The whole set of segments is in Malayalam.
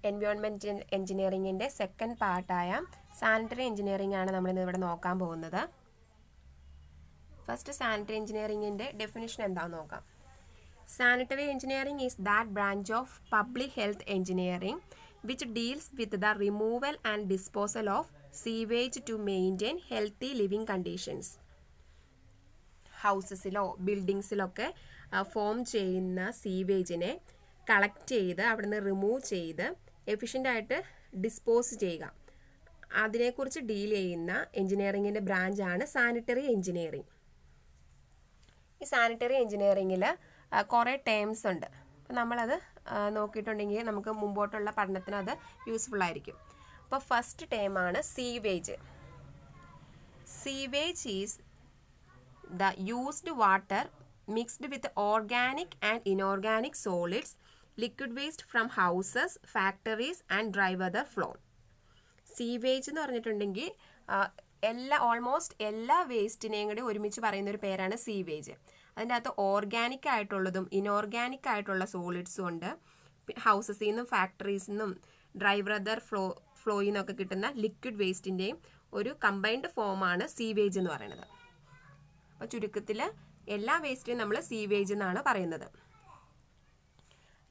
എൻവയോൺമെൻറ്റൽ എഞ്ചിനീയറിങ്ങിൻ്റെ സെക്കൻഡ് പാർട്ടായ സാനിറ്ററി എഞ്ചിനീയറിംഗ് ആണ് നമ്മളിന്ന് ഇവിടെ നോക്കാൻ പോകുന്നത്. ഫസ്റ്റ് സാനിറ്ററി എഞ്ചിനീയറിങ്ങിൻ്റെ ഡെഫിനിഷൻ എന്താണെന്ന് നോക്കാം. Sanitary engineering is that branch of public health engineering which deals with the removal and disposal of sewage to maintain healthy living conditions. ഹൗസസിലോ ബിൽഡിങ്സിലൊക്കെ ഫോം ചെയ്യുന്ന സീവേജിനെ കളക്ട് ചെയ്ത് അവിടെ നിന്ന് റിമൂവ് ചെയ്ത് എഫിഷ്യൻ്റായിട്ട് ഡിസ്പോസ് ചെയ്യുക, അതിനെക്കുറിച്ച് ഡീൽ ചെയ്യുന്ന എഞ്ചിനീയറിങ്ങിൻ്റെ ബ്രാഞ്ചാണ് സാനിറ്ററി എഞ്ചിനീയറിംഗ്. ഈ സാനിറ്ററി എഞ്ചിനീയറിങ്ങിൽ കുറേ ടേംസ് ഉണ്ട്. അപ്പോൾ നമ്മളത് നോക്കിയിട്ടുണ്ടെങ്കിൽ നമുക്ക് മുമ്പോട്ടുള്ള പഠനത്തിന് അത് യൂസ്ഫുൾ ആയിരിക്കും. അപ്പോൾ ഫസ്റ്റ് ടേമാണ് sewage. Sewage is the used water mixed with organic and inorganic solids, liquid waste from houses, factories and dry weather flow. Sewage എന്ന് പറഞ്ഞിട്ടുണ്ടെങ്കിൽ ഓൾമോസ്റ്റ് എല്ലാ വേസ്റ്റിനെയും കൂടി ഒരുമിച്ച് പറയുന്ന ഒരു പേരാണ് സീവേജ്. അതിൻ്റെ അകത്ത് ഓർഗാനിക് ആയിട്ടുള്ളതും ഇനോർഗാനിക് ആയിട്ടുള്ള സോളിഡ്സും ഉണ്ട്. ഹൗസസിൽ നിന്നും ഫാക്ടറീസിൽ നിന്നും ഡ്രൈ വെതർ ഫ്ലോയിൽ നിന്നൊക്കെ കിട്ടുന്ന ലിക്വിഡ് വേസ്റ്റിൻ്റെയും ഒരു കമ്പൈൻഡ് ഫോമാണ് സീവേജ് എന്ന് പറയുന്നത്. അപ്പോൾ ചുരുക്കത്തിൽ എല്ലാ വേസ്റ്റിനും നമ്മൾ സീവേജ് എന്നാണ് പറയുന്നത്.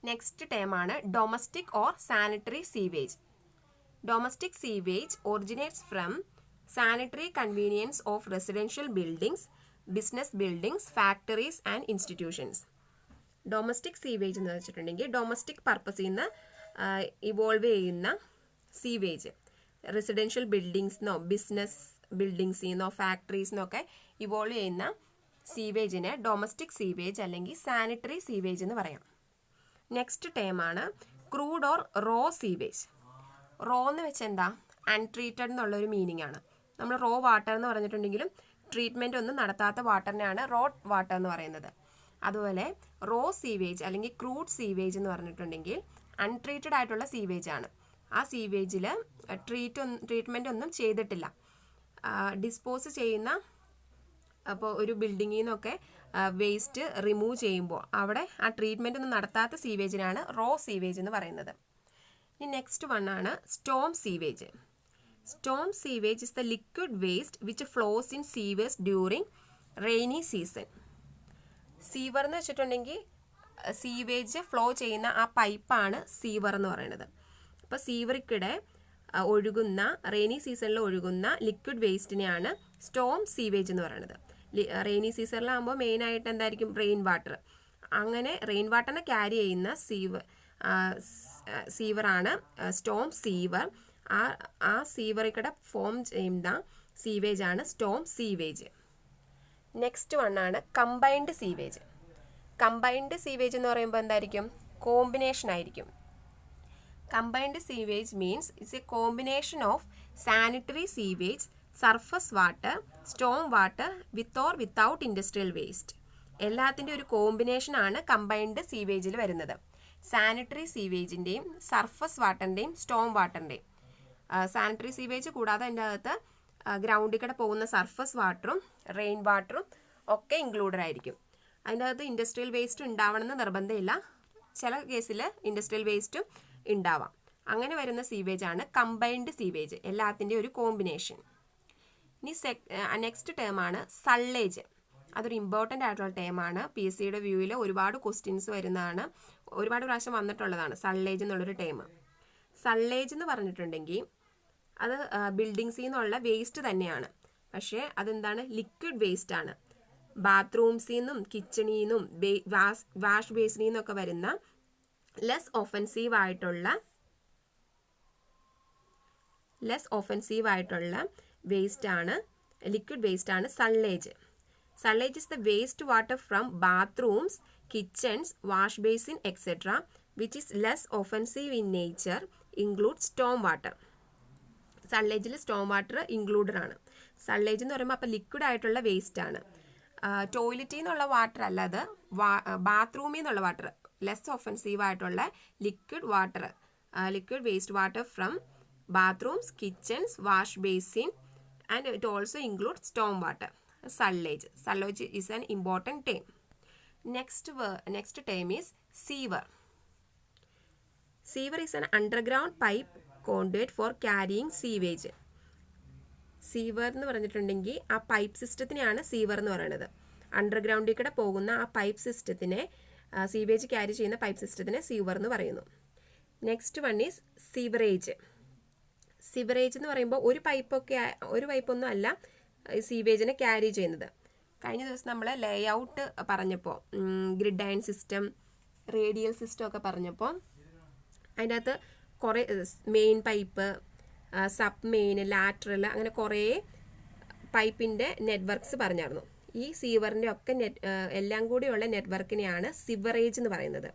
നെക്സ്റ്റ് ടേമാണ് domestic or sanitary sewage. Domestic sewage originates from sanitary convenience of residential buildings, business buildings, factories and institutions. Domestic sewage എന്ന് വെച്ചിട്ടുണ്ടെങ്കിൽ ഡൊമസ്റ്റിക് പർപ്പസിൽ നിന്ന് ഇവോൾവ് ചെയ്യുന്ന സീവേജ് റെസിഡൻഷ്യൽ ബിൽഡിങ്സിനോ ബിസിനസ് ബിൽഡിങ്സിന്നോ ഫാക്ടറീസിനൊക്കെ ഇവോൾവ് ചെയ്യുന്ന സീവേജിനെ ഡൊമസ്റ്റിക് സീവേജ് അല്ലെങ്കിൽ സാനിറ്ററി സീവേജ് എന്ന് പറയാം. നെക്സ്റ്റ് ടേമാണ് crude or raw sewage. Raw എന്ന് വെച്ചാൽ എന്താ, അൺട്രീറ്റഡ് എന്നുള്ളൊരു മീനിങ് ആണ്. നമ്മൾ റോ വാട്ടർ എന്ന് പറഞ്ഞിട്ടുണ്ടെങ്കിലും ട്രീറ്റ്മെൻ്റ് ഒന്നും നടത്താത്ത വാട്ടറിനെയാണ് റോ വാട്ടർ എന്ന് പറയുന്നത്. അതുപോലെ റോ സീവേജ് അല്ലെങ്കിൽ ക്രൂഡ് സീവേജ് എന്ന് പറഞ്ഞിട്ടുണ്ടെങ്കിൽ അൺട്രീറ്റഡ് ആയിട്ടുള്ള സീവേജ് ആണ്. ആ സീവേജിൽ ട്രീറ്റ്മെൻ്റ് ഒന്നും ചെയ്തിട്ടില്ല. ഡിസ്പോസ് ചെയ്യുന്ന അപ്പോൾ ഒരു ബിൽഡിങ്ങിൽ നിന്നൊക്കെ വേസ്റ്റ് റിമൂവ് ചെയ്യുമ്പോൾ അവിടെ ആ ട്രീറ്റ്മെൻ്റ് ഒന്നും നടത്താത്ത സീവേജിനാണ് റോ സീവേജ് എന്ന് പറയുന്നത്. ഇനി നെക്സ്റ്റ് വണ്ണാണ് storm sewage. Storm sewage is the liquid waste which flows in sewers during rainy season. Sewer എന്ന് വെച്ചിട്ടുണ്ടെങ്കിൽ സീവേജ് ഫ്ലോ ചെയ്യുന്ന ആ പൈപ്പാണ് സീവർ എന്ന് പറയുന്നത്. അപ്പോൾ സീവറിക്കിടെ ഒഴുകുന്ന റെയിനി സീസണിൽ ഒഴുകുന്ന ലിക്വിഡ് വേസ്റ്റിനെയാണ് സ്റ്റോം സീവേജ് എന്ന് പറയുന്നത്. റെയിനി സീസണിലാകുമ്പോൾ മെയിനായിട്ട് എന്തായിരിക്കും, റെയിൻ വാട്ടർ. അങ്ങനെ റെയിൻ വാട്ടറിനെ ക്യാരി ചെയ്യുന്ന സീവറാണ് സ്റ്റോം സീവർ. ആ സീവറിക്കടെ ഫോം ചെയ്യുന്ന സീവേജാണ് സ്റ്റോം സീവേജ്. നെക്സ്റ്റ് വണ്ണാണ് കമ്പൈൻഡ് സീവേജ്. കമ്പൈൻഡ് സീവേജ് എന്ന് പറയുമ്പോൾ എന്തായിരിക്കും, കോമ്പിനേഷൻ ആയിരിക്കും. Combined sewage means it's a combination of sanitary sewage, surface water, storm water with or without industrial waste. എല്ലാത്തിൻ്റെ ഒരു കോമ്പിനേഷൻ ആണ് കമ്പൈൻഡ് സീവേജിൽ വരുന്നത്. സാനിറ്ററി സീവേജിൻ്റെയും സർഫസ് വാട്ടറിൻ്റെയും സ്റ്റോം വാട്ടറിൻ്റെയും. സാനിറ്ററി സീവേജ് കൂടാതെ അതിൻ്റെ അകത്ത് ഗ്രൗണ്ടിൽ കൂടെ പോകുന്ന സർഫസ് വാട്ടറും റെയിൻ വാട്ടറും ഒക്കെ ഇൻക്ലൂഡഡ് ആയിരിക്കും. അതിൻ്റെ അകത്ത് ഇൻഡസ്ട്രിയൽ വേസ്റ്റ് ഉണ്ടാവണമെന്ന് നിർബന്ധമില്ല. ചില കേസിൽ ഇൻഡസ്ട്രിയൽ വേസ്റ്റും ഉണ്ടാവാം. അങ്ങനെ വരുന്ന സീവേജ് ആണ് കമ്പൈൻഡ് സീവേജ്, എല്ലാത്തിൻ്റെ ഒരു കോമ്പിനേഷൻ. ഇനി നെക്സ്റ്റ് ടേമാണ് സള്ളേജ്. അതൊരു ഇമ്പോർട്ടൻ്റ് ആയിട്ടുള്ള ടേമാണ്. PSCയുടെ വ്യൂവിൽ ഒരുപാട് ക്വസ്റ്റ്യൻസ് വരുന്നതാണ്, ഒരുപാട് പ്രാവശ്യം വന്നിട്ടുള്ളതാണ് സള്ളേജ് എന്നുള്ളൊരു ടേം. സള്ളേജ് എന്ന് പറഞ്ഞിട്ടുണ്ടെങ്കിൽ അത് ബിൽഡിങ്സിൽ നിന്നുള്ള വേസ്റ്റ് തന്നെയാണ്, പക്ഷേ അതെന്താണ്, ലിക്വിഡ് വേസ്റ്റ് ആണ്. ബാത്റൂംസിൽ നിന്നും കിച്ചണിൽ നിന്നും വാഷ് ബേസിനിൽ നിന്നൊക്കെ വരുന്ന ലെസ് ഒഫൻസീവ് ആയിട്ടുള്ള വേസ്റ്റ് ആണ്, ലിക്വിഡ് വേസ്റ്റ് ആണ് sullage. Sullage is the waste water from bathrooms, kitchens, wash basin etcetera which is less offensive in nature, include storm water. സള്ളേജിൽ സ്റ്റോം വാട്ടർ ഇൻക്ലൂഡഡ് ആണ്. സള്ളേജ് എന്ന് പറയുമ്പോൾ അപ്പോൾ ലിക്വിഡ് ആയിട്ടുള്ള വേസ്റ്റ് ആണ്. ടോയ്ലറ്റിൽ നിന്നുള്ള വാട്ടർ അല്ല, അത് ബാത്റൂമിൽ നിന്നുള്ള വാട്ടർ, ലെസ് ഒഫൻസീവ് ആയിട്ടുള്ള liquid water, liquid waste water from bathrooms, kitchens, wash basin, and it also includes storm water. Sullage. Sullage is an important term. Next term is sewer. Sewer is an underground pipe conduit for carrying sewage. Sewer എന്ന് പറഞ്ഞിട്ടുണ്ടെങ്കിൽ ആ പൈപ്പ് സിസ്റ്റത്തിനെയാണ് സീവർ എന്ന് പറയുന്നത്. അണ്ടർഗ്രൗണ്ടിൽ കൂടെ പോകുന്ന ആ പൈപ്പ് സിസ്റ്റത്തിനെ, സീവേജ് ക്യാരി ചെയ്യുന്ന പൈപ്പ് സിസ്റ്റത്തിനെ സീവർ എന്ന് പറയുന്നു. Next one is sewerage. Sewerage എന്ന് പറയുമ്പോൾ ഒരു പൈപ്പൊന്നും അല്ല സീവേജിനെ ക്യാരി ചെയ്യുന്നത്. കഴിഞ്ഞ ദിവസം നമ്മൾ ലേ ഔട്ട് പറഞ്ഞപ്പോൾ, grid iron system, radial system ഒക്കെ പറഞ്ഞപ്പോൾ അതിൻ്റെ അകത്ത് കുറേ main pipe, sub main, lateral, അങ്ങനെ കുറേ പൈപ്പിൻ്റെ നെറ്റ്വർക്ക്സ് പറഞ്ഞായിരുന്നു. ഈ സീവറിൻ്റെ ഒക്കെ എല്ലാം കൂടിയുള്ള നെറ്റ്വർക്കിനെയാണ് സിവറേജ് എന്ന് പറയുന്നത്.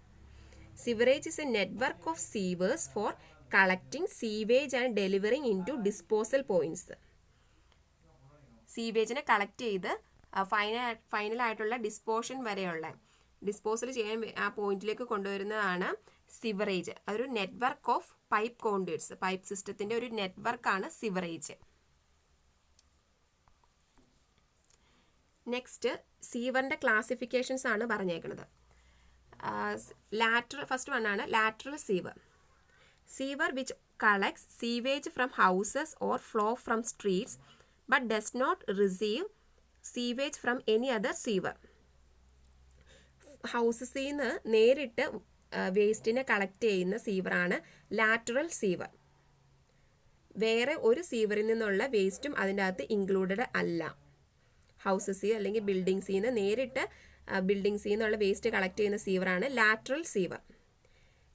Sewerage is a network of sewers for collecting sewage and delivering into disposal points. സീവേജിനെ കളക്ട് ചെയ്ത് ഫൈനലായിട്ടുള്ള ഡിസ്പോസൽ ചെയ്യാൻ ആ പോയിന്റിലേക്ക് കൊണ്ടുവരുന്നതാണ് സിവറേജ്. അതൊരു network of pipe conduits, pipe സിസ്റ്റത്തിന്റെ ഒരു നെറ്റ്വർക്കാണ് സിവറേജ്. നെക്സ്റ്റ് സീവറിന്റെ ക്ലാസിഫിക്കേഷൻസ് ആണ് പറഞ്ഞേക്കുന്നത്. ഫസ്റ്റ് വൺ ആണ് lateral sewer. Sewer which collects sewage from houses or flow from streets but does not receive sewage from any other sewer. ഹൗസസിൽ നിന്ന് നേരിട്ട് വേസ്റ്റിനെ കളക്ട് ചെയ്യുന്ന സീവറാണ് ലാറ്ററൽ സീവർ. വേറെ ഒരു സീവറിൽ നിന്നുള്ള വേസ്റ്റും അതിൻ്റെ അകത്ത് ഇൻക്ലൂഡഡ് അല്ല. ഹൗസസിൽ അല്ലെങ്കിൽ ബിൽഡിങ്സിൽ നിന്ന് നേരിട്ട് ബിൽഡിങ്സിൽ നിന്നുള്ള വേസ്റ്റ് കളക്ട് ചെയ്യുന്ന സീവറാണ് lateral sewer.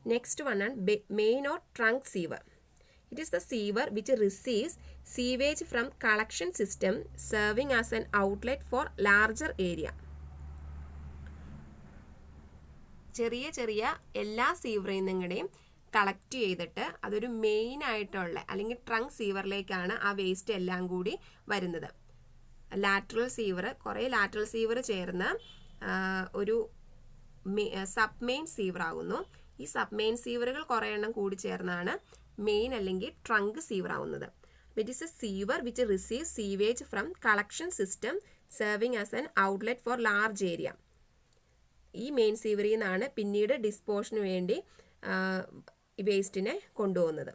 Next one on main or trunk sewer. It is the sewer which receives sewage from collection system serving as an outlet for larger area. ചെറിയ എല്ലാ സീവറിൽ നിന്നുടെയും കളക്ട് ചെയ്തിട്ട് അതൊരു മെയിൻ ആയിട്ടുള്ള അല്ലെങ്കിൽ ട്രങ്ക് സീവറിലേക്കാണ് ആ വേസ്റ്റ് എല്ലാം കൂടി വരുന്നത്. ലാറ്ററൽ സീവർ, കുറേ ലാറ്ററൽ സീവർ ചേർന്ന് ഒരു സബ് മെയിൻ സീവർ ആകുന്നു. ഈ സബ് മെയിൻ സീവറുകൾ കുറേ എണ്ണം കൂടി ചേർന്നാണ് മെയിൻ അല്ലെങ്കിൽ ട്രങ്ക് സീവർ ആവുന്നത്. It is a sewer which receive sewage from collection system serving as an outlet for large area. ഈ മെയിൻ സീവറിൽ നിന്നാണ് പിന്നീട് ഡിസ്പോഷന് വേണ്ടി വേസ്റ്റിനെ കൊണ്ടുപോകുന്നത്.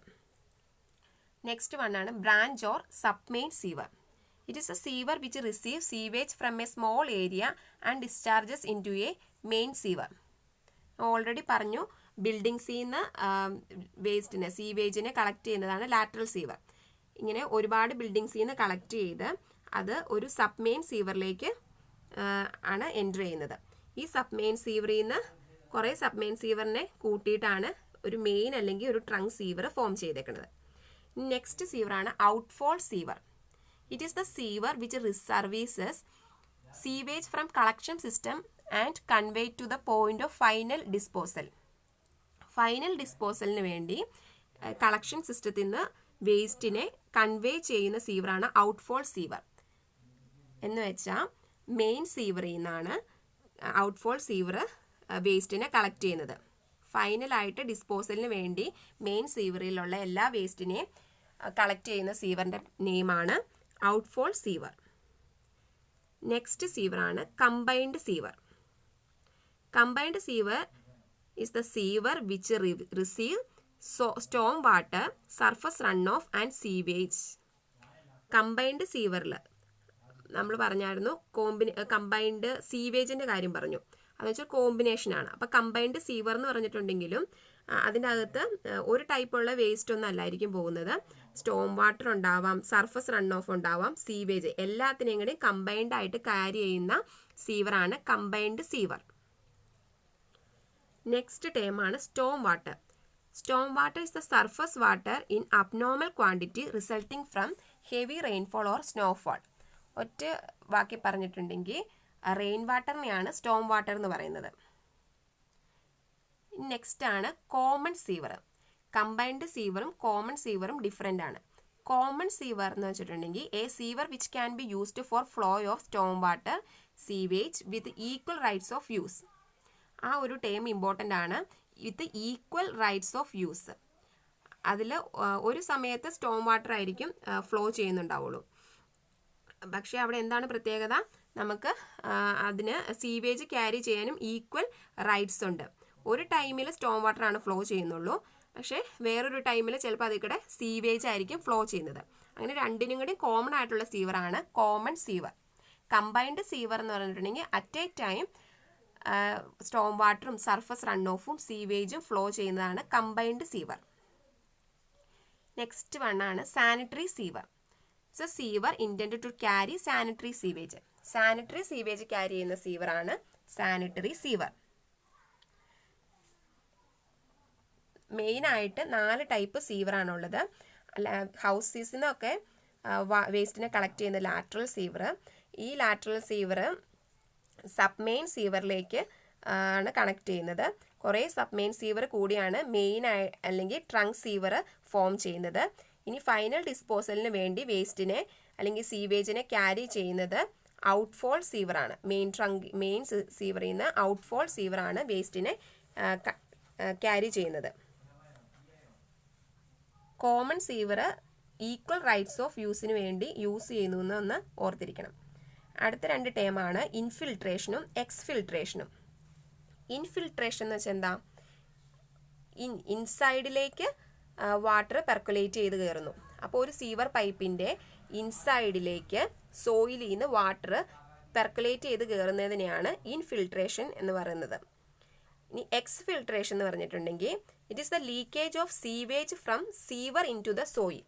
നെക്സ്റ്റ് വൺ ആണ് branch or sub main sewer. It is a sewer which receive sewage from a small area and discharges into a main sewer. Already പറഞ്ഞു, ബിൽഡിങ്സിൽ നിന്ന് വേസ്റ്റിനെ, സീവേജിനെ കളക്ട് ചെയ്യുന്നതാണ് ലാറ്ററൽ സീവർ. ഇങ്ങനെ ഒരുപാട് ബിൽഡിങ്സിൽ നിന്ന് കളക്ട് ചെയ്ത് അത് ഒരു സബ് മെയിൻ സീവറിലേക്ക് ആണ് എൻ്റർ ചെയ്യുന്നത്. ഈ സബ് മെയിൻ സീവറിൽ നിന്ന് കുറേ സബ് മെയിൻ സീവറിനെ കൂട്ടിയിട്ടാണ് ഒരു മെയിൻ അല്ലെങ്കിൽ ഒരു ട്രങ്ക് സീവർ ഫോം ചെയ്തേക്കുന്നത്. നെക്സ്റ്റ് സീവറാണ് outfall sewer. It is the sewer which services sewage from collection system and convey to the point of final disposal. Final ഡിസ്പോസലിന് വേണ്ടി കളക്ഷൻ സിസ്റ്റത്തിൽ നിന്ന് വേസ്റ്റിനെ കൺവേ ചെയ്യുന്ന സീവറാണ് ഔട്ട്ഫോൾ സീവർ. എന്ന് വെച്ചാൽ മെയിൻ സീവറിൽ നിന്നാണ് ഔട്ട്ഫോൾ സീവർ വേസ്റ്റിനെ കളക്ട് ചെയ്യുന്നത്. ഫൈനലായിട്ട് ഡിസ്പോസലിന് വേണ്ടി മെയിൻ സീവറിലുള്ള എല്ലാ വേസ്റ്റിനെയും കളക്ട് ചെയ്യുന്ന സീവറിൻ്റെ നെയിമാണ് ഔട്ട്ഫോൾ സീവർ. നെക്സ്റ്റ് സീവറാണ് combined sewer. Combined sewer is the sewer which receive storm water, surface runoff and sewage. Combined സീവറിൽ നമ്മൾ പറഞ്ഞായിരുന്നു കമ്പൈൻഡ് സീവേജിൻ്റെ കാര്യം പറഞ്ഞു. അതെന്ന് വെച്ചാൽ കോമ്പിനേഷനാണ്. അപ്പോൾ കമ്പൈൻഡ് സീവർ എന്ന് പറഞ്ഞിട്ടുണ്ടെങ്കിലും അതിൻ്റെ അകത്ത് ഒരു ടൈപ്പുള്ള വേസ്റ്റ് ഒന്നും അല്ലായിരിക്കും പോകുന്നത്. സ്റ്റോം വാട്ടർ ഉണ്ടാവാം, സർഫസ് റൺ ഓഫ് ഉണ്ടാവാം, സീവേജ്, എല്ലാത്തിനെയും കൂടി കമ്പൈൻഡ് ആയിട്ട് ക്യാരി ചെയ്യുന്ന സീവറാണ് കമ്പൈൻഡ് സീവർ. നെക്സ്റ്റ് ടേം ആണ് Storm water. Storm water is the surface water in abnormal quantity resulting from heavy rainfall or snowfall. ഒറ്റ വാക്കി പറഞ്ഞിട്ടുണ്ടെങ്കിൽ റെയിൻ വാട്ടറിനെയാണ് സ്റ്റോം വാട്ടർ എന്ന് പറയുന്നത്. നെക്സ്റ്റ് ആണ് കോമൺ സീവർ. കമ്പൈൻഡ് സീവറും കോമൺ സീവറും ഡിഫറെൻ്റ് ആണ്. കോമൺ സീവർ എന്ന് വെച്ചിട്ടുണ്ടെങ്കിൽ a sewer which can be used for flow of storm water, sewage with equal rights of use. ആ ഒരു ടേം ഇമ്പോർട്ടൻ്റ് ആണ്, with equal rights of use. അതിൽ ഒരു സമയത്ത് സ്റ്റോം വാട്ടർ ആയിരിക്കും ഫ്ലോ ചെയ്യുന്നുണ്ടാവുള്ളൂ. പക്ഷേ അവിടെ എന്താണ് പ്രത്യേകത, നമുക്ക് അതിന് സീവേജ് ക്യാരി ചെയ്യാനും ഈക്വൽ റൈറ്റ്സ് ഉണ്ട്. ഒരു ടൈമിൽ സ്റ്റോം വാട്ടർ ആണ് ഫ്ലോ ചെയ്യുന്നുള്ളൂ, പക്ഷേ വേറൊരു ടൈമിൽ ചിലപ്പോൾ അതിൽ കൂടെ സീവേജ് ആയിരിക്കും ഫ്ലോ ചെയ്യുന്നത്. അങ്ങനെ രണ്ടിനും കൂടി കോമൺ ആയിട്ടുള്ള സീവറാണ് കോമൺ സീവർ. കമ്പൈൻഡ് സീവർ എന്ന് പറഞ്ഞിട്ടുണ്ടെങ്കിൽ അറ്റ് എ ടൈം സ്റ്റോം വാട്ടറും സർഫസ് റൺ ഓഫും സീവേജും ഫ്ലോ ചെയ്യുന്നതാണ് കമ്പൈൻഡ് സീവർ. നെക്സ്റ്റ് വൺ ആണ് sanitary sewer. It's a sewer intend to carry sanitary sewage. Sanitary sewage carry ചെയ്യുന്ന സീവറാണ് സാനിറ്ററി സീവർ. മെയിനായിട്ട് 4 ടൈപ്പ് സീവറാണുള്ളത്. ഹൗസസിൽ നിന്നൊക്കെ വേസ്റ്റിനെ കളക്ട് ചെയ്യുന്ന ലാറ്ററൽ സീവർ. ഈ ലാറ്ററൽ സീവർ സബ്മെയിൻ സീവറിലേക്ക് ആണ് കണക്ട് ചെയ്യുന്നത്. കുറേ സബ്മെയിൻ സീവർ കൂടിയാണ് മെയിൻ അല്ലെങ്കിൽ ട്രങ്ക് സീവർ ഫോം ചെയ്യുന്നത്. ഇനി ഫൈനൽ ഡിസ്പോസലിന് വേണ്ടി വേസ്റ്റിനെ അല്ലെങ്കിൽ സീവേജിനെ ക്യാരി ചെയ്യുന്നത് ഔട്ട്ഫോൾ സീവറാണ്. മെയിൻ സീവറിൽ നിന്ന് ഔട്ട്ഫോൾ സീവറാണ് വേസ്റ്റിനെ ക്യാരി ചെയ്യുന്നത്. Common sewer equal rights of യൂസിന് വേണ്ടി യൂസ് ചെയ്യുന്നു എന്ന് ഓർത്തിരിക്കണം. അടുത്ത 2 ടേമാണ് ഇൻഫിൽട്രേഷനും എക്സ്ഫിൽട്രേഷനും. ഇൻഫിൽട്രേഷൻ എന്ന് വെച്ചാൽ എന്താ? ഇൻസൈഡിലേക്ക് വാട്ടർ പെർക്കുലേറ്റ് ചെയ്ത് കയറുന്നു. അപ്പോൾ ഒരു സീവർ പൈപ്പിൻ്റെ ഇൻസൈഡിലേക്ക് സോയിലിൽ നിന്ന് വാട്ടർ പെർക്കുലേറ്റ് ചെയ്ത് കയറുന്നതിനെയാണ് ഇൻഫിൽട്രേഷൻ എന്ന് പറയുന്നത്. ഇനി എക്സ്ഫിൽട്രേഷൻ എന്ന് പറഞ്ഞിട്ടുണ്ടെങ്കിൽ it is the leakage of sewage from sewer into the soil.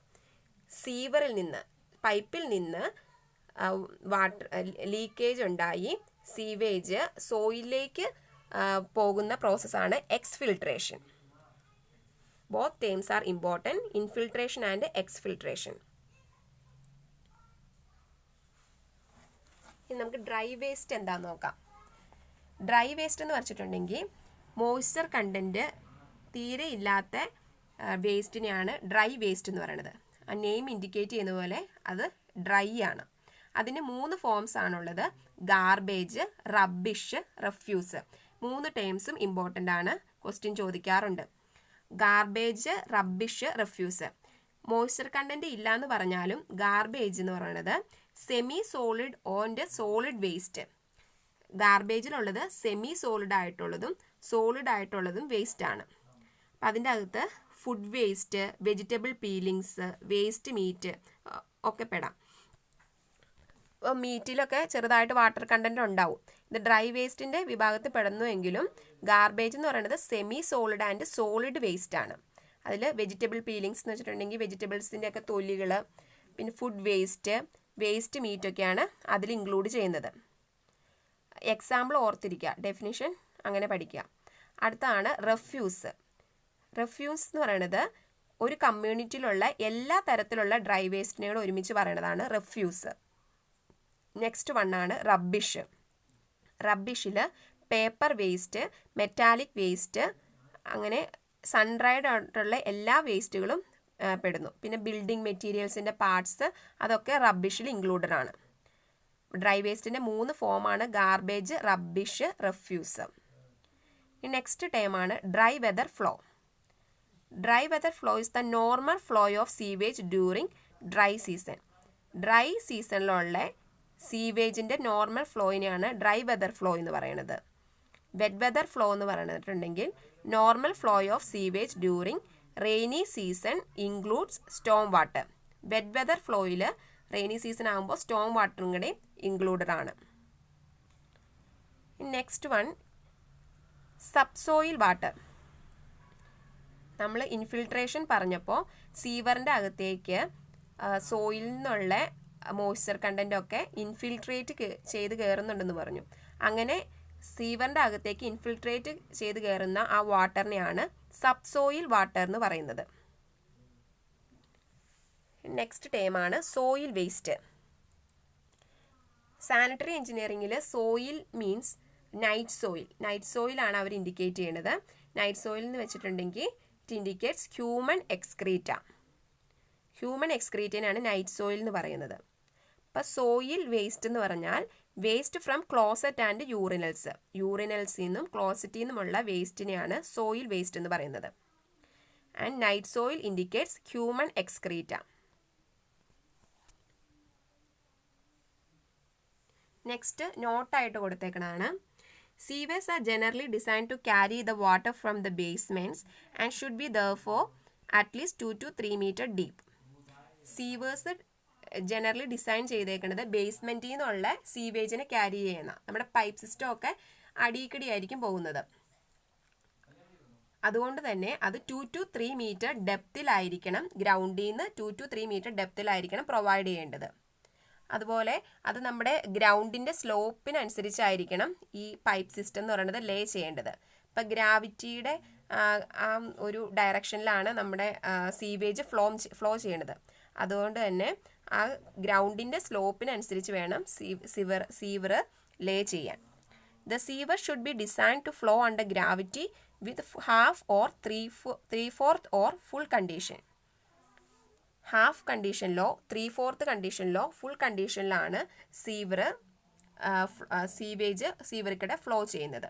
സീവറിൽ നിന്ന് പൈപ്പിൽ നിന്ന് വാട്ടർ ലീക്കേജ് ഉണ്ടായി സീവേജ് സോയിലിലേക്ക് പോകുന്ന പ്രോസസ്സാണ് exfiltration. Both terms are important, infiltration and exfiltration. ഇനി നമുക്ക് ഡ്രൈ വേസ്റ്റ് എന്താണെന്ന് നോക്കാം. ഡ്രൈ വേസ്റ്റ് എന്ന് വെച്ചിട്ടുണ്ടെങ്കിൽ മോയ്സ്ചർ കണ്ടൻറ്റ് തീരെ ഇല്ലാത്ത വേസ്റ്റിനെയാണ് ഡ്രൈ വേസ്റ്റ് എന്ന് പറയുന്നത്. ആ നെയിം ഇൻഡിക്കേറ്റ് ചെയ്യുന്ന പോലെ അത് ഡ്രൈ ആണ്. അതിന് 3 ഫോംസ് ആണുള്ളത്: ഗാർബേജ്, റബ്ബിഷ്, റെഫ്യൂസ്. 3 ടേംസും ഇമ്പോർട്ടൻ്റ് ആണ്, ക്വസ്റ്റ്യൻ ചോദിക്കാറുണ്ട്. Garbage, rubbish, refuse. Moisture content ഇല്ല എന്ന് പറഞ്ഞാലും ഗാർബേജ് എന്ന് പറയുന്നത് സെമി സോളിഡ് ഓൻ്റെ സോളിഡ് വേസ്റ്റ്. ഗാർബേജിലുള്ളത് സെമി സോളിഡ് ആയിട്ടുള്ളതും സോളിഡ് ആയിട്ടുള്ളതും വേസ്റ്റ് ആണ്. അപ്പം അതിൻ്റെ അകത്ത് food waste, vegetable peelings, waste meat ഒക്കെ പെടാം. മീറ്റിലൊക്കെ ചെറുതായിട്ട് വാട്ടർ കണ്ടൻറ്റ് ഉണ്ടാവും. ഇത് ഡ്രൈ വേസ്റ്റിൻ്റെ വിഭാഗത്തിൽ പെടുന്നുവെങ്കിലും ഗാർബേജ് എന്ന് പറയുന്നത് semi solid and solid waste ആണ്. അതിൽ വെജിറ്റബിൾ പീലിങ്സ് എന്ന് വെച്ചിട്ടുണ്ടെങ്കിൽ വെജിറ്റബിൾസിൻ്റെ ഒക്കെ തൊലികൾ, പിന്നെ ഫുഡ് വേസ്റ്റ്, വേസ്റ്റ് മീറ്റൊക്കെയാണ് അതിൽ ഇൻക്ലൂഡ് ചെയ്യുന്നത്. എക്സാമ്പിൾ ഓർത്തിരിക്കുക, ഡെഫിനിഷൻ അങ്ങനെ പഠിക്കുക. അടുത്താണ് റെഫ്യൂസ്. റെഫ്യൂസ് എന്ന് പറയുന്നത് ഒരു കമ്മ്യൂണിറ്റിയിലുള്ള എല്ലാ തരത്തിലുള്ള ഡ്രൈ വേസ്റ്റിനെയോട് ഒരുമിച്ച് പറയുന്നതാണ് റെഫ്യൂസ്. നെക്സ്റ്റ് വണ്ണാണ് റബ്ബിഷ്. റബ്ബിഷിൽ പേപ്പർ വേസ്റ്റ്, മെറ്റാലിക് വേസ്റ്റ്, അങ്ങനെ സൺഡ്രൈഡ് ആയിട്ടുള്ള എല്ലാ വേസ്റ്റുകളും പെടുന്നു. പിന്നെ ബിൽഡിംഗ് മെറ്റീരിയൽസിൻ്റെ പാർട്സ് അതൊക്കെ റബ്ബിഷിൽ ഇൻക്ലൂഡഡ് ആണ്. ഡ്രൈ വേസ്റ്റിൻ്റെ 3 ഫോമാണ്: ഗാർബേജ്, റബ്ബിഷ്, റെഫ്യൂസ്. നെക്സ്റ്റ് ടേമാണ് dry weather flow. Dry weather flow is the normal flow of sewage during dry season. Dry സീസണിലുള്ള സീവേജിൻ്റെ നോർമൽ ഫ്ലോയിനെയാണ് ഡ്രൈ വെതർ ഫ്ലോ എന്ന് പറയുന്നത്. വെറ്റ് വെതർ ഫ്ലോ എന്ന് പറഞ്ഞിട്ടുണ്ടെങ്കിൽ normal flow of sewage during rainy season includes storm water. Wet weather ഫ്ലോയിൽ റെയിനി സീസൺ ആകുമ്പോൾ സ്റ്റോം വാട്ടറും കൂടെ ഇൻക്ലൂഡഡ് ആണ്. Next one subsoil water. നമ്മൾ ഇൻഫിൽട്രേഷൻ പറഞ്ഞപ്പോൾ സീവറിൻ്റെ അകത്തേക്ക് സോയിലിൽ നിന്നുള്ള മോയ്സ്ചർ കണ്ടൻ്റ് ഒക്കെ ഇൻഫിൽട്രേറ്റ് ചെയ്ത് കയറുന്നുണ്ടെന്ന് പറഞ്ഞു. അങ്ങനെ സീവറിൻ്റെ അകത്തേക്ക് ഇൻഫിൽട്രേറ്റ് ചെയ്ത് കയറുന്ന ആ വാട്ടറിനെയാണ് സബ്സോയിൽ വാട്ടർ എന്ന് പറയുന്നത്. നെക്സ്റ്റ് ടേമാണ് സോയിൽ വേസ്റ്റ്. സാനിറ്ററി എഞ്ചിനീയറിംഗിൽ soil means night soil. Night സോയിലാണ് അവർ ഇൻഡിക്കേറ്റ് ചെയ്യുന്നത്. നൈറ്റ് സോയിൽ എന്ന് വെച്ചിട്ടുണ്ടെങ്കിൽ it indicates human excreta. Human എക്സ്ക്രീറ്റനാണ് നൈറ്റ് സോയിൽ എന്ന് പറയുന്നത്. അപ്പോൾ സോയിൽ വേസ്റ്റ് എന്ന് പറഞ്ഞാൽ waste from closet and urinals. യൂറിനൽസിൽ നിന്നും ക്ലോസറ്റിൽ നിന്നുമുള്ള വേസ്റ്റിനെയാണ് സോയിൽ വേസ്റ്റ് എന്ന് പറയുന്നത്. And night soil indicates human excreta. Next നോട്ടായിട്ട് കൊടുത്തേക്കണതാണ് Sewers are generally designed to carry the water from the basements and should be therefore at least 2 to 3 meter deep. സീവേഴ്സ് generally design ചെയ്തേക്കുന്നത് ബേസ്മെൻറ്റിൽ നിന്നുള്ള സീവേജിനെ ക്യാരി ചെയ്യുന്ന നമ്മുടെ പൈപ്പ് സിസ്റ്റം ഒക്കെ അടിയിക്കടിയായിരിക്കും പോകുന്നത്. അതുകൊണ്ട് തന്നെ അത് 2 to 3 മീറ്റർ ഡെപ്തിലായിരിക്കണം, ഗ്രൗണ്ടിൽ നിന്ന് 2 to 3 മീറ്റർ ഡെപ്തിലായിരിക്കണം പ്രൊവൈഡ് ചെയ്യേണ്ടത്. അതുപോലെ അത് നമ്മുടെ ഗ്രൗണ്ടിൻ്റെ സ്ലോപ്പിനനുസരിച്ചായിരിക്കണം ഈ പൈപ്പ് സിസ്റ്റം എന്ന് പറയുന്നത് ലേ ചെയ്യേണ്ടത്. ഇപ്പം ഗ്രാവിറ്റിയുടെ ആ ഒരു ഡയറക്ഷനിലാണ് നമ്മുടെ സീവേജ് ഫ്ലോ ചെയ്യേണ്ടത്. അതുകൊണ്ട് തന്നെ ആ ഗ്രൗണ്ടിൻ്റെ സ്ലോപ്പിനനുസരിച്ച് വേണം സീവർ ലേ ചെയ്യാൻ. The sewer should be design to flow under gravity with half or 3/4 or full condition. Half കണ്ടീഷനിലോ 3/4 കണ്ടീഷനിലോ ഫുൾ കണ്ടീഷനിലാണ് സീവറിക്കടെ ഫ്ലോ ചെയ്യുന്നത്.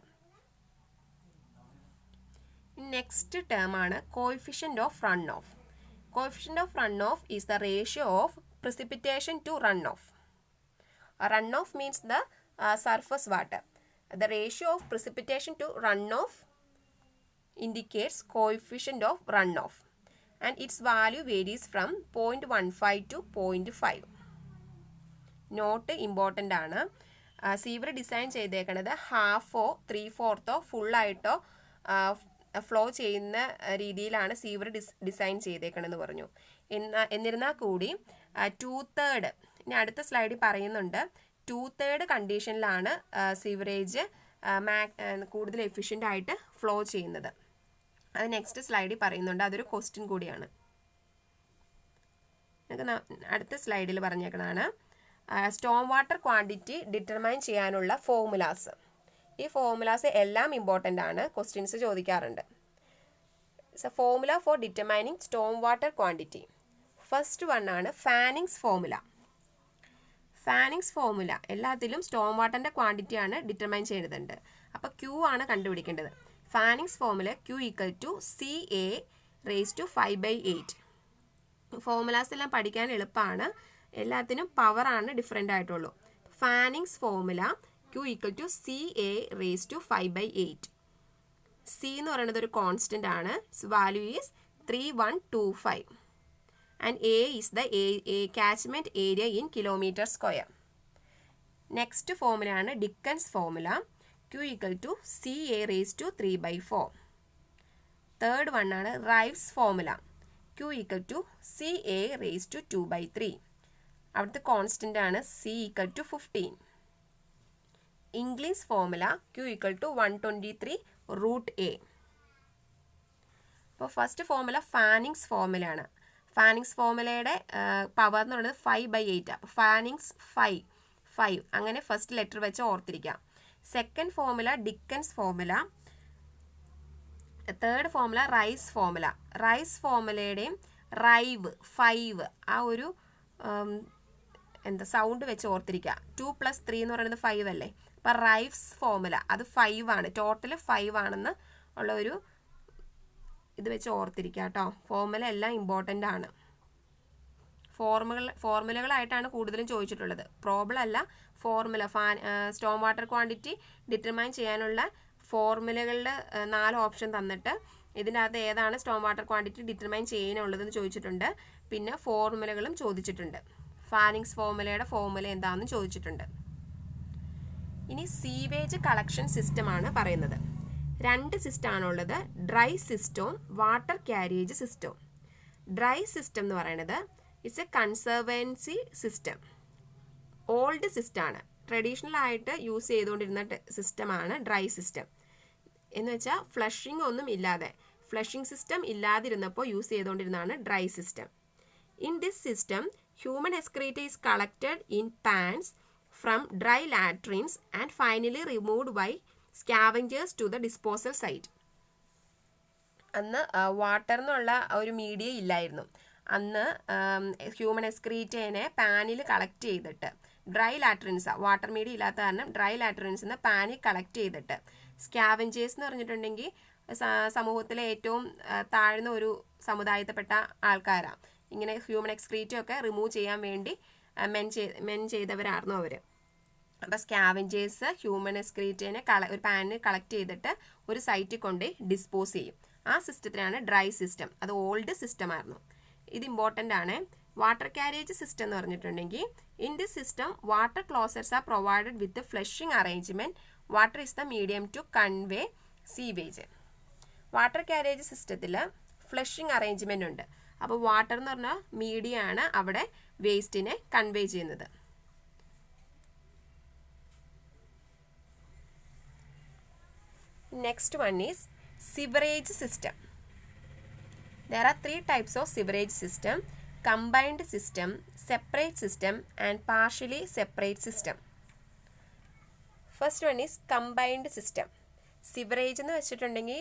നെക്സ്റ്റ് ടേം ആണ് coefficient of runoff. Coefficient of runoff is the ratio of precipitation to runoff. Runoff means the surface water. The ratio of precipitation to runoff indicates coefficient of runoff, and its value varies from 0.15 to 0.5. Not important ആണ്. സീവർ ഡിസൈൻ ചെയ്തേക്കണത് ഹാഫോ 3/4 ഫുള്ളായിട്ടോ ഫ്ലോ ചെയ്യുന്ന രീതിയിലാണ് സീവർ ഡിസൈൻ ചെയ്തേക്കണമെന്ന് പറഞ്ഞു. എന്നിരുന്നാൽ കൂടി 2/3, ഇനി അടുത്ത സ്ലൈഡിൽ പറയുന്നുണ്ട്, 2/3 കണ്ടീഷനിലാണ് സീവറേജ് കൂടുതൽ എഫിഷ്യൻ്റ് ആയിട്ട് ഫ്ലോ ചെയ്യുന്നത്. അത് നെക്സ്റ്റ് സ്ലൈഡിൽ പറയുന്നുണ്ട്, അതൊരു ക്വസ്റ്റ്യൻ കൂടിയാണ്. അടുത്ത സ്ലൈഡിൽ പറഞ്ഞേക്കണതാണ് സ്റ്റോം വാട്ടർ ക്വാണ്ടിറ്റി ഡിറ്റർമൈൻ ചെയ്യാനുള്ള ഫോർമുലാസ്. ഈ ഫോർമുലാസ് എല്ലാം ഇമ്പോർട്ടൻ്റ് ആണ്, ക്വസ്റ്റ്യൻസ് ചോദിക്കാറുണ്ട്. Formula for determining storm water quantity. First one ആണ് ഫാനിങ്സ് ഫോർമുല. ഫാനിങ്സ് ഫോർമുല എല്ലാത്തിലും സ്റ്റോം വാട്ടറിൻ്റെ ക്വാണ്ടിറ്റിയാണ് ഡിറ്റർമൈൻ ചെയ്യുന്നുണ്ട്. അപ്പോൾ Q ആണ് കണ്ടുപിടിക്കേണ്ടത്. Fanning's formula Q = CA raised to 5/8. Formulas എല്ലാം പഠിക്കാൻ എളുപ്പമാണ്, എല്ലാത്തിനും പവറാണ് ഡിഫറെൻ്റ് ആയിട്ടുള്ളൂ. Fanning's formula Q = CA raised to 5/8. C എന്ന് പറയുന്നത് ഒരു കോൺസ്റ്റൻ്റ് ആണ്. Value is 3125 and A is the catchment area in kilometer square. Next formula ആണ് Dickens formula. Q = CA raised to 3/4. Third one ആണ് Ryves formula. Q = CA raised to 2/3. അവിടുത്തെ കോൺസ്റ്റൻ്റ് ആണ് C = 15. English formula Q = 123√A. അപ്പോൾ ഫസ്റ്റ് ഫോർമുല ഫാനിങ്സ് ഫോർമുലയാണ്. ഫാനിങ്സ് ഫോർമുലയുടെ പവർ എന്ന് പറയുന്നത് 5/8. അപ്പോൾ ഫാനിങ്സ് 5 അങ്ങനെ ഫസ്റ്റ് ലെറ്റർ വെച്ച് ഓർത്തിരിക്കാം. Second formula Dickens formula. Third formula Ryves formula. Ryves ഫോർമുലയുടെയും റൈവ് 5 ആ ഒരു സൗണ്ട് വെച്ച് ഓർത്തിരിക്കുക. 2 + 3 എന്ന് പറയുന്നത് 5 അല്ലേ. അപ്പോൾ റൈവ്സ് ഫോർമുല അത് 5 ആണ്, ടോട്ടൽ 5 ആണെന്ന് ഉള്ള ഒരു ഇത് വെച്ച് ഓർത്തിരിക്കുക കേട്ടോ. ഫോർമുല എല്ലാം ഇമ്പോർട്ടൻ്റ് ആണ്. ഫോർമുലകളായിട്ടാണ് കൂടുതലും ചോദിച്ചിട്ടുള്ളത്, പ്രോബ്ലം അല്ല. Formula Storm water quantity determine ചെയ്യാനുള്ള ഫോർമുലകളുടെ 4 ഓപ്ഷൻ തന്നിട്ട് ഇതിൻ്റെ അകത്ത് ഏതാണ് സ്റ്റോം വാട്ടർ ക്വാണ്ടിറ്റി ഡിറ്റർമൈൻ ചെയ്യാനുള്ളതെന്ന് ചോദിച്ചിട്ടുണ്ട്. പിന്നെ ഫോർമുലകളും ചോദിച്ചിട്ടുണ്ട്. ഫാനിങ്സ് ഫോർമുലയുടെ ഫോർമുല എന്താണെന്ന് ചോദിച്ചിട്ടുണ്ട്. ഇനി സീവേജ് കളക്ഷൻ സിസ്റ്റമാണ് പറയുന്നത്. 2 സിസ്റ്റമാണുള്ളത്, ഡ്രൈ സിസ്റ്റവും വാട്ടർ ക്യാരിയേജ് സിസ്റ്റവും. ഡ്രൈ സിസ്റ്റം എന്ന് പറയുന്നത് it's a conservancy system. Old സിസ്റ്റമാണ്, ട്രഡീഷണൽ ആയിട്ട് യൂസ് ചെയ്തുകൊണ്ടിരുന്ന സിസ്റ്റമാണ് ഡ്രൈ സിസ്റ്റം. എന്ന് വെച്ചാൽ ഫ്ലഷിംഗ് ഒന്നും ഇല്ലാതെ, ഫ്ലഷിംഗ് സിസ്റ്റം ഇല്ലാതിരുന്നപ്പോൾ യൂസ് ചെയ്തുകൊണ്ടിരുന്നതാണ് dry system. In this system human excreta is collected in pans from dry latrines and finally removed by scavengers to the disposal site. അന്ന് വാട്ടർ എന്നുള്ള ഒരു മീഡിയ ഇല്ലായിരുന്നു. അന്ന് ഹ്യൂമൻ എക്സ്ക്രീറ്റേനെ പാനിൽ കളക്ട് ചെയ്തിട്ട്, ഡ്രൈ ലാട്രിൻസ്, വാട്ടർ മീഡിയ ഇല്ലാത്ത കാരണം ഡ്രൈ ലാട്രിൻസിന് പാനിൽ കളക്ട് ചെയ്തിട്ട്, സ്കാവഞ്ചേഴ്സ് എന്ന് പറഞ്ഞിട്ടുണ്ടെങ്കിൽ സമൂഹത്തിലെ ഏറ്റവും താഴ്ന്ന ഒരു സമുദായത്തിൽപ്പെട്ട ആൾക്കാരാണ്. ഇങ്ങനെ ഹ്യൂമൻ എക്സ്ക്രീറ്റൊക്കെ റിമൂവ് ചെയ്യാൻ വേണ്ടി മെൻ ചെയ്തവരായിരുന്നു അവർ. അപ്പോൾ സ്കാവഞ്ചേഴ്സ് ഹ്യൂമൻ എക്സ്ക്രീറ്റിനെ ഒരു പാനിൽ കളക്ട് ചെയ്തിട്ട് ഒരു സൈറ്റിൽ കൊണ്ട് ഡിസ്പോസ് ചെയ്യും. ആ സിസ്റ്റത്തിനാണ് ഡ്രൈ സിസ്റ്റം. അത് ഓൾഡ് സിസ്റ്റം ആയിരുന്നു. ഇത് ഇമ്പോർട്ടൻ്റ് ആണ്. വാട്ടർ ക്യാരേജ് സിസ്റ്റം എന്ന് പറഞ്ഞിട്ടുണ്ടെങ്കിൽ in this system water closets are provided with flushing arrangement. Water is the medium to convey sewage. Water carriage സിസ്റ്റത്തിൽ ഫ്ലഷിംഗ് അറേഞ്ച്മെൻ്റ് ഉണ്ട്. അപ്പോൾ വാട്ടർ എന്ന് പറഞ്ഞാൽ മീഡിയം ആണ് അവിടെ വേസ്റ്റിനെ കൺവേ ചെയ്യുന്നത്. Next one is sewerage system. There are 3 types of sewerage system: combined system, separate system and partially separate system. First one is combined system. Sewerage എന്ന് വെച്ചിട്ടുണ്ടെങ്കിൽ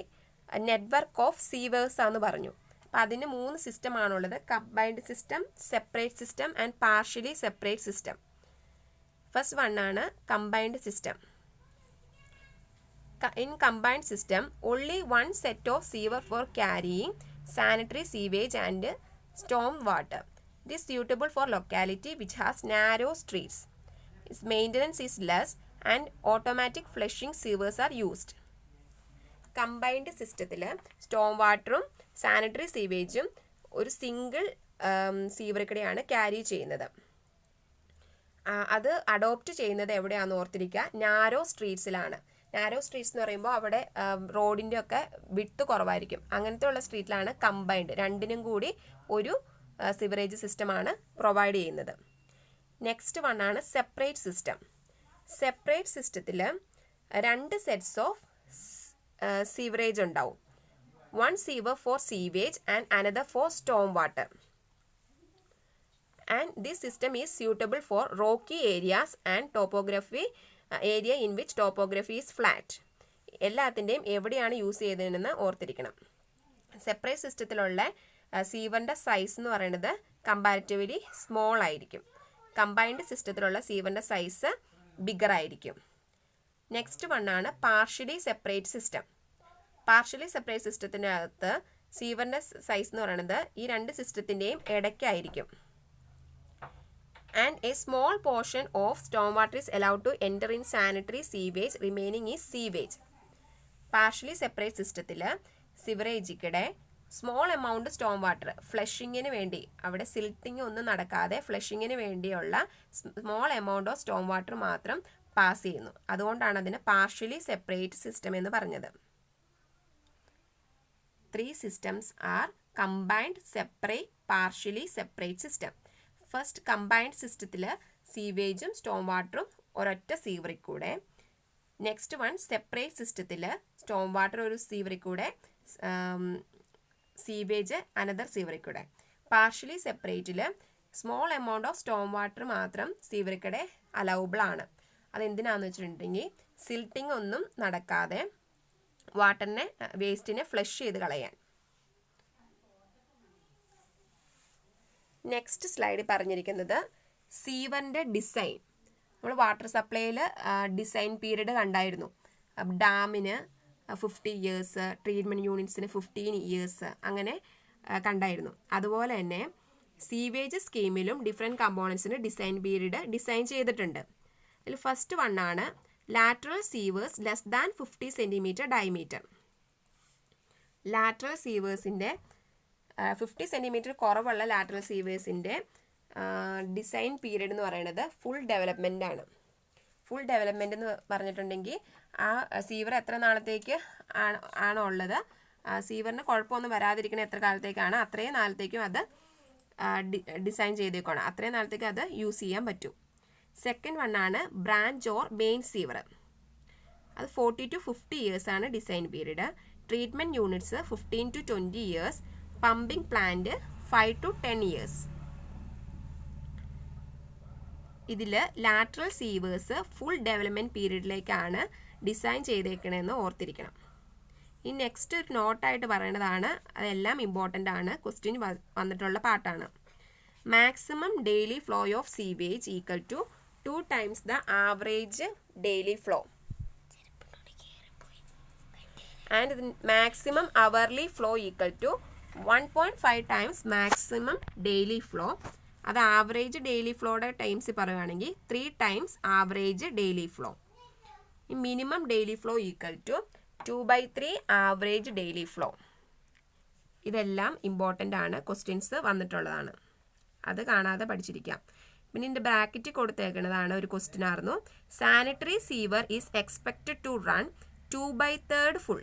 നെറ്റ്വർക്ക് ഓഫ് സീവേഴ്സ് ആണെന്ന് പറഞ്ഞു. അപ്പോൾ അതിന് 3 സിസ്റ്റം ആണുള്ളത്: combined system, separate system and partially separate system. First one ആണ് combined system. In combined system, only one set of sewer for carrying sanitary sewage and storm water. It is suitable for locality which has narrow streets. Its maintenance is less and automatic flushing sewers are used. Combined സിസ്റ്റത്തിൽ സ്റ്റോം വാട്ടറും സാനിറ്ററി സീവേജും ഒരു സിംഗിൾ സീവറിൽ ക്യാരി ചെയ്യുന്നത്. അത് അഡോപ്റ്റ് ചെയ്യുന്നത് എവിടെയാണെന്ന് ഓർത്തിരിക്കുക, നാരോ സ്ട്രീറ്റ്സിലാണ്. നാരോ സ്ട്രീറ്റ്സ് എന്ന് പറയുമ്പോൾ അവിടെ റോഡിൻ്റെ ഒക്കെ വിഡ്ത്ത് കുറവായിരിക്കും. അങ്ങനത്തെ ഉള്ള സ്ട്രീറ്റിലാണ് കമ്പൈൻഡ്, രണ്ടിനും കൂടി ഒരു സിവറേജ് സിസ്റ്റമാണ് പ്രൊവൈഡ് ചെയ്യുന്നത്. നെക്സ്റ്റ് വൺ ആണ് സെപ്പറേറ്റ് സിസ്റ്റം. സെപ്പറേറ്റ് സിസ്റ്റത്തിൽ 2 സെറ്റ്സ് ഓഫ് സീവറേജ് ഉണ്ടാവും. One sewer for sewage and another for storm water. And this system is suitable for rocky areas and topography area in which topography is flat. എല്ലാത്തിൻ്റെയും എവിടെയാണ് യൂസ് ചെയ്തതെന്ന് ഓർത്തിരിക്കണം. സെപ്പറേറ്റ് സിസ്റ്റത്തിലുള്ള സീവറിൻ്റെ സൈസ് എന്ന് പറയുന്നത് കമ്പാരിറ്റീവ്ലി സ്മോൾ ആയിരിക്കും. കമ്പൈൻഡ് സിസ്റ്റത്തിലുള്ള സീവറിൻ്റെ സൈസ് ബിഗർ ആയിരിക്കും. നെക്സ്റ്റ് വൺ ആണ് partially separate system. Partially separate സിസ്റ്റത്തിനകത്ത് സീവറിൻ്റെ സൈസ് എന്ന് പറയുന്നത് ഈ 2 സിസ്റ്റത്തിൻ്റെയും ഇടയ്ക്കായിരിക്കും. And a small portion of stormwater is allowed to enter in sanitary sewage, remaining is sewage. Partially separate സിസ്റ്റത്തിൽ സിവറേജിക്കിടെ സ്മോൾ എമൗണ്ട് സ്റ്റോം വാട്ടർ ഫ്ലഷിങ്ങിന് വേണ്ടി, അവിടെ സിൽട്ടിങ് ഒന്നും നടക്കാതെ ഫ്ലഷിങ്ങിന് വേണ്ടിയുള്ള small amount of storm water മാത്രം പാസ് ചെയ്യുന്നു. അതുകൊണ്ടാണ് അതിന് പാർഷ്യലി സെപ്പറേറ്റ് സിസ്റ്റം എന്ന് പറഞ്ഞത്. 3 systems are combined, separate, partially separate system. First combined സിസ്റ്റത്തിൽ സീവേജും സ്റ്റോം വാട്ടറും ഒരൊറ്റ സീവറിൽ കൂടെ. നെക്സ്റ്റ് വൺ സെപ്പറേറ്റ് സിസ്റ്റത്തിൽ സ്റ്റോം വാട്ടർ ഒരു സീവറിൽ കൂടെ, സീവേജ് അനദർ സീവറിൽ കൂടെ. പാർഷ്യലി സെപ്പറേറ്റിൽ small amount of storm water മാത്രം സീവറിൽക്കൂടെ അലൗബിൾ ആണ്. അതെന്തിനാന്ന് വെച്ചിട്ടുണ്ടെങ്കിൽ സിൽട്ടിങ് ഒന്നും നടക്കാതെ വാട്ടറിനെ, വേസ്റ്റിനെ ഫ്ലഷ് ചെയ്ത് കളയാൻ. നെക്സ്റ്റ് സ്ലൈഡിൽ പറഞ്ഞിരിക്കുന്നത് സീവറിൻ്റെ ഡിസൈൻ. നമ്മൾ വാട്ടർ സപ്ലൈയിൽ ഡിസൈൻ പീരീഡ് കണ്ടായിരുന്നു. ഡാമിന് 50 ഇയേഴ്സ്, ട്രീറ്റ്മെൻറ്റ് യൂണിറ്റ്സിന് 15 ഇയേഴ്സ് അങ്ങനെ കണ്ടായിരുന്നു. അതുപോലെ തന്നെ സീവേജ് സ്കീമിലും ഡിഫറെൻറ്റ് കമ്പോണൻസിന് ഡിസൈൻ പീരീഡ് ഡിസൈൻ ചെയ്തിട്ടുണ്ട്. അതിൽ ഫസ്റ്റ് വൺ ആണ് lateral sewers less than 50 centimetre diameter. Lateral സീവേഴ്സിൻ്റെ 50 സെൻറ്റിമീറ്റർ കുറവുള്ള ലാറ്ററൽ സീവേഴ്സിൻ്റെ ഡിസൈൻ പീരീഡ് എന്ന് പറയുന്നത് ഫുൾ ഡെവലപ്മെൻ്റ് ആണ്. ഫുൾ ഡെവലപ്മെൻ്റ് എന്ന് പറഞ്ഞിട്ടുണ്ടെങ്കിൽ ആ സീവർ എത്ര നാളത്തേക്ക് ആണോ ഉള്ളത്, സീവറിന് കുഴപ്പമൊന്നും വരാതിരിക്കണ എത്ര കാലത്തേക്കാണ് അത്രയും നാളത്തേക്കും അത് ഡിസൈൻ ചെയ്തേക്കണം, അത്രയും നാളത്തേക്ക് അത് യൂസ് ചെയ്യാൻ പറ്റും. സെക്കൻഡ് വൺ ആണ് ബ്രാഞ്ച് ഓർ മെയിൻ സീവർ. അത് 40 to 50 ഇയേഴ്സ് ആണ് design period. Treatment units 15 to 20 years. Pumping plant 5 to 10 years. ഇതിൽ ലാറ്ററൽ സീവേഴ്സ് ഫുൾ ഡെവലപ്മെൻറ്റ് പീരീഡിലേക്കാണ് ഡിസൈൻ ചെയ്തേക്കണമെന്ന് ഓർത്തിരിക്കണം. ഈ നെക്സ്റ്റ് ഒരു നോട്ടായിട്ട് പറയേണ്ടതാണ്, അതെല്ലാം ഇമ്പോർട്ടൻ്റ് ആണ്, ക്വസ്റ്റ്യൻ വന്നിട്ടുള്ള പാർട്ടാണ്. Maximum daily flow of sewage equal to 2 times the average daily flow. And the maximum hourly flow equal to 1.5 times maximum daily flow. അത് ആവറേജ് ഡെയിലി ഫ്ലോയുടെ ടൈംസ് പറയുകയാണെങ്കിൽ 3 times ആവറേജ് ഡെയിലി ഫ്ലോ. ഈ minimum daily flow equal to 2/3 average daily flow. ഇതെല്ലാം ഇമ്പോർട്ടൻ്റ് ആണ്, ക്വസ്റ്റ്യൻസ് വന്നിട്ടുള്ളതാണ്, അത് കാണാതെ പഠിച്ചിരിക്കാം. പിന്നെ ഇതിൻ്റെ ബ്രാക്കറ്റ് കൊടുത്തേക്കുന്നതാണ് ഒരു ക്വസ്റ്റ്യൻ ആയിരുന്നു. Sanitary sewer is expected to run 2/3 full.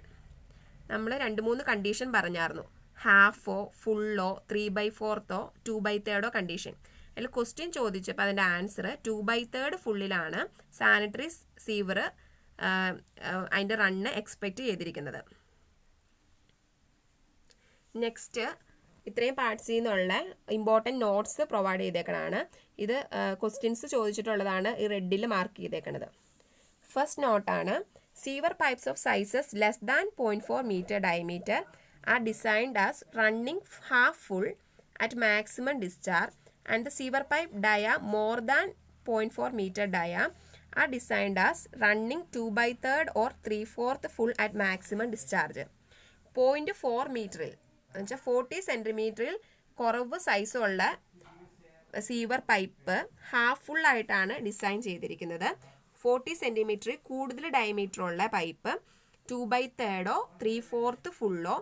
നമ്മൾ 2-3 കണ്ടീഷൻ പറഞ്ഞായിരുന്നു, ഹാഫോ ഫുള്ളോ 3/4 2/3 കണ്ടീഷൻ. അതിൽ ക്വസ്റ്റ്യൻ ചോദിച്ചപ്പോൾ അതിൻ്റെ ആൻസർ 2/3 ഫുള്ളിലാണ് സാനിറ്ററി സീവർ അതിൻ്റെ റണ്ണ് എക്സ്പെക്റ്റ് ചെയ്തിരിക്കുന്നത്. നെക്സ്റ്റ് ഇത്രയും പാർട്സിൽ നിന്നുള്ള ഇമ്പോർട്ടൻറ്റ് നോട്ട്സ് പ്രൊവൈഡ് ചെയ്തേക്കണതാണ്. ഇത് ക്വസ്റ്റ്യൻസ് ചോദിച്ചിട്ടുള്ളതാണ്, ഈ റെഡിൽ മാർക്ക് ചെയ്തേക്കണത്. ഫസ്റ്റ് നോട്ടാണ്, sewer pipes of sizes less than 0.4 meter diameter are designed as running half full at maximum discharge, and the sewer pipe dia more than 0.4 meter dia are designed as running 2/3 or 3/4 full at maximum discharge. 0.4 meter എന്നുവെച്ചാൽ 40 centimeter കുറവ് സൈസുള്ള സീവർ പൈപ്പ് ഹാഫ് ഫുൾ ആയിട്ടാണ് ഡിസൈൻ ചെയ്തിരിക്കുന്നത്. 40 centimeter കൂടുതൽ ഡയമീറ്റർ ഉള്ള പൈപ്പ് 2/3 3/4 ഫുള്ളോ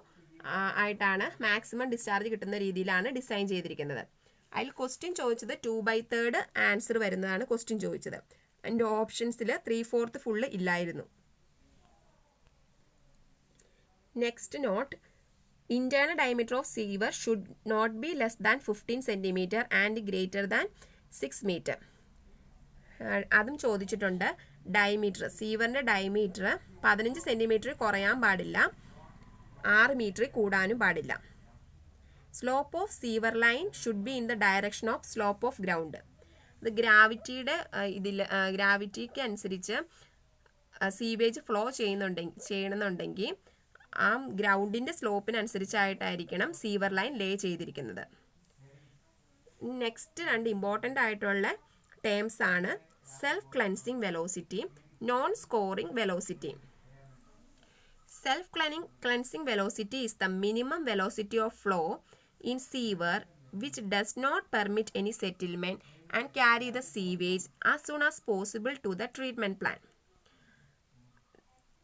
ആയിട്ടാണ് മാക്സിമം ഡിസ്ചാർജ് കിട്ടുന്ന രീതിയിലാണ് ഡിസൈൻ ചെയ്തിരിക്കുന്നത്. അതിൽ ക്വസ്റ്റ്യൻ ചോദിച്ചത് 2/3 ആൻസർ വരുന്നതാണ് ക്വസ്റ്റ്യൻ ചോദിച്ചത്. അതിൻ്റെ ഓപ്ഷൻസിൽ 3/4 ഫുള്ള് ഇല്ലായിരുന്നു. Next note, internal diameter of sewer should not be less than 15 centimeter and greater than 6 meter. അതും ചോദിച്ചിട്ടുണ്ട്. ഡയമീറ്റർ, സീവറിൻ്റെ ഡയമീറ്റർ 15 centimeter കുറയാൻ പാടില്ല, 6 meter കൂടാനും പാടില്ല. Slope of sewer line should be in the direction of slope of ground. ഇത് ഗ്രാവിറ്റിയുടെ ഗ്രാവിറ്റിക്ക് അനുസരിച്ച് സീവേജ് ഫ്ലോ ചെയ്യണമെന്നുണ്ടെങ്കിൽ ആ ഗ്രൗണ്ടിൻ്റെ സ്ലോപ്പിനനുസരിച്ചായിട്ടായിരിക്കണം സീവർ ലൈൻ ലേ ചെയ്തിരിക്കുന്നത്. നെക്സ്റ്റ് 2 ഇമ്പോർട്ടൻ്റ് ആയിട്ടുള്ള ടേംസ് ആണ് self cleansing velocity, non scouring velocity. Self cleansing velocity is the minimum velocity of flow in sewer which does not permit any settlement and carry the sewage as soon as possible to the treatment plant.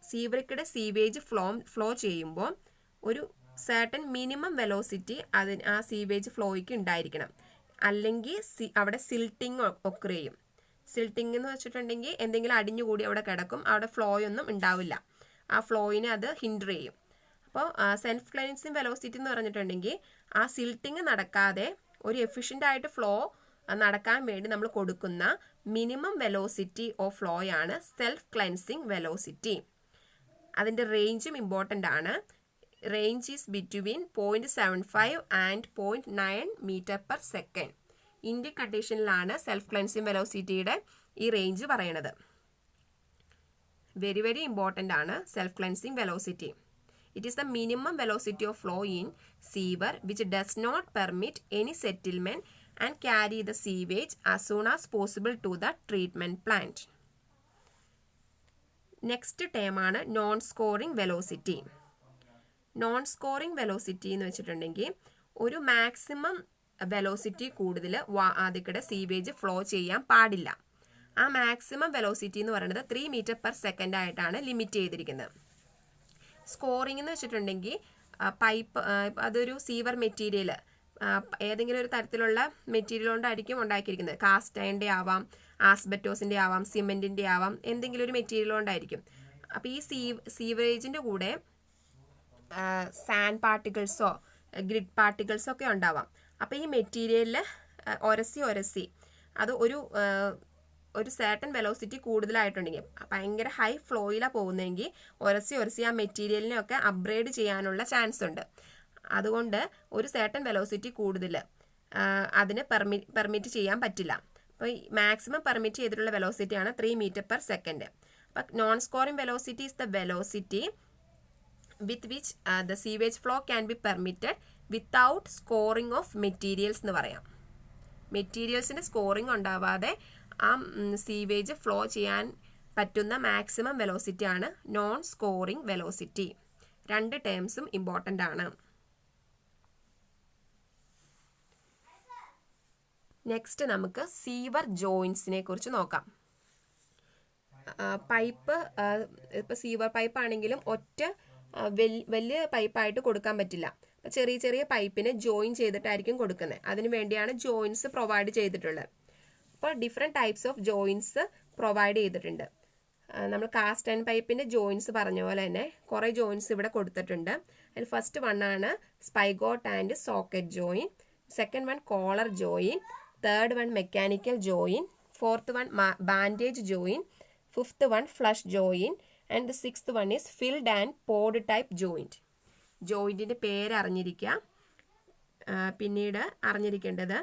സീവറിക്കിടെ സീവേജ് ഫ്ലോ ചെയ്യുമ്പോൾ ഒരു സർട്ടൻ മിനിമം വെലോസിറ്റി ആ സീവേജ് ഫ്ലോയ്ക്ക് ഉണ്ടായിരിക്കണം, അല്ലെങ്കിൽ അവിടെ സിൽട്ടിങ് ഒക്കർ ചെയ്യും. സിൽട്ടിങ് എന്ന് വെച്ചിട്ടുണ്ടെങ്കിൽ എന്തെങ്കിലും അടിഞ്ഞുകൂടി അവിടെ കിടക്കും, അവിടെ ഫ്ലോയൊന്നും ഉണ്ടാവില്ല, ആ ഫ്ലോയിനെ അത് ഹിൻഡർ ചെയ്യും. അപ്പോൾ സെൽഫ് ക്ലെൻസിങ് വെലോസിറ്റി എന്ന് പറഞ്ഞിട്ടുണ്ടെങ്കിൽ ആ സിൽട്ടിങ് നടക്കാതെ ഒരു എഫിഷ്യൻ്റ് ആയിട്ട് ഫ്ലോ നടക്കാൻ വേണ്ടി നമ്മൾ കൊടുക്കുന്ന മിനിമം വെലോസിറ്റി ഓഫ് ഫ്ലോയാണ് സെൽഫ് ക്ലെൻസിങ് വെലോസിറ്റി. അതിൻ്റെ റേഞ്ചും ഇമ്പോർട്ടൻ്റ് ആണ്. Range is between 0.75 and 0.9 meter/second. Indian കണ്ടീഷനിലാണ് സെൽഫ് ക്ലെൻസിങ് വെലോസിറ്റിയുടെ ഈ റേഞ്ച് പറയണത്. വെരി വെരി ഇമ്പോർട്ടൻ്റ് ആണ് self cleansing velocity. It is the minimum velocity of flow in sewer which does not permit any settlement and carry the sewage as soon as possible to the treatment plant. Next ടേമാണ് non scouring velocity. Non scouring velocity എന്ന് വെച്ചിട്ടുണ്ടെങ്കിൽ ഒരു മാക്സിമം വെലോസിറ്റി കൂടുതൽ അതിക്കടെ സീവേജ് ഫ്ലോ ചെയ്യാൻ പാടില്ല. ആ മാക്സിമം വെലോസിറ്റി എന്ന് പറയുന്നത് 3 meter/second ആയിട്ടാണ് ലിമിറ്റ് ചെയ്തിരിക്കുന്നത്. സ്കോറിംഗ് എന്ന് വെച്ചിട്ടുണ്ടെങ്കിൽ പൈപ്പ്, അതൊരു സീവർ മെറ്റീരിയൽ ഏതെങ്കിലും ഒരു തരത്തിലുള്ള മെറ്റീരിയൽ കൊണ്ടായിരിക്കും ഉണ്ടാക്കിയിരിക്കുന്നത്. കാസ്റ്റ് അയണിൻ്റെ ആവാം, ആസ്ബറ്റോസിൻ്റെ ആവാം, സിമെൻറ്റിൻ്റെ ആവാം, എന്തെങ്കിലും ഒരു മെറ്റീരിയൽ കൊണ്ടായിരിക്കും. അപ്പോൾ ഈ സീവറേജിൻ്റെ കൂടെ സാൻഡ് പാർട്ടിക്കിൾസോ ഗ്രിഡ് പാർട്ടിക്കിൾസോ ഒക്കെ ഉണ്ടാവാം. അപ്പോൾ ഈ മെറ്റീരിയലിൽ ഒരസി അത് ഒരു സർട്ടൻ വെലോസിറ്റി കൂടുതലായിട്ടുണ്ടെങ്കിൽ, ഭയങ്കര ഹൈ ഫ്ലോയിലാണ് പോകുന്നതെങ്കിൽ ഒരസി ആ മെറ്റീരിയലിനെയൊക്കെ അപ്ഗ്രേഡ് ചെയ്യാനുള്ള ചാൻസ് ഉണ്ട്. അതുകൊണ്ട് ഒരു സർട്ടൻ വെലോസിറ്റി കൂടുതൽ അതിന് പെർമിറ്റ് ചെയ്യാൻ പറ്റില്ല. അപ്പോൾ മാക്സിമം പെർമിറ്റ് ചെയ്തിട്ടുള്ള വെലോസിറ്റിയാണ് 3 meter/second. അപ്പം non scouring velocity is the velocity with which the sewage flow can be permitted without scoring of materials എന്ന് പറയാം. മെറ്റീരിയൽസിൻ്റെ സ്കോറിംഗ് ഉണ്ടാവാതെ ആ സീവേജ് ഫ്ലോ ചെയ്യാൻ പറ്റുന്ന മാക്സിമം വെലോസിറ്റിയാണ് നോൺ സ്കോറിംഗ് വെലോസിറ്റി. 2 ടേംസും ഇമ്പോർട്ടൻ്റ് ആണ്. നെക്സ്റ്റ് നമുക്ക് സീവർ ജോയിൻസിനെ കുറിച്ച് നോക്കാം. പൈപ്പ് ഇപ്പോൾ സീവർ പൈപ്പ് ആണെങ്കിലും ഒറ്റ വലിയ പൈപ്പായിട്ട് കൊടുക്കാൻ പറ്റില്ല. ചെറിയ ചെറിയ പൈപ്പിനെ ജോയിൻ ചെയ്തിട്ടായിരിക്കും കൊടുക്കുന്നത്. അതിന് വേണ്ടിയാണ് ജോയിൻസ് പ്രൊവൈഡ് ചെയ്തിട്ടുള്ളത്. അപ്പോൾ different types of joints provide ചെയ്തിട്ടുണ്ട്. നമ്മൾ കാസ്റ്റ് ആൻഡ് പൈപ്പിൻ്റെ ജോയിൻസ് പറഞ്ഞ പോലെ തന്നെ കുറേ ജോയിൻസ് ഇവിടെ കൊടുത്തിട്ടുണ്ട്. അതിൽ ഫസ്റ്റ് വൺ ആണ് spigot and socket joint, second one collar joint, third one mechanical joint, fourth one bandage joint, fifth one flush joint and the sixth one is filled and poured type joint. ജോയിൻറ്റിൻ്റെ പേര് അറിഞ്ഞിരിക്കുക. പിന്നീട് അറിഞ്ഞിരിക്കേണ്ടത്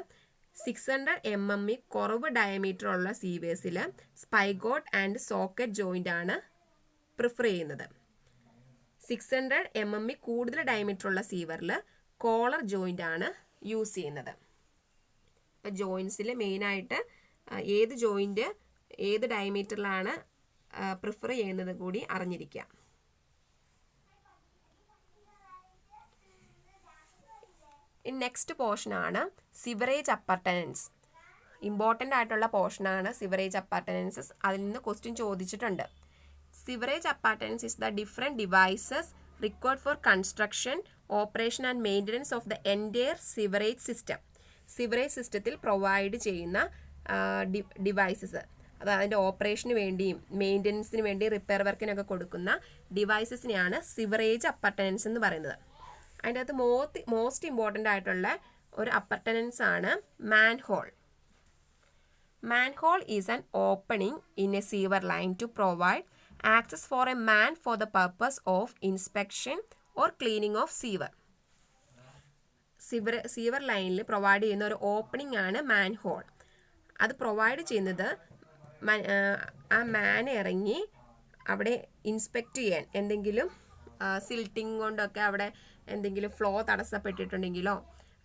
600 mm കുറവ് ഡയമീറ്റർ ഉള്ള സീവേഴ്സിൽ സ്പൈഗോട്ട് ആൻഡ് സോക്കറ്റ് ജോയിൻ്റ് ആണ് പ്രിഫർ ചെയ്യുന്നത്. 600 mm കൂടുതൽ ഡയമീറ്റർ ഉള്ള സീവറിൽ കോളർ ജോയിൻ്റ് ആണ് യൂസ് ചെയ്യുന്നത്. ഇപ്പോൾ ജോയിൻസിൽ മെയിനായിട്ട് ഏത് ജോയിൻ്റ് ഏത് ഡയമീറ്ററിലാണ് പ്രിഫർ ചെയ്യുന്നത് കൂടി അറിഞ്ഞിരിക്കുക. നെക്സ്റ്റ് പോർഷനാണ് സിവറേജ് അപ്പർട്ടനൻസ്. ഇമ്പോർട്ടൻ്റ് ആയിട്ടുള്ള പോർഷനാണ് സിവറേജ് അപ്പർട്ടനൻസസ്. അതിൽ നിന്ന് ക്വസ്റ്റ്യൻ ചോദിച്ചിട്ടുണ്ട്. Sewerage appurtenance is the different devices required for construction, operation and maintenance of the entire sewerage system. Sewerage സിസ്റ്റത്തിൽ പ്രൊവൈഡ് ചെയ്യുന്ന ഡിവൈസസ്, അത് അതിൻ്റെ ഓപ്പറേഷന് വേണ്ടിയും മെയിൻ്റനൻസിന് വേണ്ടി റിപ്പയർ വർക്കിനൊക്കെ കൊടുക്കുന്ന ഡിവൈസസിനെയാണ് സിവറേജ് അപ്പർട്ടനൻസ് എന്ന് പറയുന്നത്. അതിൻ്റെ അകത്ത് മോസ്റ്റ് ഇമ്പോർട്ടൻ്റ് ആയിട്ടുള്ള ഒരു അപ്പർട്ടനൻസ് ആണ് manhole. Manhole is an opening in a sewer line to provide access for a man for the purpose of inspection or cleaning of sewer. Sewer ലൈനിൽ പ്രൊവൈഡ് ചെയ്യുന്ന ഒരു ഓപ്പണിംഗ് ആണ് മാൻഹോൾ. അത് പ്രൊവൈഡ് ചെയ്യുന്നത് ആ മാൻ ഇറങ്ങി അവിടെ ഇൻസ്പെക്റ്റ് ചെയ്യാൻ, എന്തെങ്കിലും സിൽട്ടിങ് കൊണ്ടൊക്കെ അവിടെ എന്തെങ്കിലും ഫ്ലോ തടസ്സപ്പെട്ടിട്ടുണ്ടെങ്കിലോ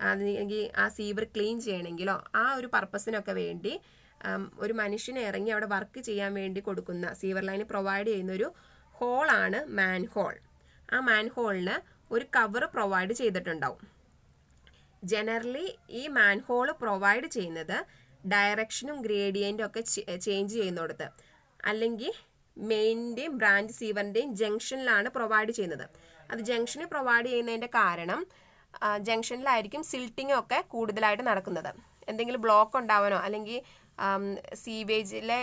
അല്ലെങ്കിൽ ആ സീവർ ക്ലീൻ ചെയ്യണമെങ്കിലോ ആ ഒരു പർപ്പസിനൊക്കെ വേണ്ടി ഒരു മനുഷ്യനെ ഇറങ്ങി അവിടെ വർക്ക് ചെയ്യാൻ വേണ്ടി കൊടുക്കുന്ന സീവർ ലൈന് പ്രൊവൈഡ് ചെയ്യുന്ന ഒരു ഹോളാണ് മാൻഹോൾ. ആ മാൻഹോളിന് ഒരു കവർ പ്രൊവൈഡ് ചെയ്തിട്ടുണ്ടാവും. ജനറലി ഈ മാൻഹോൾ പ്രൊവൈഡ് ചെയ്യുന്നത് ഡയറക്ഷനും ഗ്രേഡിയൻറ്റും ഒക്കെ ചേഞ്ച് ചെയ്യുന്നിടത്ത്, അല്ലെങ്കിൽ മെയിൻ്റെയും ബ്രാഞ്ച് സീവറിൻ്റെയും ജംഗ്ഷനിലാണ് പ്രൊവൈഡ് ചെയ്യുന്നത്. അത് ജംഗ്ഷനിൽ പ്രൊവൈഡ് ചെയ്യുന്നതിൻ്റെ കാരണം ജംഗ്ഷനിലായിരിക്കും സിൽട്ടിങ്ങും ഒക്കെ കൂടുതലായിട്ട് നടക്കുന്നത്. എന്തെങ്കിലും ബ്ലോക്ക് ഉണ്ടാവാനോ അല്ലെങ്കിൽ സീവേജിലെ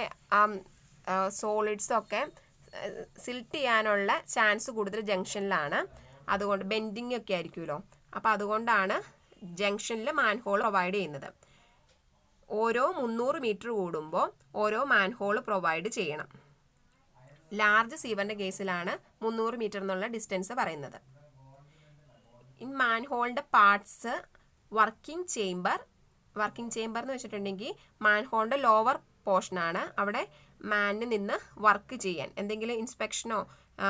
സോളിഡ്സൊക്കെ സിൽട്ട് ചെയ്യാനുള്ള ചാൻസ് കൂടുതൽ ജംഗ്ഷനിലാണ്. അതുകൊണ്ട് ബെൻഡിങ് ഒക്കെ ആയിരിക്കുമല്ലോ. അപ്പോൾ അതുകൊണ്ടാണ് ജംഗ്ഷനിൽ മാൻഹോൾ പ്രൊവൈഡ് ചെയ്യുന്നത്. ഓരോ 300 മീറ്റർ കൂടുമ്പോൾ ഓരോ മാൻഹോൾ പ്രൊവൈഡ് ചെയ്യണം. ലാർജ് സീവറിൻ്റെ കേസിലാണ് 300 മീറ്റർ എന്നുള്ള ഡിസ്റ്റൻസ് പറയുന്നത്. ഈ മാൻഹോളിൻ്റെ പാർട്സ് വർക്കിംഗ് ചേംബർ എന്ന് വെച്ചിട്ടുണ്ടെങ്കിൽ മാൻഹോളിൻ്റെ ലോവർ പോർഷനാണ്. അവിടെ മാനിന് നിന്ന് വർക്ക് ചെയ്യാൻ, എന്തെങ്കിലും ഇൻസ്പെക്ഷനോ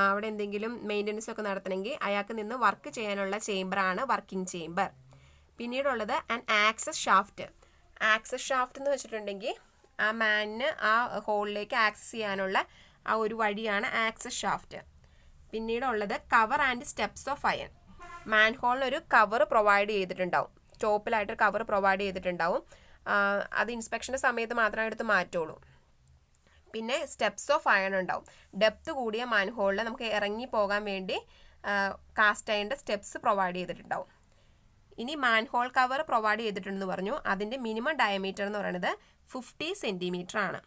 അവിടെ എന്തെങ്കിലും മെയിൻ്റനൻസോ ഒക്കെ നടത്തണമെങ്കിൽ അയാൾക്ക് നിന്ന് വർക്ക് ചെയ്യാനുള്ള ചേംബറാണ് വർക്കിംഗ് ചേംബർ. പിന്നീടുള്ളത് ആക്സസ് ഷാഫ്റ്റ്. ആക്സസ് ഷാഫ്റ്റ് എന്ന് വെച്ചിട്ടുണ്ടെങ്കിൽ ആ മാനിന് ആ ഹോളിലേക്ക് ആക്സസ് ചെയ്യാനുള്ള ആ ഒരു വഴിയാണ് ആക്സസ് ഷാഫ്റ്റ്. പിന്നീടുള്ളത് cover and steps of iron. മാൻഹോളിനൊരു കവർ പ്രൊവൈഡ് ചെയ്തിട്ടുണ്ടാവും, ടോപ്പിലായിട്ട് കവർ പ്രൊവൈഡ് ചെയ്തിട്ടുണ്ടാവും. അത് ഇൻസ്പെക്ഷൻ്റെ സമയത്ത് മാത്രമേ എടുത്ത് മാറ്റുള്ളൂ. പിന്നെ സ്റ്റെപ്സ് ഓഫ് അയൺ ഉണ്ടാവും. ഡെപ്ത് കൂടിയ മാൻഹോളിൽ നമുക്ക് ഇറങ്ങി പോകാൻ വേണ്ടി കാസ്റ്റ് അയണിൻ്റെ സ്റ്റെപ്സ് പ്രൊവൈഡ് ചെയ്തിട്ടുണ്ടാവും. ഇനി മാൻഹോൾ കവർ പ്രൊവൈഡ് ചെയ്തിട്ടുണ്ടെന്ന് പറഞ്ഞു. അതിൻ്റെ മിനിമം ഡയമീറ്റർ എന്ന് പറയുന്നത് 50 സെൻറ്റിമീറ്റർ ആണ്.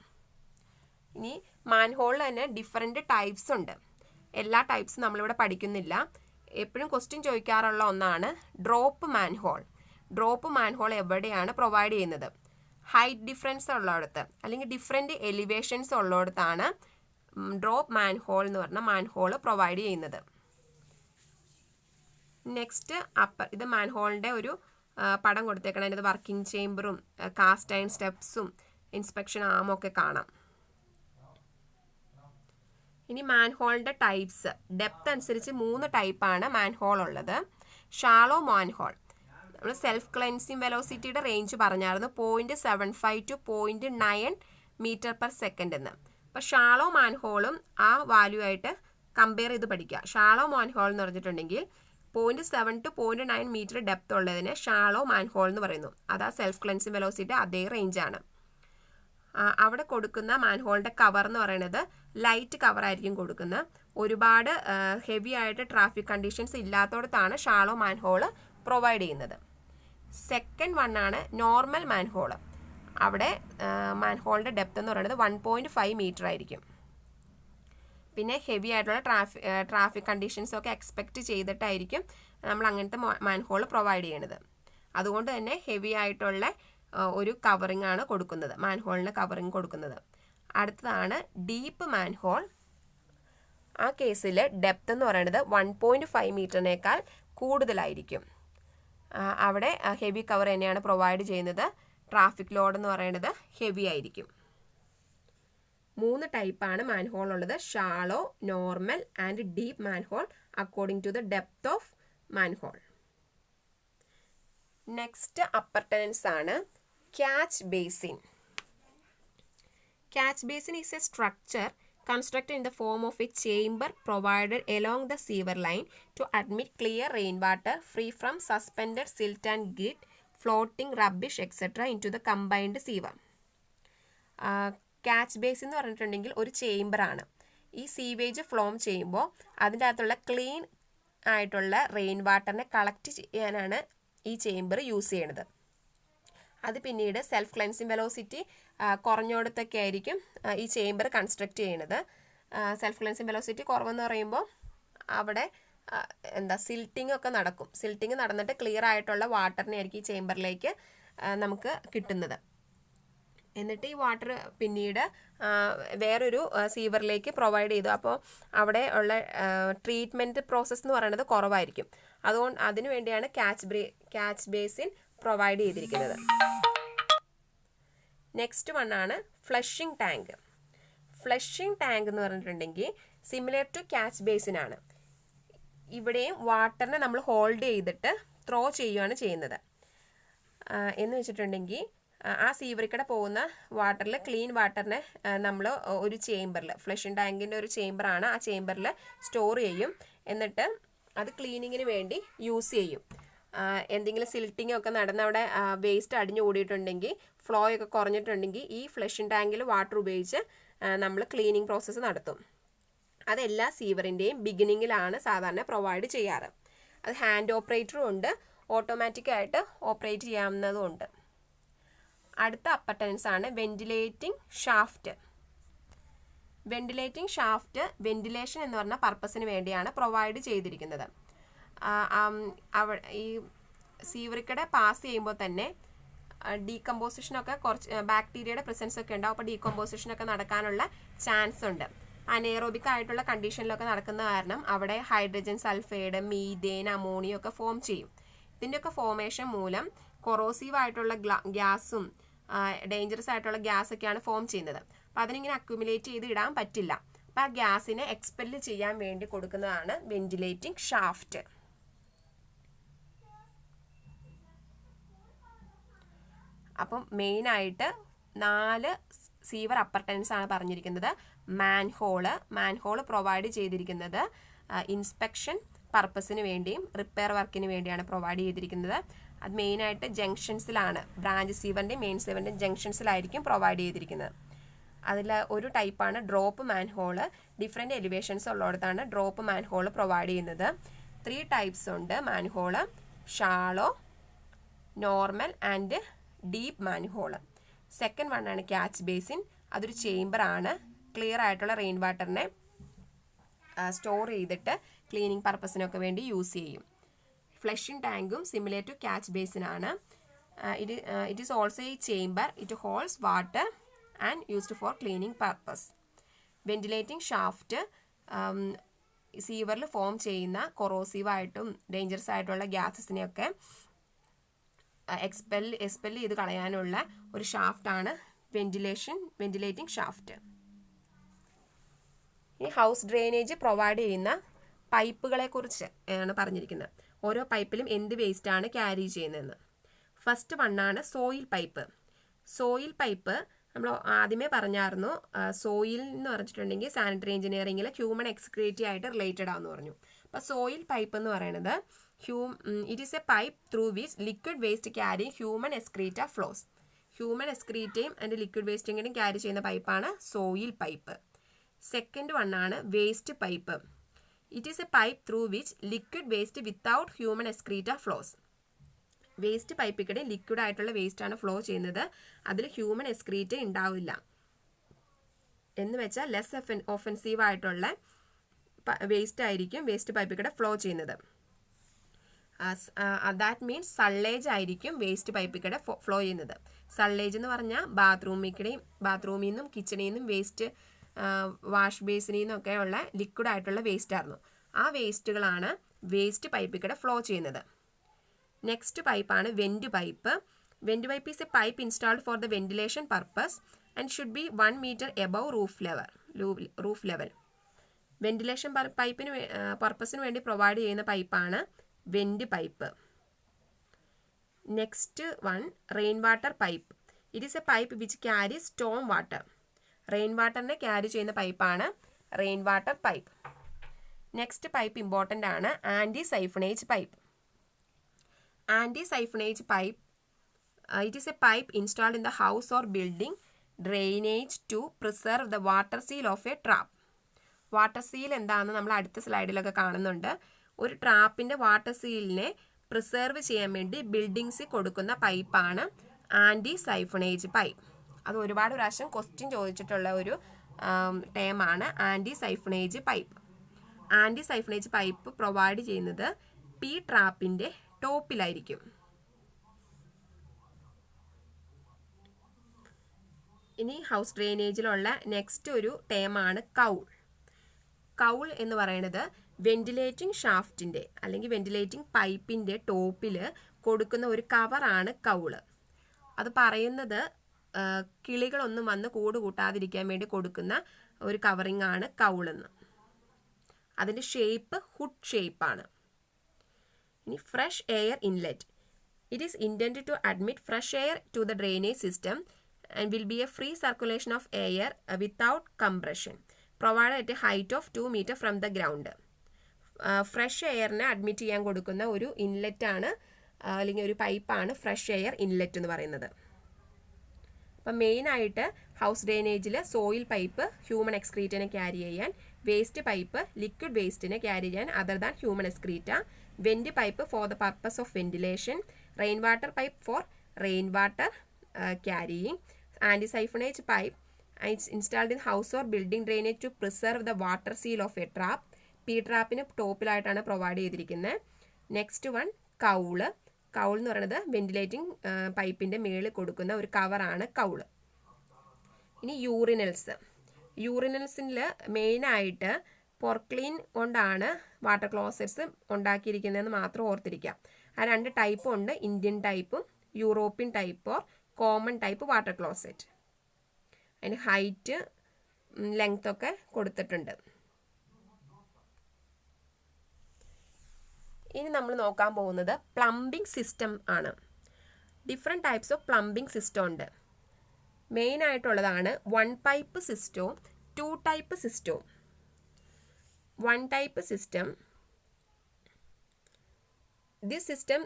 ഇനി മാൻഹോളിൽ തന്നെ ഡിഫറെൻറ്റ് ടൈപ്സ് ഉണ്ട്. എല്ലാ ടൈപ്സും നമ്മളിവിടെ പഠിക്കുന്നില്ല. എപ്പോഴും ക്വസ്റ്റ്യൻ ചോദിക്കാറുള്ള ഒന്നാണ് ഡ്രോപ്പ് മാൻഹോൾ. ഡ്രോപ്പ് മാൻഹോൾ എവിടെയാണ് പ്രൊവൈഡ് ചെയ്യുന്നത്? ഹൈറ്റ് ഡിഫറൻസ് ഉള്ളിടത്ത് അല്ലെങ്കിൽ ഡിഫറെൻറ്റ് എലിവേഷൻസ് ഉള്ളിടത്താണ് ഡ്രോപ്പ് മാൻഹോൾ എന്ന് പറഞ്ഞ മാൻഹോൾ പ്രൊവൈഡ് ചെയ്യുന്നത്. നെക്സ്റ്റ് ഇത് മാൻഹോളിൻ്റെ ഒരു പടം കൊടുത്തേക്കണം. അതിൻ്റെ വർക്കിംഗ് ചേംബറും കാസ്റ്റ് അയൺ സ്റ്റെപ്സും ഇൻസ്പെക്ഷൻ ആമും ഒക്കെ കാണാം. ഇനി മാൻഹോളിൻ്റെ ടൈപ്സ്, ഡെപ്ത് അനുസരിച്ച് 3 ടൈപ്പാണ് മാൻഹോൾ ഉള്ളത്. ഷാളോ മാൻഹോൾ, നമ്മൾ സെൽഫ് ക്ലെൻസിങ് വെലോസിറ്റിയുടെ റേഞ്ച് പറഞ്ഞായിരുന്നു 0.75 to 0.9 m/s എന്ന്. അപ്പോൾ ഷാളോ മാൻഹോളും ആ വാല്യൂ ആയിട്ട് കമ്പയർ ചെയ്ത് പഠിക്കുക. ഷാളോ മാൻഹോൾ എന്ന് പറഞ്ഞിട്ടുണ്ടെങ്കിൽ 0.7 to 0.9 മീറ്റർ ഡെപ്ത് ഉള്ളതിന് ഷാളോ മാൻഹോൾ എന്ന് പറയുന്നു. അതാ സെൽഫ് ക്ലെൻസിങ് വെലോസിറ്റി അതേ റേഞ്ചാണ്. അവിടെ കൊടുക്കുന്ന മാൻഹോളിൻ്റെ കവർ എന്ന് പറയുന്നത് ലൈറ്റ് കവർ ആയിരിക്കും കൊടുക്കുന്നത്. ഒരുപാട് ഹെവി ആയിട്ട് ട്രാഫിക് കണ്ടീഷൻസ് ഇല്ലാത്തടത്താണ് ഷാളോ മാൻഹോൾ പ്രൊവൈഡ് ചെയ്യുന്നത്. സെക്കൻഡ് വൺ ആണ് നോർമൽ മാൻഹോൾ. അവിടെ മാൻഹോളിൻ്റെ ഡെപ്ത് എന്ന് പറയുന്നത് 1.5 മീറ്റർ ആയിരിക്കും. പിന്നെ ഹെവി ആയിട്ടുള്ള ട്രാഫിക് കണ്ടീഷൻസ് ഒക്കെ എക്സ്പെക്റ്റ് ചെയ്തിട്ടായിരിക്കും നമ്മൾ അങ്ങനത്തെ മാൻഹോൾ പ്രൊവൈഡ് ചെയ്യണത്. അതുകൊണ്ട് തന്നെ ഹെവി ആയിട്ടുള്ള ഒരു കവറിങ് ആണ് കൊടുക്കുന്നത്, മാൻഹോളിന് കവറിങ് കൊടുക്കുന്നത്. അടുത്തതാണ് ഡീപ്പ് മാൻഹോൾ. ആ കേസിൽ ഡെപ്ത് എന്ന് പറയുന്നത് 1.5 മീറ്ററിനേക്കാൾ കൂടുതലായിരിക്കും. അവിടെ ഹെവി കവർ തന്നെയാണ് പ്രൊവൈഡ് ചെയ്യുന്നത്. ട്രാഫിക് ലോഡ് എന്ന് പറയുന്നത് ഹെവി ആയിരിക്കും. 3 ടൈപ്പാണ് മാൻഹോൾ ഉള്ളത്: shallow, normal and deep manhole according to the depth of manhole. Next appurtenance ആണ് catch basin. Catch basin is a structure constructed in the form of a chamber provided along the sewer line to admit clear rainwater free from suspended silt and grit, floating rubbish etc. into the combined sewer. Catch basin എന്ന് പറഞ്ഞിട്ടുണ്ടെങ്കിൽ ഒരു ചേംബറാണ്. ഈ സീവേജ് ഫ്ലോം ചെയ്യുമ്പോൾ അതിൻ്റെ അകത്തുള്ള ക്ലീൻ ആയിട്ടുള്ള റെയിൻ വാട്ടറിനെ കളക്ട് ചെയ്യാനാണ് ഈ ചേംബർ യൂസ് ചെയ്യണത്. അത് പിന്നീട് സെൽഫ് ക്ലെൻസിങ് വെലോസിറ്റി കുറഞ്ഞോടത്തൊക്കെ ആയിരിക്കും ഈ ചേംബർ കൺസ്ട്രക്ട് ചെയ്യണത്. സെൽഫ് ക്ലെൻസിങ് വെലോസിറ്റി കുറവെന്ന് പറയുമ്പോൾ അവിടെ സിൽട്ടിങ് ഒക്കെ നടക്കും. സിൽട്ടിങ് നടന്നിട്ട് ക്ലിയർ ആയിട്ടുള്ള വാട്ടറിനെ ആയിരിക്കും ഈ ചേംബറിലേക്ക് നമുക്ക് കിട്ടുന്നത്. എന്നിട്ട് ഈ വാട്ടർ പിന്നീട് വേറൊരു സീവറിലേക്ക് പ്രൊവൈഡ് ചെയ്തു. അപ്പോൾ അവിടെ ഉള്ള ട്രീറ്റ്മെൻറ്റ് പ്രോസസ്സ് എന്ന് പറയുന്നത് കുറവായിരിക്കും. അതുകൊണ്ട് അതിനു വേണ്ടിയാണ് ക്യാച്ച് ബേസിൻ പ്രൊവൈഡ് ചെയ്തിരിക്കുന്നത്. നെക്സ്റ്റ് വൺ ആണ് ഫ്ലഷിംഗ് ടാങ്ക്. ഫ്ലഷിംഗ് ടാങ്ക് എന്ന് പറഞ്ഞിട്ടുണ്ടെങ്കിൽ സിമിലർ ടു ക്യാച്ച് ബേസിൻ ആണ്. ഇവിടെയും വാട്ടറിനെ നമ്മൾ ഹോൾഡ് ചെയ്തിട്ട് ത്രോ ചെയ്യുകയാണ് ചെയ്യുന്നത്. എന്ന് വെച്ചിട്ടുണ്ടെങ്കിൽ ആ സീവറിക്കടെ പോകുന്ന വാട്ടറിൽ ക്ലീൻ വാട്ടറിനെ നമ്മൾ ഒരു ചേംബറിൽ, ഫ്ലഷിംഗ് ടാങ്കിൻ്റെ ഒരു ചേംബറാണ്, ആ ചേംബറിൽ സ്റ്റോർ ചെയ്യും. എന്നിട്ട് അത് ക്ലീനിങ്ങിന് വേണ്ടി യൂസ് ചെയ്യും. എന്തെങ്കിലും സിൽട്ടിങ് ഒക്കെ നടന്ന് അവിടെ വേസ്റ്റ് അടിഞ്ഞു കൂടിയിട്ടുണ്ടെങ്കിൽ, ഫ്ലോ ഒക്കെ കുറഞ്ഞിട്ടുണ്ടെങ്കിൽ ഈ ഫ്ലഷിംഗ് ടാങ്കിൽ വാട്ടർ ഉപയോഗിച്ച് നമ്മൾ ക്ലീനിങ് പ്രോസസ്സ് നടത്തും. അതെല്ലാ സീവറിൻ്റെയും ബിഗിനിങ്ങിലാണ് സാധാരണ പ്രൊവൈഡ് ചെയ്യാറ്. അത് ഹാൻഡ് ഓപ്പറേറ്ററും ഉണ്ട്, ഓട്ടോമാറ്റിക്കായിട്ട് ഓപ്പറേറ്റ് ചെയ്യാവുന്നതും ഉണ്ട്. അടുത്ത അപ്പർട്ടനൻസ് ആണ് ventilating shaft. Ventilating shaft ventilation എന്ന് പറഞ്ഞ പർപ്പസിന് വേണ്ടിയാണ് പ്രൊവൈഡ് ചെയ്തിരിക്കുന്നത്. ഈ സീവറിക്കടെ പാസ് ചെയ്യുമ്പോൾ തന്നെ ഡീകമ്പോസിഷനൊക്കെ കുറച്ച് ബാക്ടീരിയയുടെ പ്രസൻസ് ഒക്കെ ഉണ്ടാവും. അപ്പോൾ ഡീകമ്പോസിഷനൊക്കെ നടക്കാനുള്ള ചാൻസ് ഉണ്ട്. അനേറോബിക് ആയിട്ടുള്ള കണ്ടീഷനിലൊക്കെ നടക്കുന്ന കാരണം അവിടെ ഹൈഡ്രജൻ സൾഫൈഡ്, മീഥേൻ, അമോണിയ ഒക്കെ ഫോം ചെയ്യും. ഇതിൻ്റെയൊക്കെ ഫോമേഷൻ മൂലം കൊറോസീവ് ആയിട്ടുള്ള ഗ്യാസും ഡേഞ്ചറസ് ആയിട്ടുള്ള ഗ്യാസൊക്കെയാണ് ഫോം ചെയ്യുന്നത്. അപ്പോൾ അതിനിങ്ങനെ അക്യുമുലേറ്റ് ചെയ്ത് ഇടാൻ പറ്റില്ല. അപ്പോൾ ആ ഗ്യാസിനെ എക്സ്പെല് ചെയ്യാൻ വേണ്ടി കൊടുക്കുന്നതാണ് വെന്റിലേറ്റിംഗ് ഷാഫ്റ്റ്. അപ്പം മെയിനായിട്ട് 4 സീവർ അപ്പർട്ടൻസ് ആണ് പറഞ്ഞിരിക്കുന്നത്. മാൻഹോള് പ്രൊവൈഡ് ചെയ്തിരിക്കുന്നത് ഇൻസ്പെക്ഷൻ പർപ്പസിന് വേണ്ടിയും റിപ്പയർ വർക്കിന് വേണ്ടിയാണ് പ്രൊവൈഡ് ചെയ്തിരിക്കുന്നത്. അത് മെയിനായിട്ട് ജംഗ്ഷൻസിലാണ്, ബ്രാഞ്ച് സീവറിൻ്റെയും മെയിൻ സീവറിൻ്റെയും ജംഗ്ഷൻസിലായിരിക്കും പ്രൊവൈഡ് ചെയ്തിരിക്കുന്നത്. അതിൽ ഒരു ടൈപ്പാണ് ഡ്രോപ്പ് മാൻഹോള്. ഡിഫറെൻറ്റ് എലിവേഷൻസ് ഉള്ളിടത്താണ് ഡ്രോപ്പ് മാൻഹോള് പ്രൊവൈഡ് ചെയ്യുന്നത്. 3 ടൈപ്സ് ഉണ്ട് manhole: shallow, normal and deep manhole. Second one ആണ് ക്യാച്ച് ബേസിൻ. അതൊരു ചേംബറാണ്. ക്ലിയർ ആയിട്ടുള്ള റെയിൻ വാട്ടറിനെ സ്റ്റോർ ചെയ്തിട്ട് ക്ലീനിങ് പർപ്പസിനൊക്കെ വേണ്ടി യൂസ് ചെയ്യും. ഫ്ലഷിംഗ് ടാങ്കും സിമിലർ ടു ക്യാച്ച് ബേസിൻ ആണ്. It is also a chamber. It holds water and used for cleaning purpose. Ventilating shaft സീവറിൽ ഫോം ചെയ്യുന്ന കൊറോസീവായിട്ടും ഡേഞ്ചറസ് ആയിട്ടുള്ള ഗ്യാസസിനെയൊക്കെ എക്സ്പെൽ ചെയ്ത് കളയാനുള്ള ഒരു ഷാഫ്റ്റാണ് വെന്റിലേറ്റിംഗ് ഷാഫ്റ്റ്. ഈ ഹൗസ് ഡ്രെയിനേജ് പ്രൊവൈഡ് ചെയ്യുന്ന പൈപ്പുകളെ കുറിച്ച് ആണ് പറഞ്ഞിരിക്കുന്നത്. ഓരോ പൈപ്പിലും എന്ത് വേസ്റ്റാണ് ക്യാരി ചെയ്യുന്നതെന്ന്. ഫസ്റ്റ് വണ്ണാണ് സോയിൽ പൈപ്പ്. സോയിൽ പൈപ്പ് നമ്മൾ ആദ്യമേ പറഞ്ഞായിരുന്നു സോയിൽ എന്ന് പറഞ്ഞിട്ടുണ്ടെങ്കിൽ സാനിറ്ററി എഞ്ചിനീയറിംഗിൽ ഹ്യൂമൻ എക്സ്ക്രീറ്റി ആയിട്ട് റിലേറ്റഡ് ആണെന്ന് പറഞ്ഞു. അപ്പോൾ സോയിൽ പൈപ്പ് എന്ന് പറയുന്നത് it is a pipe through which liquid waste carry human excreta flows. Human എക്സ്ക്രീറ്റയും അതിൻ്റെ ലിക്വിഡ് വേസ്റ്റും കൂടി ക്യാരി ചെയ്യുന്ന പൈപ്പാണ് സോയിൽ പൈപ്പ്. സെക്കൻഡ് വണ്ണാണ് waste pipe. It is a pipe through which liquid waste without human excreta flows. Waste പൈപ്പിൽ ലിക്വിഡ് ആയിട്ടുള്ള വേസ്റ്റ് ആണ് ഫ്ലോ ചെയ്യുന്നത്, അതിൽ ഹ്യൂമൻ എക്സ്ക്രീറ്റ് ഉണ്ടാവില്ല. എന്ന് വെച്ചാൽ ലെസ് ഒഫെൻസീവ് ആയിട്ടുള്ള വേസ്റ്റ് ആയിരിക്കും വേസ്റ്റ് പൈപ്പിൽ ഫ്ലോ ചെയ്യുന്നത്. ദാറ്റ് മീൻസ് സള്ളേജ് ആയിരിക്കും വേസ്റ്റ് പൈപ്പിൽ ഫ്ലോ ചെയ്യുന്നത്. സള്ളേജ് എന്ന് പറഞ്ഞാൽ ബാത്റൂമിൽ നിന്നും കിച്ചണിൽ നിന്നും വേസ്റ്റ്, വാഷ് ബേസിനിൽ നിന്നൊക്കെ ഉള്ള ലിക്വിഡ് ആയിട്ടുള്ള വേസ്റ്റ് ആയിരുന്നു. ആ വേസ്റ്റുകളാണ് വേസ്റ്റ് പൈപ്പിൽ ഫ്ലോ ചെയ്യുന്നത്. നെക്സ്റ്റ് പൈപ്പാണ് vent pipe. Vent pipe is a pipe installed for the ventilation purpose and should be 1 meter above roof level. Ventilation പർപ്പസിന് വേണ്ടി പ്രൊവൈഡ് ചെയ്യുന്ന പൈപ്പാണ് vent pipe. Next one rain water pipe. It is a pipe which carry storm water. Rain വാട്ടറിനെ ക്യാരി ചെയ്യുന്ന പൈപ്പാണ് rain water pipe. Next pipe important ആണ്, anti siphonage pipe. Anti-siphonage pipe, it is a pipe installed in the house or building drainage to preserve the water seal of a trap. Water seal എന്താണെന്ന് നമ്മൾ അടുത്ത സ്ലൈഡിലൊക്കെ കാണുന്നുണ്ട്. ഒരു ട്രാപ്പിൻ്റെ വാട്ടർ സീലിനെ പ്രിസർവ് ചെയ്യാൻ വേണ്ടി ബിൽഡിങ്സിൽ കൊടുക്കുന്ന പൈപ്പാണ് ആൻറ്റി സൈഫണേജ് പൈപ്പ്. അത് ഒരുപാട് പ്രാവശ്യം ക്വസ്റ്റ്യൻ ചോദിച്ചിട്ടുള്ള ഒരു ടേമാണ് anti siphonage pipe. Anti siphonage pipe provide ചെയ്യുന്നത് പി ട്രാപ്പിൻ്റെ ടോപ്പിലായിരിക്കും. ഇനി ഹൗസ് ഡ്രെയിനേജിലുള്ള നെക്സ്റ്റ് ഒരു ടേമാണ് കൗൾ. കൗൾ എന്ന് പറയുന്നത് വെന്റിലേറ്റിംഗ് ഷാഫ്റ്റിൻ്റെ അല്ലെങ്കിൽ വെന്റിലേറ്റിംഗ് പൈപ്പിൻ്റെ ടോപ്പിൽ കൊടുക്കുന്ന ഒരു കവറാണ് കൗള്. അത് പറയുന്നത് കിളികളൊന്നും വന്ന് കൂട് കൂട്ടാതിരിക്കാൻ വേണ്ടി കൊടുക്കുന്ന ഒരു കവറിംഗ് ആണ് കൗളെന്ന്. അതിൻ്റെ ഷേപ്പ് ഹുഡ് ഷേപ്പാണ്. ഇനി fresh air inlet. It is intend to admit fresh air to the drainage system and will be a free circulation of air without compression provide at a height of 2 meter from the ground. Fresh എയറിനെ അഡ്മിറ്റ് ചെയ്യാൻ കൊടുക്കുന്ന ഒരു ഇൻലെറ്റാണ് അല്ലെങ്കിൽ ഒരു പൈപ്പാണ് ഫ്രഷ് എയർ ഇൻലെറ്റ് എന്ന് പറയുന്നത്. അപ്പം മെയിനായിട്ട് ഹൗസ് ഡ്രെയിനേജിൽ സോയിൽ പൈപ്പ് ഹ്യൂമൻ എക്സ്ക്രീറ്റിനെ ക്യാരി ചെയ്യാൻ, വേസ്റ്റ് പൈപ്പ് ലിക്വിഡ് വേസ്റ്റിനെ ക്യാരി ചെയ്യാൻ other than human excreta, vent pipe for the purpose of ventilation, rain water pipe for rain water carrying, anti siphonage pipe it's installed in house or building drainage to preserve the water seal of a trap. P ട്രാപ്പിന് ടോപ്പിലായിട്ടാണ് പ്രൊവൈഡ് ചെയ്തിരിക്കുന്നത്. Next one cowl. കൗൾ എന്ന് പറയുന്നത് വെന്റിലേറ്റിംഗ് പൈപ്പിൻ്റെ മേളിൽ കൊടുക്കുന്ന ഒരു കവറാണ് കൗള്. ഇനി യൂറിനൽസ്. യൂറിനൽസിൽ മെയിനായിട്ട് പോർക്ലീൻ കൊണ്ടാണ് വാട്ടർ ക്ലോസറ്റ്സ് ഉണ്ടാക്കിയിരിക്കുന്നതെന്ന് മാത്രം ഓർത്തിരിക്കാം. ആ 2 ടൈപ്പും ഉണ്ട്, ഇന്ത്യൻ ടൈപ്പും European type or common type water closet. അതിന് ഹൈറ്റ് ലെങ്ത് ഒക്കെ കൊടുത്തിട്ടുണ്ട്. ഇനി നമ്മൾ നോക്കാൻ പോകുന്നത് പ്ലംബിംഗ് സിസ്റ്റം ആണ്. Different types of plumbing system ഉണ്ട്. മെയിൻ ആയിട്ടുള്ളതാണ് 1 പൈപ്പ് സിസ്റ്റവും 2 ടൈപ്പ് സിസ്റ്റവും. 1 type system, this system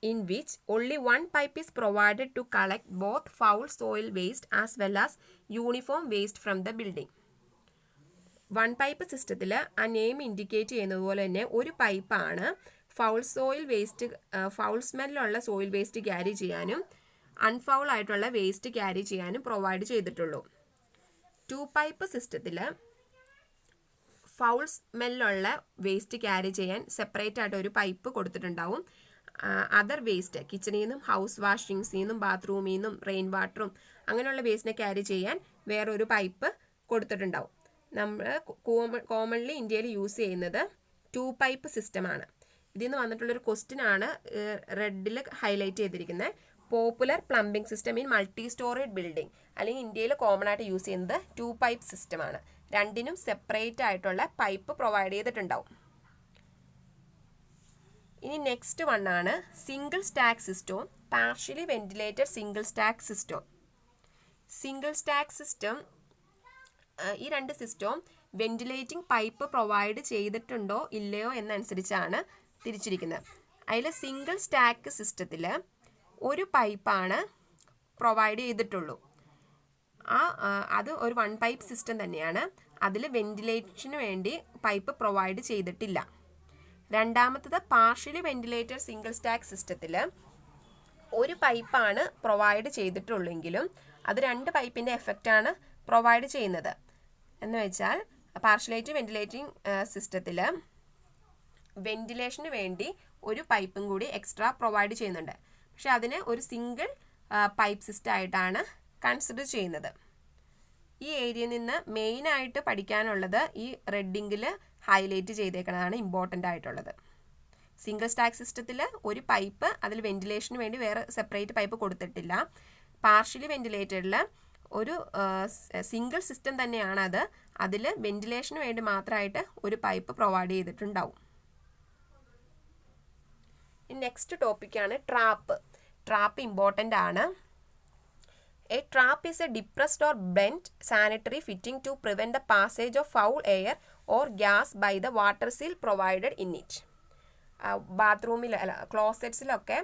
in which only 1 pipe is provided to collect both foul soil waste as well as uniform waste from the building. 1 pipe സിസ്റ്റത്തിൽ ആ നെയിം ഇൻഡിക്കേറ്റ് ചെയ്യുന്നത് പോലെ തന്നെ ഒരു പൈപ്പാണ് ഫൗൾ സ്മെല്ലുള്ള സോയിൽ വേസ്റ്റ് ക്യാരി ചെയ്യാനും അൺഫൗൾ ആയിട്ടുള്ള വേസ്റ്റ് ക്യാരി ചെയ്യാനും പ്രൊവൈഡ് ചെയ്തിട്ടുള്ളൂ. 2 പൈപ്പ് സിസ്റ്റത്തിൽ ഫൗൾ സ്മെല്ലുള്ള വേസ്റ്റ് ക്യാരി ചെയ്യാൻ സെപ്പറേറ്റ് ആയിട്ട് ഒരു പൈപ്പ് കൊടുത്തിട്ടുണ്ടാവും. അതർ വേസ്റ്റ് കിച്ചണിൽ നിന്നും ഹൗസ് വാഷിങ്സിൽ നിന്നും ബാത്റൂമിൽ നിന്നും റെയിൻ വാട്ടറും അങ്ങനെയുള്ള വേസ്റ്റിനെ ക്യാരി ചെയ്യാൻ വേറൊരു പൈപ്പ് കൊടുത്തിട്ടുണ്ടാവും. നമ്മൾ കോമൺലി ഇന്ത്യയിൽ യൂസ് ചെയ്യുന്നത് 2 പൈപ്പ് സിസ്റ്റമാണ്. ഇതിൽ നിന്ന് വന്നിട്ടുള്ളൊരു ക്വസ്റ്റ്യൻ ആണ് റെഡിൽ ഹൈലൈറ്റ് ചെയ്തിരിക്കുന്നത്. Popular plumbing system in multi storeyed building, അല്ലെങ്കിൽ ഇന്ത്യയിൽ കോമൺ ആയിട്ട് യൂസ് ചെയ്യുന്നത് 2 പൈപ്പ് സിസ്റ്റമാണ്. രണ്ടിനും സെപ്പറേറ്റ് ആയിട്ടുള്ള പൈപ്പ് പ്രൊവൈഡ് ചെയ്തിട്ടുണ്ടാവും. ഇനി നെക്സ്റ്റ് വൺ ആണ് സിംഗിൾ സ്റ്റാക്ക് സിസ്റ്റവും പാർഷ്യലി വെന്റിലേറ്റഡ് സിംഗിൾ സ്റ്റാക്ക് സിസ്റ്റവും. സിംഗിൾ സ്റ്റാക്ക് സിസ്റ്റം, ഈ രണ്ട് സിസ്റ്റവും വെന്റിലേറ്റിംഗ് പൈപ്പ് പ്രൊവൈഡ് ചെയ്തിട്ടുണ്ടോ ഇല്ലയോ എന്നനുസരിച്ചാണ് തിരിച്ചിരിക്കുന്നത്. അതിൽ സിംഗിൾ സ്റ്റാക്ക് സിസ്റ്റത്തിൽ ഒരു പൈപ്പാണ് പ്രൊവൈഡ് ചെയ്തിട്ടുള്ളൂ. അത് ഒരു വൺ പൈപ്പ് സിസ്റ്റം തന്നെയാണ്. അതിൽ വെന്റിലേഷന് വേണ്ടി പൈപ്പ് പ്രൊവൈഡ് ചെയ്തിട്ടില്ല. രണ്ടാമത്തത് പാർഷ്യലി വെന്റിലേറ്റഡ് സിംഗിൾ സ്റ്റാക്ക് സിസ്റ്റത്തിൽ ഒരു പൈപ്പാണ് പ്രൊവൈഡ് ചെയ്തിട്ടുള്ളെങ്കിലും അത് രണ്ട് പൈപ്പിൻ്റെ എഫക്റ്റാണ് പ്രൊവൈഡ് ചെയ്യുന്നത്. എന്ന് വെച്ചാൽ പാർഷ്യലേറ്റ് വെന്റിലേറ്റിംഗ് സിസ്റ്റത്തിൽ വെന്റിലേഷന് വേണ്ടി ഒരു പൈപ്പും കൂടി എക്സ്ട്രാ പ്രൊവൈഡ് ചെയ്യുന്നുണ്ട്. പക്ഷെ അതിനെ ഒരു സിംഗിൾ പൈപ്പ് സിസ്റ്റം ആയിട്ടാണ് കൺസിഡർ ചെയ്യുന്നത്. ഈ ഏരിയയിൽ നിന്ന് മെയിനായിട്ട് പഠിക്കാനുള്ളത് ഈ റെഡിങ്ങിൽ ഹൈലൈറ്റ് ചെയ്തേക്കുന്നതാണ് ഇമ്പോർട്ടൻ്റ് ആയിട്ടുള്ളത്. സിംഗിൾ സ്റ്റാക്ക് സിസ്റ്റത്തിൽ ഒരു പൈപ്പ്, അതിൽ വെന്റിലേഷന് വേണ്ടി വേറെ സെപ്പറേറ്റ് പൈപ്പ് കൊടുത്തിട്ടില്ല. പാർഷ്യലി വെന്റിലേറ്റഡിൽ ഒരു സിംഗിൾ സിസ്റ്റം തന്നെയാണ് അത്. അതിൽ വെന്റിലേഷന് വേണ്ടി മാത്രമായിട്ട് ഒരു പൈപ്പ് പ്രൊവൈഡ് ചെയ്തിട്ടുണ്ടാവും. നെക്സ്റ്റ് ടോപ്പിക്കാണ് ട്രാപ്പ്. ട്രാപ്പ് ഇമ്പോർട്ടൻ്റ് ആണ്. A trap is a depressed or bent sanitary fitting to prevent the passage of foul air or gas by the water seal provided in it. ബാത്റൂമിൽ ക്ലോസറ്റ്സിലൊക്കെ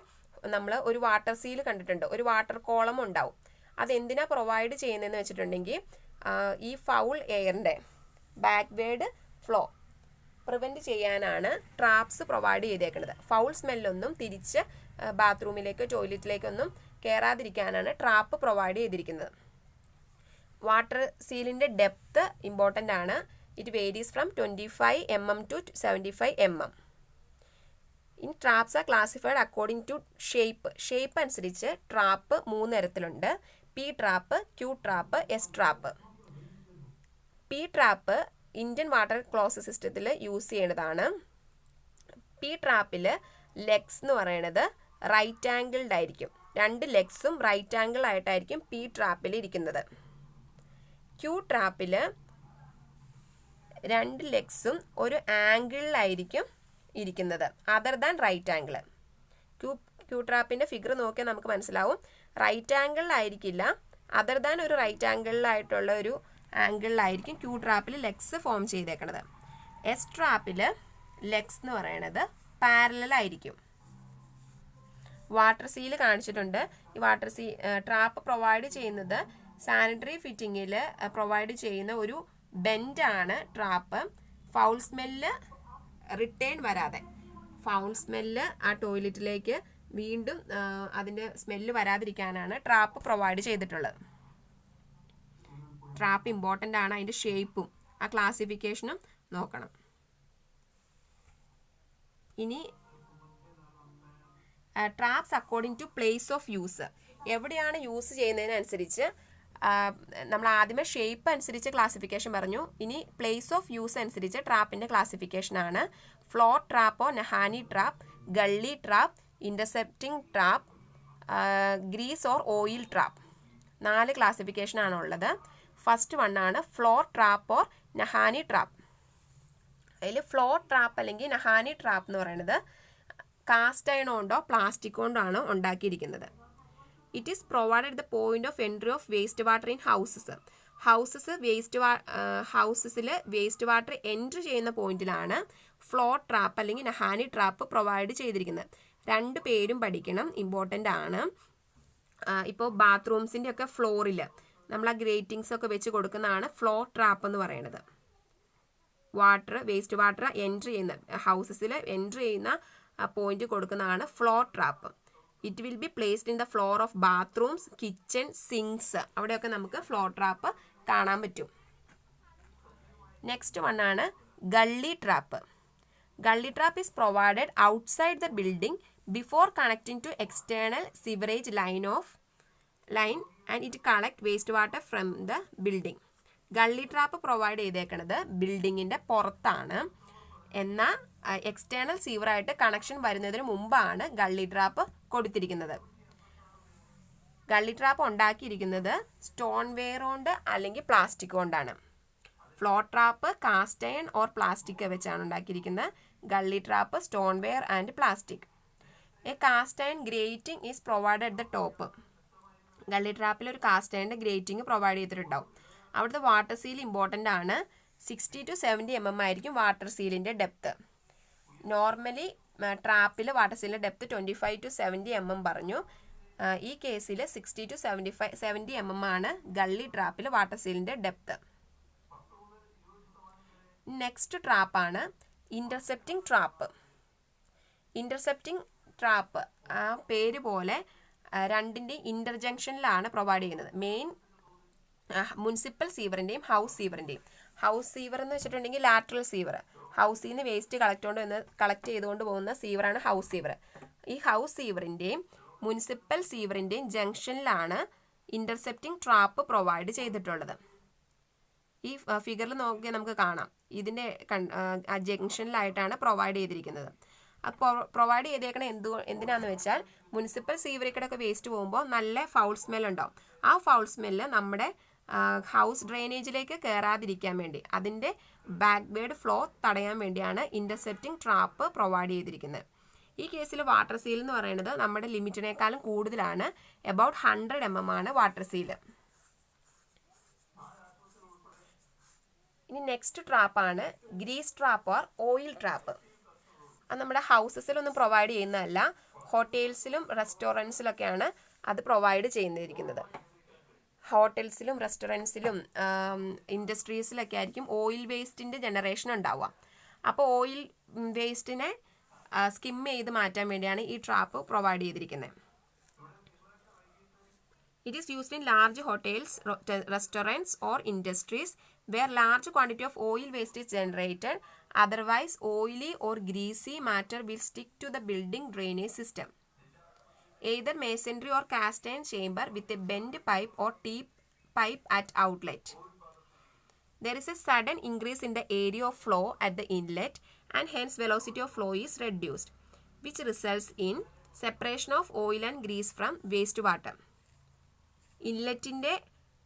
നമ്മൾ ഒരു വാട്ടർ സീൽ കണ്ടിട്ടുണ്ട്, ഒരു വാട്ടർ കോളം ഉണ്ടാവും. അതെന്തിനാ പ്രൊവൈഡ് ചെയ്യുന്നതെന്ന് വെച്ചിട്ടുണ്ടെങ്കിൽ ഈ ഫൗൾ എയറിൻ്റെ ബാക്ക്വേർഡ് ഫ്ലോ പ്രിവെൻറ്റ് ചെയ്യാനാണ് ട്രാപ്സ് പ്രൊവൈഡ് ചെയ്തേക്കുന്നത്. ഫൗൾ സ്മെല്ലൊന്നും തിരിച്ച് ബാത്റൂമിലേക്കോ ടോയ്ലറ്റിലേക്കൊന്നും കയറാതിരിക്കാനാണ് ട്രാപ്പ് പ്രൊവൈഡ് ചെയ്തിരിക്കുന്നത്. വാട്ടർ സീലിൻ്റെ ഡെപ്ത് ഇമ്പോർട്ടൻ്റ് ആണ്. It varies from 25 mm to 75 mm. In traps are classified according to shape അനുസരിച്ച് ട്രാപ്പ് 3 തരത്തിലുണ്ട്. P trap, Q trap, S trap. P trap Indian water close സിസ്റ്റത്തിൽ യൂസ് ചെയ്യുന്നതാണ്. പി ട്രാപ്പിൽ ലെഗ്സ് എന്ന് പറയുന്നത് റൈറ്റ് ആംഗിൾഡ് ആയിരിക്കും. 2 ലെഗ്സും റൈറ്റ് ആംഗിൾ ആയിട്ടായിരിക്കും പി ട്രാപ്പിൽ ഇരിക്കുന്നത്. ക്യൂ ട്രാപ്പിൽ 2 ലെഗ്സും ഒരു ആംഗിളിലായിരിക്കും ഇരിക്കുന്നത്, other than right angle. Q ട്രാപ്പിൻ്റെ ഫിഗർ നോക്കിയാൽ നമുക്ക് മനസ്സിലാവും. റൈറ്റ് ആംഗിളിലായിരിക്കില്ല, അതർ ദാൻ ഒരു റൈറ്റ് ആംഗിളിലായിട്ടുള്ള ഒരു ആംഗിളിലായിരിക്കും ക്യൂ ട്രാപ്പിൽ ലെഗ്സ് ഫോം ചെയ്തേക്കുന്നത്. എസ് ട്രാപ്പിൽ ലെഗ്സ് എന്ന് പറയുന്നത് പാരലലായിരിക്കും. വാട്ടർ സീൽ കാണിച്ചിട്ടുണ്ട്. ഈ വാട്ടർ ട്രാപ്പ് പ്രൊവൈഡ് ചെയ്യുന്നത് സാനിറ്ററി ഫിറ്റിങ്ങിൽ പ്രൊവൈഡ് ചെയ്യുന്ന ഒരു ബെൻഡാണ് ട്രാപ്പ്. ഫൗൾ സ്മെല്ല് റിട്ടേൺ വരാതെ, ഫൗൾ സ്മെല്ല് ആ ടോയ്ലറ്റിലേക്ക് വീണ്ടും അതിൻ്റെ സ്മെല്ല് വരാതിരിക്കാനാണ് ട്രാപ്പ് പ്രൊവൈഡ് ചെയ്തിട്ടുള്ളത്. ട്രാപ്പ് ഇമ്പോർട്ടൻ്റ് ആണ്. അതിൻ്റെ ഷേപ്പും ആ ക്ലാസിഫിക്കേഷനും നോക്കണം. ഇനി traps according to place of use. എവിടെയാണ് യൂസ് ചെയ്യുന്നതിനനുസരിച്ച് നമ്മൾ ആദ്യമേ ഷേപ്പ് അനുസരിച്ച് ക്ലാസിഫിക്കേഷൻ പറഞ്ഞു. ഇനി പ്ലേസ് ഓഫ് യൂസ് അനുസരിച്ച് ട്രാപ്പിൻ്റെ ക്ലാസിഫിക്കേഷനാണ്. Floor trap or nahani trap, gully trap, intercepting trap, grease or oil trap. 4 ക്ലാസിഫിക്കേഷനാണ് ഉള്ളത്. ഫസ്റ്റ് വണ്ണാണ് floor trap or nahani trap. അതിൽ ഫ്ലോർ ട്രാപ്പ് അല്ലെങ്കിൽ നഹാനി ട്രാപ്പ് എന്ന് പറയുന്നത് കാസ്റ്റ് അയൺ കൊണ്ടോ പ്ലാസ്റ്റിക് കൊണ്ടോ ആണ് ഉണ്ടാക്കിയിരിക്കുന്നത്. It is provided the point of entry of waste water in houses. ഹൗസസിൽ വേസ്റ്റ് വാട്ടർ എൻട്രി ചെയ്യുന്ന പോയിന്റിലാണ് ഫ്ലോർ ട്രാപ്പ് അല്ലെങ്കിൽ നഹാനി ട്രാപ്പ് പ്രൊവൈഡ് ചെയ്തിരിക്കുന്നത്. 2 പേരും പഠിക്കണം, ഇമ്പോർട്ടൻ്റ് ആണ്. ഇപ്പോൾ ബാത്റൂംസിൻ്റെ ഒക്കെ ഫ്ലോറിൽ നമ്മൾ ആ ഗ്രേറ്റിങ്സ് ഒക്കെ വെച്ച് കൊടുക്കുന്നതാണ് ഫ്ലോർ ട്രാപ്പ് എന്ന് പറയുന്നത്. വേസ്റ്റ് വാട്ടർ എൻട്രി ചെയ്യുന്ന ഹൗസസിൽ എൻട്രി ചെയ്യുന്ന പോയിന്റ് കൊടുക്കുന്നതാണ് floor trap. It will be placed in the floor of bathrooms, kitchen, sinks. അവിടെയൊക്കെ നമുക്ക് ഫ്ലോർ ട്രാപ്പ് കാണാൻ പറ്റും. നെക്സ്റ്റ് വണ്ണാണ് gully trap. Gully trap is provided outside the building before connecting to external sewerage line and it collect waste water from the building. Gully trap provide ചെയ്തേക്കുന്നത് ബിൽഡിങ്ങിൻ്റെ പുറത്താണ്. എന്നാൽ എക്സ്റ്റേണൽ സീവറായിട്ട് കണക്ഷൻ വരുന്നതിന് മുമ്പാണ് ഗള്ളി ട്രാപ്പ് കൊടുത്തിരിക്കുന്നത്. ഗള്ളി ട്രാപ്പ് ഉണ്ടാക്കിയിരിക്കുന്നത് സ്റ്റോൺ വെയർ കൊണ്ട് അല്ലെങ്കിൽ പ്ലാസ്റ്റിക് കൊണ്ടാണ്. Floor trap cast iron or plastic വെച്ചാണ് ഉണ്ടാക്കിയിരിക്കുന്നത്. Gully trap stoneware and plastic. A cast iron grating is provided at the top. Gully ട്രാപ്പിൽ ഒരു കാസ്റ്റ് അയണിൻ്റെ ഗ്രേറ്റിംഗ് പ്രൊവൈഡ് ചെയ്തിട്ടുണ്ടാവും. അവിടുത്തെ വാട്ടർ സീൽ ഇമ്പോർട്ടൻ്റ് ആണ്. 60 to 70 mm ആയിരിക്കും വാട്ടർ സീലിൻ്റെ ഡെപ്ത്. നോർമലി ട്രാപ്പിൽ വാട്ടർ സീലിൻ്റെ ഡെപ്ത് 25 to 70 mm പറഞ്ഞു. ഈ കേസിൽ 60 to 70 mm ആണ് ഗള്ളി ട്രാപ്പിൽ വാട്ടർ സീലിൻ്റെ ഡെപ്ത്. നെക്സ്റ്റ് ട്രാപ്പാണ് ഇൻ്റർസെപ്റ്റിംഗ് ട്രാപ്പ്. ഇൻ്റർസെപ്റ്റിംഗ് ട്രാപ്പ് ആ പേര് പോലെ രണ്ടിൻ്റെ ഇൻ്റർജംഗ്ഷനിലാണ് പ്രൊവൈഡ് ചെയ്യുന്നത്. മെയിൻ മുനിസിപ്പൽ സീവറിൻ്റെയും ഹൗസ് സീവറിൻ്റെയും. ഹൗസ് സീവർ എന്ന് വെച്ചിട്ടുണ്ടെങ്കിൽ ലാറ്ററൽ സീവർ, ഹൗസിൽ നിന്ന് വേസ്റ്റ് കളക്ട് ചെയ്തുകൊണ്ട് പോകുന്ന സീവറാണ് ഹൗസ് സീവർ. ഈ ഹൗസ് സീവറിൻ്റെയും മുനിസിപ്പൽ സീവറിൻ്റെയും ജംഗ്ഷനിലാണ് ഇൻ്റർസെപ്റ്റിംഗ് ട്രാപ്പ് പ്രൊവൈഡ് ചെയ്തിട്ടുള്ളത്. ഈ ഫിഗറിൽ നോക്കിയാൽ നമുക്ക് കാണാം ഇതിൻ്റെ ജംഗ്ഷനിലായിട്ടാണ് പ്രൊവൈഡ് ചെയ്തിരിക്കുന്നത്. അപ്പോൾ പ്രൊവൈഡ് ചെയ്തേക്കണ എന്തിനാന്ന് വെച്ചാൽ മുനിസിപ്പൽ സീവറിക്കടൊക്കെ വേസ്റ്റ് പോകുമ്പോൾ നല്ല ഫൗൾ സ്മെൽ ഉണ്ടാവും. ആ ഫൗൾ സ്മെല്ല് നമ്മുടെ ഹൗസ് ഡ്രെയിനേജിലേക്ക് കയറാതിരിക്കാൻ വേണ്ടി, അതിൻ്റെ ബാക്ക്വേർഡ് ഫ്ലോ തടയാൻ വേണ്ടിയാണ് ഇൻ്റർസെപ്റ്റിംഗ് ട്രാപ്പ് പ്രൊവൈഡ് ചെയ്തിരിക്കുന്നത്. ഈ കേസിൽ വാട്ടർ സീൽ എന്ന് പറയുന്നത് നമ്മുടെ ലിമിറ്റിനേക്കാളും കൂടുതലാണ്. എബൌട്ട് 100 mm ആണ് വാട്ടർ സീൽ. ഇനി നെക്സ്റ്റ് ട്രാപ്പാണ് grease trap or oil trap. അത് നമ്മുടെ ഹൗസസിലൊന്നും പ്രൊവൈഡ് ചെയ്യുന്നതല്ല, ഹോട്ടൽസിലും റെസ്റ്റോറൻറ്റ്സിലൊക്കെയാണ് അത് പ്രൊവൈഡ് ചെയ്തിരിക്കുന്നത്. ഹോട്ടൽസിലും റെസ്റ്റോറൻറ്റ്സിലും ഇൻഡസ്ട്രീസിലൊക്കെ ആയിരിക്കും ഓയിൽ വേസ്റ്റിൻ്റെ ജനറേഷൻ ഉണ്ടാവുക. അപ്പോൾ ഓയിൽ വേസ്റ്റിനെ സ്കിം ചെയ്ത് മാറ്റാൻ വേണ്ടിയാണ് ഈ ട്രാപ്പ് പ്രൊവൈഡ് ചെയ്തിരിക്കുന്നത്. It is used in large hotels, restaurants or industries where large quantity of oil waste is generated. Otherwise, oily or greasy matter will stick to the building drainage system. Either masonry or cast iron chamber with a bent pipe or T-pipe at outlet. There is a sudden increase in the area of flow at the inlet and hence velocity of flow is reduced, which results in separation of oil and grease from wastewater. ഇൻലെറ്റിൻ്റെ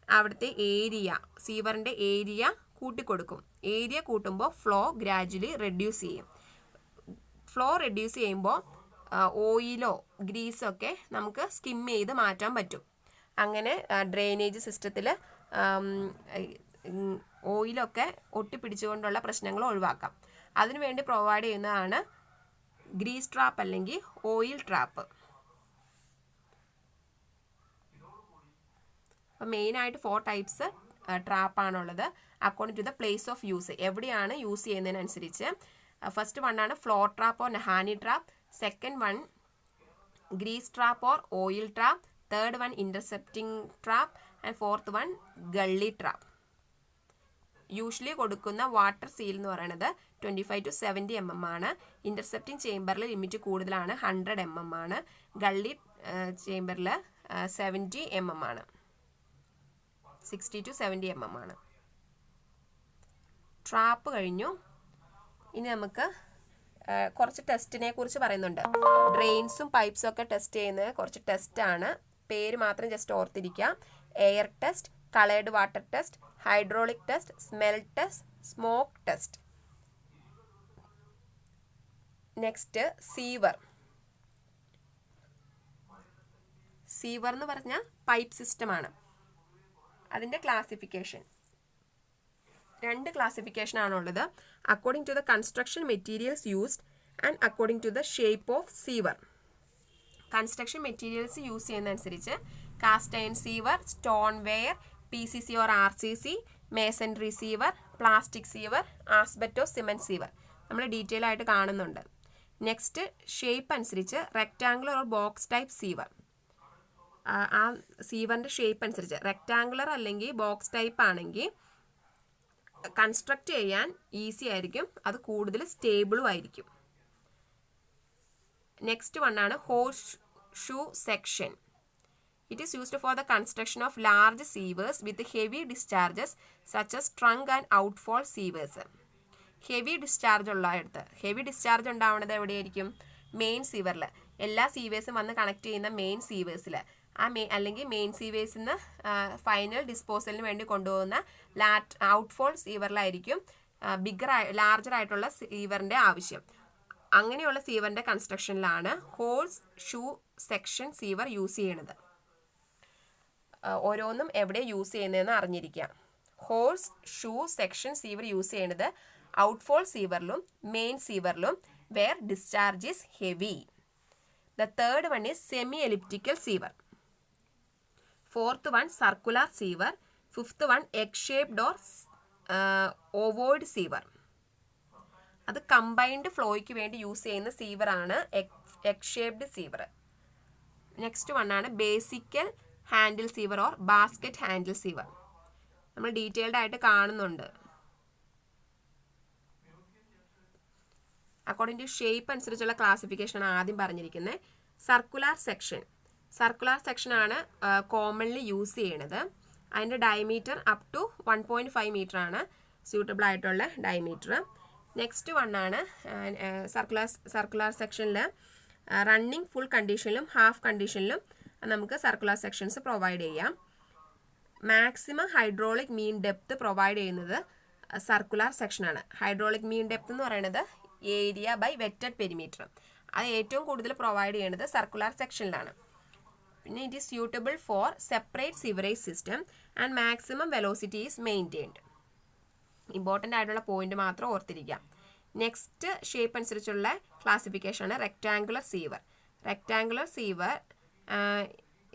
അവിടുത്തെ ഏരിയ, സീവറിൻ്റെ ഏരിയ കൂട്ടിക്കൊടുക്കും. ഏരിയ കൂട്ടുമ്പോൾ ഫ്ലോ ഗ്രാജുവലി റെഡ്യൂസ് ചെയ്യും. ഫ്ലോ റെഡ്യൂസ് ചെയ്യുമ്പോൾ ഓയിലോ ഗ്രീസോ ഒക്കെ നമുക്ക് സ്കിം ചെയ്ത് മാറ്റാൻ പറ്റും. അങ്ങനെ ഡ്രെയിനേജ് സിസ്റ്റത്തിൽ ഓയിലൊക്കെ ഒട്ടിപ്പിടിച്ചുകൊണ്ടുള്ള പ്രശ്നങ്ങൾ ഒഴിവാക്കാം. അതിനുവേണ്ടി പ്രൊവൈഡ് ചെയ്യുന്നതാണ് ഗ്രീസ് ട്രാപ്പ് അല്ലെങ്കിൽ ഓയിൽ ട്രാപ്പ്. അപ്പോൾ മെയിനായിട്ട് 4 ടൈപ്സ് ട്രാപ്പാണുള്ളത് according to the place of use. എവിടെയാണ് യൂസ് ചെയ്യുന്നതിനനുസരിച്ച്. ഫസ്റ്റ് വണ്ണാണ് floor trap or nahani trap. Second one grease trap or oil trap. Third one intercepting trap. And fourth one gully trap. Usually കൊടുക്കുന്ന വാട്ടർ സീൽ എന്ന് പറയുന്നത് 25 to 70 mm ആണ്. ഇൻ്റർസെപ്റ്റിംഗ് ചേംബറിൽ ലിമിറ്റ് കൂടുതലാണ്, 100 mm ആണ്. ഗള്ളി ചേംബറിൽ 70 mm ആണ്, 60 to 70 mm ആണ്. ട്രാപ്പ് കഴിഞ്ഞു. ഇനി നമുക്ക് കുറച്ച് ടെസ്റ്റിനെ കുറിച്ച് പറയുന്നുണ്ട്. ഡ്രെയിൻസും പൈപ്സും ഒക്കെ ടെസ്റ്റ് ചെയ്യുന്ന കുറച്ച് ടെസ്റ്റാണ്. പേര് മാത്രം ജസ്റ്റ് ഓർത്തിരിക്കുക. Air test, coloured water test, hydraulic test, smell test, smoke test. Next sewer. Sewer എന്ന് പറഞ്ഞാൽ പൈപ്പ് സിസ്റ്റമാണ്. അതിൻ്റെ ക്ലാസിഫിക്കേഷൻ 2 ക്ലാസിഫിക്കേഷൻ ആണുള്ളത്. According to the construction materials used and according to the shape of sewer. Construction materials use ചെയ്യുന്നതനുസരിച്ച് cast iron sewer, stoneware, PCC or RCC, masonry sewer, plastic sewer, asbestos cement sewer നമ്മൾ ഡീറ്റെയിൽ ആയിട്ട് കാണുന്നുണ്ട്. നെക്സ്റ്റ് ഷേപ്പ് അനുസരിച്ച് rectangular or box type sewer. ആ സീവറിൻ്റെ ഷേപ്പ് അനുസരിച്ച് റെക്റ്റാങ്കുലർ അല്ലെങ്കിൽ ബോക്സ് ടൈപ്പ് ആണെങ്കിൽ കൺസ്ട്രക്ട് ചെയ്യാൻ ഈസി ആയിരിക്കും, അത് കൂടുതൽ സ്റ്റേബിളും ആയിരിക്കും. നെക്സ്റ്റ് വണ്ണാണ് horseshoe section. It is used for the construction of large sewers with heavy discharges such as trunk and outfall sewers. Heavy discharge ഉള്ളയിടത്ത്, ഹെവി ഡിസ്ചാർജ് ഉണ്ടാവുന്നത് എവിടെയായിരിക്കും? മെയിൻ സീവറിൽ. എല്ലാ സീവേഴ്സും വന്ന് കണക്ട് ചെയ്യുന്ന മെയിൻ സീവേഴ്സിൽ, അല്ലെങ്കിൽ മെയിൻ സീവേഴ്സിൽ നിന്ന് ഫൈനൽ ഡിസ്പോസലിന് വേണ്ടി കൊണ്ടുപോകുന്ന ഔട്ട്ഫോൾ സീവറിലായിരിക്കും ലാർജർ ആയിട്ടുള്ള സീവറിൻ്റെ ആവശ്യം. അങ്ങനെയുള്ള സീവറിൻ്റെ കൺസ്ട്രക്ഷനിലാണ് horseshoe section sewer use ചെയ്യണത്. ഓരോന്നും എവിടെ യൂസ് ചെയ്യുന്നതെന്ന് അറിഞ്ഞിരിക്കുക. Horseshoe section sewer use ചെയ്യുന്നത് ഔട്ട്ഫോൾ സീവറിലും മെയിൻ സീവറിലും where discharge is heavy. The third one is semi elliptical sewer. Fourth one circular sewer. Fifth one egg shaped or ovoid sewer. അത് കമ്പൈൻഡ് ഫ്ലോയ്ക്ക് വേണ്ടി യൂസ് ചെയ്യുന്ന സീവറാണ് egg shaped sewer. Next one ആണ് ബേസിക്കൽ handle sewer or basket handle sewer. നമ്മൾ ഡീറ്റെയിൽഡ് ആയിട്ട് കാണുന്നുണ്ട്. അക്കോർഡിംഗ് ടു ഷേപ്പ് അനുസരിച്ചുള്ള ക്ലാസിഫിക്കേഷൻ ആണ് ആദ്യം പറഞ്ഞിരിക്കുന്നത്. സർക്കുലർ സെക്ഷൻ ആണ് കോമൺലി യൂസ് ചെയ്യണത്. അതിൻ്റെ ഡയമീറ്റർ അപ് ടു 1.5 മീറ്റർ ആണ് സ്യൂട്ടബിൾ ആയിട്ടുള്ള ഡയമീറ്റർ. നെക്സ്റ്റ് വൺ ആണ് സർക്കുലർ സെക്ഷനിൽ റണ്ണിങ് ഫുൾ കണ്ടീഷനിലും ഹാഫ് കണ്ടീഷനിലും നമുക്ക് സർക്കുലർ സെക്ഷൻസ് പ്രൊവൈഡ് ചെയ്യാം. Maximum hydraulic mean depth provide ചെയ്യുന്നത് സർക്കുലർ സെക്ഷനാണ്. ഹൈഡ്രോളിക് മീൻ ഡെപ്ത് എന്ന് പറയുന്നത് ഏരിയ ബൈ വെറ്റഡ് പെരിമീറ്റർ. അത് ഏറ്റവും കൂടുതൽ പ്രൊവൈഡ് ചെയ്യുന്നത് സർക്കുലർ സെക്ഷനിലാണ്. പിന്നെ it is suitable for separate sewerage system and maximum velocity is maintained. Important ആയിട്ടുള്ള പോയിന്റ് മാത്രം ഓർത്തിരിക്കാം. നെക്സ്റ്റ് ഷേപ്പ് അനുസരിച്ചുള്ള ക്ലാസിഫിക്കേഷൻ ആണ് rectangular sewer. Rectangular sewer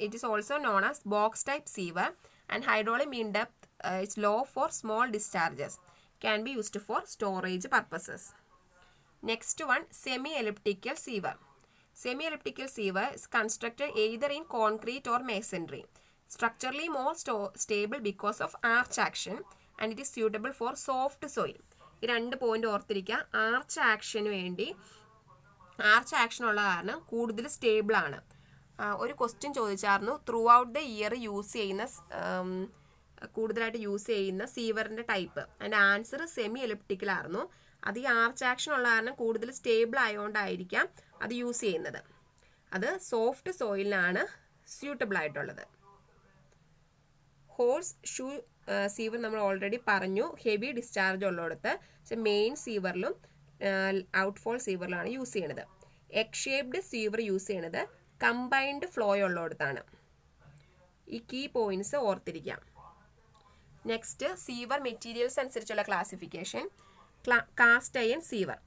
it is also known as box type sewer and hydraulic mean depth it's low for small discharges, can be used for storage purposes. Next one, semi-elliptical sewer. Semi-elliptical sewer is constructed either in concrete or masonry. Structurally more stable because of arch action and it is suitable for soft soil. ഈ രണ്ട് പോയിന്റ് ഓർത്തിരിക്കുക. ആർച്ച് ആക്ഷന് വേണ്ടി ആർച്ച് ആക്ഷൻ ഉള്ള കാരണം കൂടുതൽ സ്റ്റേബിൾ ആണ്. ഒരു ക്വസ്റ്റ്യൻ ചോദിച്ചായിരുന്നു ത്രൂ ഔട്ട് ദ ഇയർ കൂടുതലായിട്ട് യൂസ് ചെയ്യുന്ന സീവറിൻ്റെ ടൈപ്പ്. അതിൻ്റെ ആൻസർ സെമി എലിപ്റ്റിക്കൽ ആയിരുന്നു. അത് ഈ ആർച്ച് ആക്ഷൻ ഉള്ള കാരണം കൂടുതൽ സ്റ്റേബിൾ ആയതുകൊണ്ടായിരിക്കാം അത് യൂസ് ചെയ്യുന്നത്. അത് സോഫ്റ്റ് സോയിലിനാണ് സ്യൂട്ടബിൾ ആയിട്ടുള്ളത്. ഹോഴ്സ് ഷൂ സീവർ നമ്മൾ ഓൾറെഡി പറഞ്ഞു, ഹെവി ഡിസ്ചാർജ് ഉള്ളിടത്ത് മെയിൻ സീവറിലും ഔട്ട്ഫോൾ സീവറിലാണ് യൂസ് ചെയ്യണത്. എഗ് ഷേപ്ഡ് സീവർ യൂസ് ചെയ്യണത് കമ്പൈൻഡ് ഫ്ലോ ഉള്ളിടത്താണ്. ഈ കീ പോയിന്റ്സ് ഓർത്തിരിക്കാം. നെക്സ്റ്റ് സീവർ മെറ്റീരിയൽസ് അനുസരിച്ചുള്ള classification. Cast iron sewer.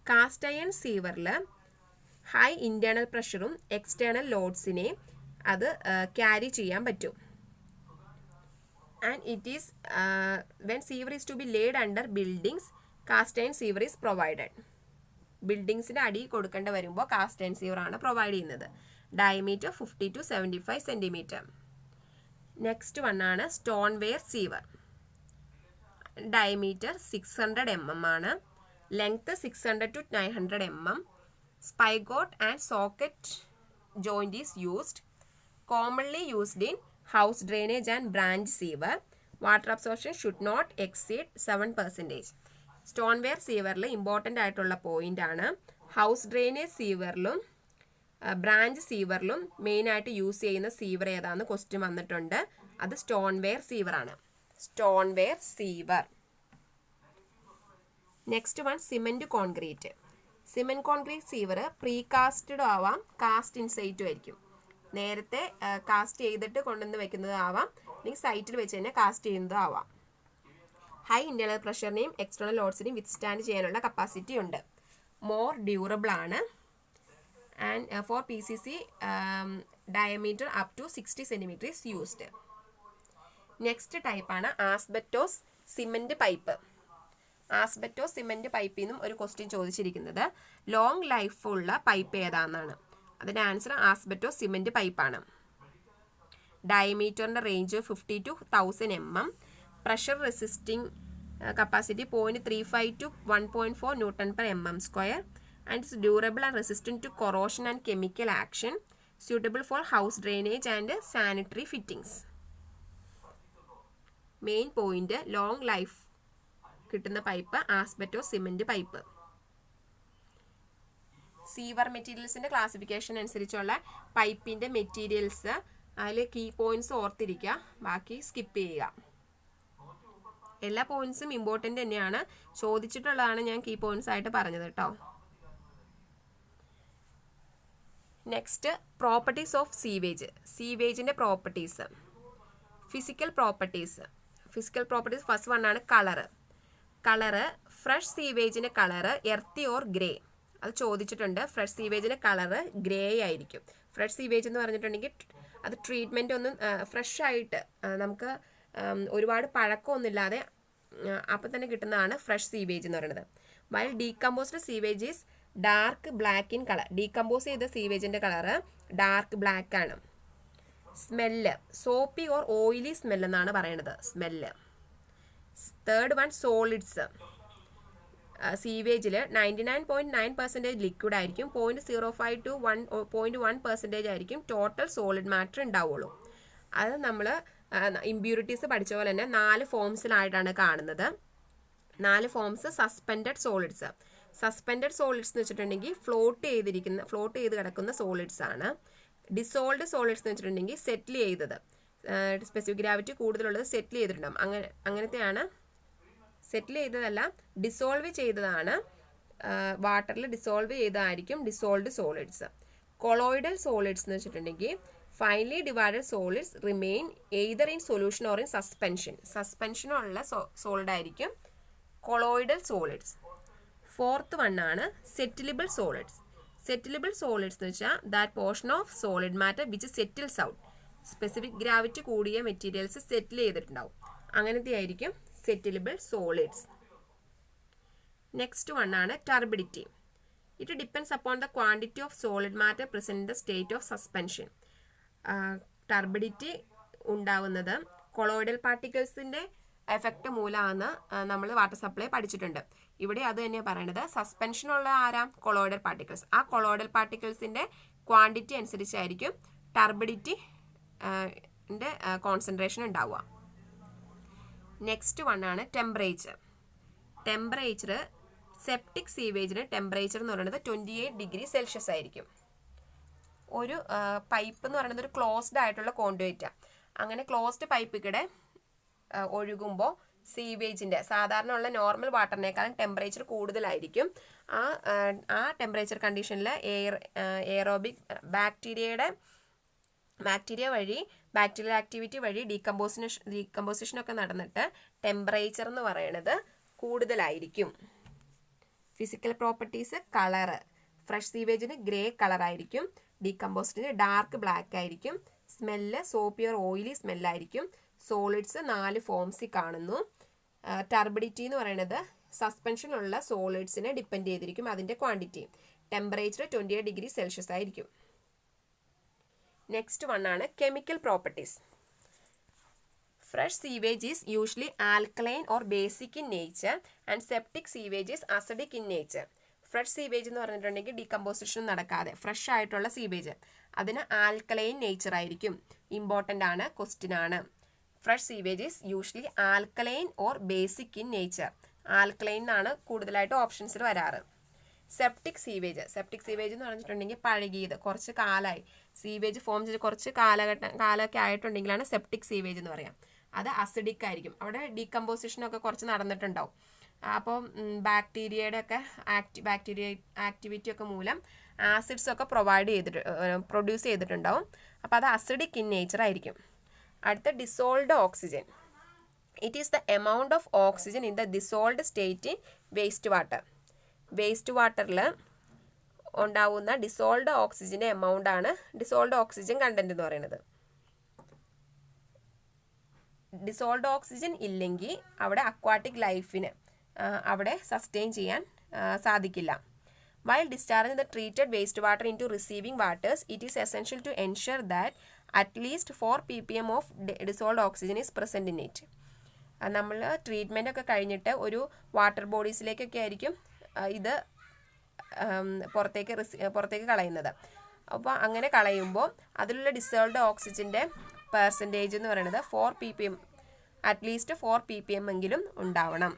Cast iron സീവറിൽ ഹൈ ഇൻറ്റേർണൽ പ്രഷറും എക്സ്റ്റേണൽ ലോഡ്സിനെ അത് ക്യാരി ചെയ്യാൻ പറ്റും. And it is when sewer is to be laid under buildings cast iron sewer is provided. ബിൽഡിങ്സിൻ്റെ അടി കൊടുക്കേണ്ട വരുമ്പോൾ കാസ്റ്റ് അയൺ സീവർ ആണ് പ്രൊവൈഡ് ചെയ്യുന്നത്. Diameter 50 to 75 centimetre. Next one ആണ് stoneware sewer. Diameter 600 mm ആണ്. Length 600 to 900 mm. Spigot and socket joint is used. Commonly used in house drainage and branch sewer. Water absorption should not exceed 7%. Stoneware സീവറിൽ ഇമ്പോർട്ടൻ്റ് ആയിട്ടുള്ള പോയിന്റ് ആണ്. ഹൗസ് ഡ്രെയിനേജ് സീവറിലും ബ്രാഞ്ച് സീവറിലും മെയിനായിട്ട് യൂസ് ചെയ്യുന്ന സീവർ ഏതാണെന്ന് ക്വസ്റ്റ്യൻ വന്നിട്ടുണ്ട്. അത് സ്റ്റോൺവെയർ സീവറാണ്. Stoneware sewer. Next one cement concrete. Cement concrete sewer precasted ആവാം, കാസ്റ്റ് ഇൻസൈറ്റും ആയിരിക്കും. നേരത്തെ കാസ്റ്റ് ചെയ്തിട്ട് കൊണ്ടുവന്ന് വെക്കുന്നത് ആവാം, അല്ലെങ്കിൽ സൈറ്റിൽ വെച്ച് തന്നെ കാസ്റ്റ് ചെയ്യുന്നതും ആവാം. ഹൈ ഇൻറ്റേർണൽ പ്രഷറിനെയും എക്സ്റ്റേണൽ ലോഡ്സിനെയും വിത്ത്സ്റ്റാൻഡ് ചെയ്യാനുള്ള കപ്പാസിറ്റി ഉണ്ട്. മോർ ഡ്യൂറബിൾ ആണ്. And for PCC diameter up to 60 centimetre is used. Next ടൈപ്പാണ് asbestos cement pipe. Asbestos cement പൈപ്പിൽ നിന്നും ഒരു ക്വസ്റ്റ്യൻ ചോദിച്ചിരിക്കുന്നത് ലോങ് ലൈഫുള്ള പൈപ്പ് ഏതാണെന്നാണ്. അതിൻ്റെ ആൻസർ ആസ്ബറ്റോസ് സിമെൻറ്റ് പൈപ്പാണ്. ഡയമീറ്ററിൻ്റെ range 50 to 1000 mm. Pressure resisting capacity 0.35 to 1.4 Newton/mm². And it's durable and resistant to corrosion and chemical action. Suitable for house drainage and sanitary fittings. Main point long life കിട്ടുന്ന pipe asbestos cement pipe. Sewer മെറ്റീരിയൽസിൻ്റെ ക്ലാസിഫിക്കേഷൻ അനുസരിച്ചുള്ള പൈപ്പിൻ്റെ മെറ്റീരിയൽസ് അതിൽ കീ പോയിന്റ്സ് ഓർത്തിരിക്കുക, ബാക്കി സ്കിപ്പ് ചെയ്യുക. എല്ലാ പോയിന്റ്സും ഇമ്പോർട്ടൻ്റ് തന്നെയാണ്, ചോദിച്ചിട്ടുള്ളതാണ് ഞാൻ കീ പോയിന്റ്സ് ആയിട്ട് പറഞ്ഞത് കേട്ടോ. Next properties of sewage. സീവേജിൻ്റെ properties. Physical properties first one ആണ് കളറ് ഫ്രഷ് സീവേജിൻ്റെ കളറ് എർത്തി ഓർ ഗ്രേ. അത് ചോദിച്ചിട്ടുണ്ട്. ഫ്രഷ് സീവേജിൻ്റെ കളറ് ഗ്രേ ആയിരിക്കും. ഫ്രഷ് സീവേജ് എന്ന് പറഞ്ഞിട്ടുണ്ടെങ്കിൽ അത് ട്രീറ്റ്മെൻറ്റ് ഒന്നും ഫ്രഷ് ആയിട്ട് നമുക്ക് ഒരുപാട് പഴക്കമൊന്നുമില്ലാതെ അപ്പം തന്നെ കിട്ടുന്നതാണ് ഫ്രഷ് സീവേജ് എന്ന് പറയുന്നത്. While decomposed sewage is dark black in colour. Decompose ചെയ്ത സീവേജിൻ്റെ കളറ് ഡാർക്ക് ബ്ലാക്ക് ആണ്. Smell soapy or oily smell എന്നാണ് പറയുന്നത്. സ്മെല്ല്. Third one solids. സീവേജിൽ 99.9% ലിക്വിഡ് ആയിരിക്കും. 0.05 to 0.1% ആയിരിക്കും ടോട്ടൽ സോളിഡ് മാറ്റർ ഉണ്ടാവുള്ളൂ. അത് നമ്മൾ ഇമ്പ്യൂരിറ്റീസ് പഠിച്ച പോലെ തന്നെ 4 ഫോംസിലായിട്ടാണ് കാണുന്നത്. 4 ഫോംസ്. സസ്പെൻഡഡ് സോളിഡ്സ് എന്ന് വെച്ചിട്ടുണ്ടെങ്കിൽ ഫ്ലോട്ട് ചെയ്ത് കിടക്കുന്ന സോളിഡ്സ് ആണ്. ഡിസോൾഡ് സോളിഡ്സ് എന്ന് വെച്ചിട്ടുണ്ടെങ്കിൽ സെറ്റിൽ ചെയ്തത്, സ്പെസിഫിക് ഗ്രാവിറ്റി കൂടുതലുള്ളത് സെറ്റിൽ ചെയ്തിട്ടുണ്ടാകും. അങ്ങനത്തെയാണ്. സെറ്റിൽ ചെയ്തതല്ല, ഡിസോൾവ് ചെയ്തതാണ്. വാട്ടറിൽ ഡിസോൾവ് ചെയ്തതായിരിക്കും ഡിസോൾഡ് സോളിഡ്സ്. കൊളോയിഡൽ സോളിഡ്സ് എന്ന് വെച്ചിട്ടുണ്ടെങ്കിൽ finally divided solids remain either in solution or in സസ്പെൻഷനുള്ള സോളിഡ് ആയിരിക്കും കൊളോയിഡൽ സോളിഡ്സ്. ഫോർത്ത് വൺ ആണ് സെറ്റിലബിൾ സോളിഡ്സ് എന്ന് വെച്ചാൽ that portion of solid matter which settles out. Specific gravity കൂടിയ മെറ്റീരിയൽസ് സെറ്റിൽ ചെയ്തിട്ടുണ്ടാവും. അങ്ങനത്തെ ആയിരിക്കും സെറ്റിലബിൾ സോളിഡ്സ്. നെക്സ്റ്റ് വൺ ആണ് turbidity. It depends upon the quantity of solid matter present in the state of suspension. Turbidity ഉണ്ടാവുന്നത് കൊളോയിഡൽ പാർട്ടിക്കിൾസിന്റെ എഫക്റ്റ് മൂലമാണ്. നമ്മൾ വാട്ടർ സപ്ലൈ പഠിച്ചിട്ടുണ്ട്. ഇവിടെ അത് തന്നെയാണ് പറയണത്. സസ്പെൻഷനുള്ള കൊളോയിഡൽ പാർട്ടിക്കിൾസ്. ആ കൊളോയിഡൽ പാർട്ടിക്കിൾസിന്റെ ക്വാണ്ടിറ്റി അനുസരിച്ചായിരിക്കും ടർബിഡിറ്റി കോൺസെൻട്രേഷൻ ഉണ്ടാവുക. നെക്സ്റ്റ് വൺ ആണ് ടെമ്പറേച്ചർ. സെപ്റ്റിക് സീവേജിന് ടെമ്പറേച്ചർ എന്ന് പറയുന്നത് 28 ഡിഗ്രി സെൽഷ്യസ് ആയിരിക്കും. ഒരു പൈപ്പ് എന്ന് പറയുന്നത് ഒരു ക്ലോസ്ഡ് ആയിട്ടുള്ള കോണ്ടുവേറ്റാണ്. അങ്ങനെ ക്ലോസ്ഡ് പൈപ്പിലൂടെ ഒഴുകുമ്പോൾ സീവേജിൻ്റെ സാധാരണ ഉള്ള നോർമൽ വാട്ടറിനേക്കാളും ടെമ്പറേച്ചർ കൂടുതലായിരിക്കും. ആ ടെമ്പറേച്ചർ കണ്ടീഷനിൽ ബാക്ടീരിയൽ ആക്ടിവിറ്റി വഴി ഡീകമ്പോസിഷനൊക്കെ നടന്നിട്ട് ടെമ്പറേച്ചർ എന്ന് പറയുന്നത് കൂടുതലായിരിക്കും. Physical properties colour. ഫ്രഷ് സീവേജിന് ഗ്രേ കളർ ആയിരിക്കും. ഡീകമ്പോസ്ഡിന് ഡാർക്ക് ബ്ലാക്ക് ആയിരിക്കും. സ്മെല്ല് സോപ്പി ഓർ ഓയിലി സ്മെല്ലായിരിക്കും. സോളിഡ്സ് 4 ഫോംസിൽ കാണുന്നു. ടർബിഡിറ്റി എന്ന് പറയുന്നത് സസ്പെൻഷനുള്ള സോളിഡ്സിനെ ഡിപ്പെൻഡ് ചെയ്തിരിക്കും അതിൻ്റെ ക്വാണ്ടിറ്റി. ടെമ്പറേച്ചർ 28 ഡിഗ്രി സെൽഷ്യസ് ആയിരിക്കും. നെക്സ്റ്റ് വൺ ആണ് chemical properties. Fresh sewage is usually alkaline or basic in nature and septic sewage is acidic in nature. Fresh sewage എന്ന് പറഞ്ഞിട്ടുണ്ടെങ്കിൽ ഡീകമ്പോസിഷൻ നടക്കാതെ ഫ്രഷ് ആയിട്ടുള്ള സീവേജ്, അതിന് ആൽക്കലൈൻ നേച്ചർ ആയിരിക്കും. ഇമ്പോർട്ടൻ്റ് ആണ്, ക്വസ്റ്റ്യൻ ആണ്. Fresh sewage is usually alkaline or basic in nature. Alkaline എന്നാണ് കൂടുതലായിട്ട് ഓപ്ഷൻസിൽ വരാറ്. സെപ്റ്റിക് സീവേജ് എന്ന് പറഞ്ഞിട്ടുണ്ടെങ്കിൽ പഴകിയത്, കുറച്ച് കാലമായി സീവേജ് ഫോം ചെയ്ത് കുറച്ച് കാലമൊക്കെ ആയിട്ടുണ്ടെങ്കിലാണ് സെപ്റ്റിക് സീവേജ് എന്ന് പറയാം. അത് അസിഡിക് ആയിരിക്കും. അവിടെ ഡീകമ്പോസിഷനൊക്കെ കുറച്ച് നടന്നിട്ടുണ്ടാവും. അപ്പോൾ ബാക്ടീരിയയുടെ ഒക്കെ ആക്ടിവിറ്റി ഒക്കെ മൂലം ആസിഡ്സ് ഒക്കെ പ്രൊഡ്യൂസ് ചെയ്തിട്ടുണ്ടാവും. അപ്പോൾ അത് അസിഡിക് ഇൻ നേച്ചർ ആയിരിക്കും. അടുത്ത dissolved oxygen. It is the amount of oxygen in the dissolved state in waste വാട്ടറിൽ ഉണ്ടാവുന്ന ഡിസോൾഡ് ഓക്സിജൻ്റെ എമൗണ്ട് ആണ് ഡിസോൾഡ് ഓക്സിജൻ കണ്ടന്റ് എന്ന് പറയുന്നത്. ഡിസോൾഡ് ഓക്സിജൻ ഇല്ലെങ്കിൽ അവിടെ അക്വാട്ടിക് ലൈഫിന് അവിടെ സസ്റ്റെയിൻ ചെയ്യാൻ സാധിക്കില്ല. While discharging the treated wastewater into receiving waters, it is essential to ensure that at least 4 ppm of dissolved oxygen is present in it. നമ്മൾ ട്രീറ്റ്മെൻ്റ് ഒക്കെ കഴിഞ്ഞിട്ട് ഒരു വാട്ടർ ബോഡീസിലേക്കൊക്കെ ആയിരിക്കും ഇത് പുറത്തേക്ക് കളയുന്നത്. അപ്പോൾ അങ്ങനെ കളയുമ്പോൾ അതിലുള്ള ഡിസോൾവ്ഡ് ഓക്സിജൻ്റെ പെർസെൻറ്റേജ് എന്ന് പറയുന്നത് 4 ppm, അറ്റ്ലീസ്റ്റ് 4 ppm എങ്കിലും ഉണ്ടാവണം.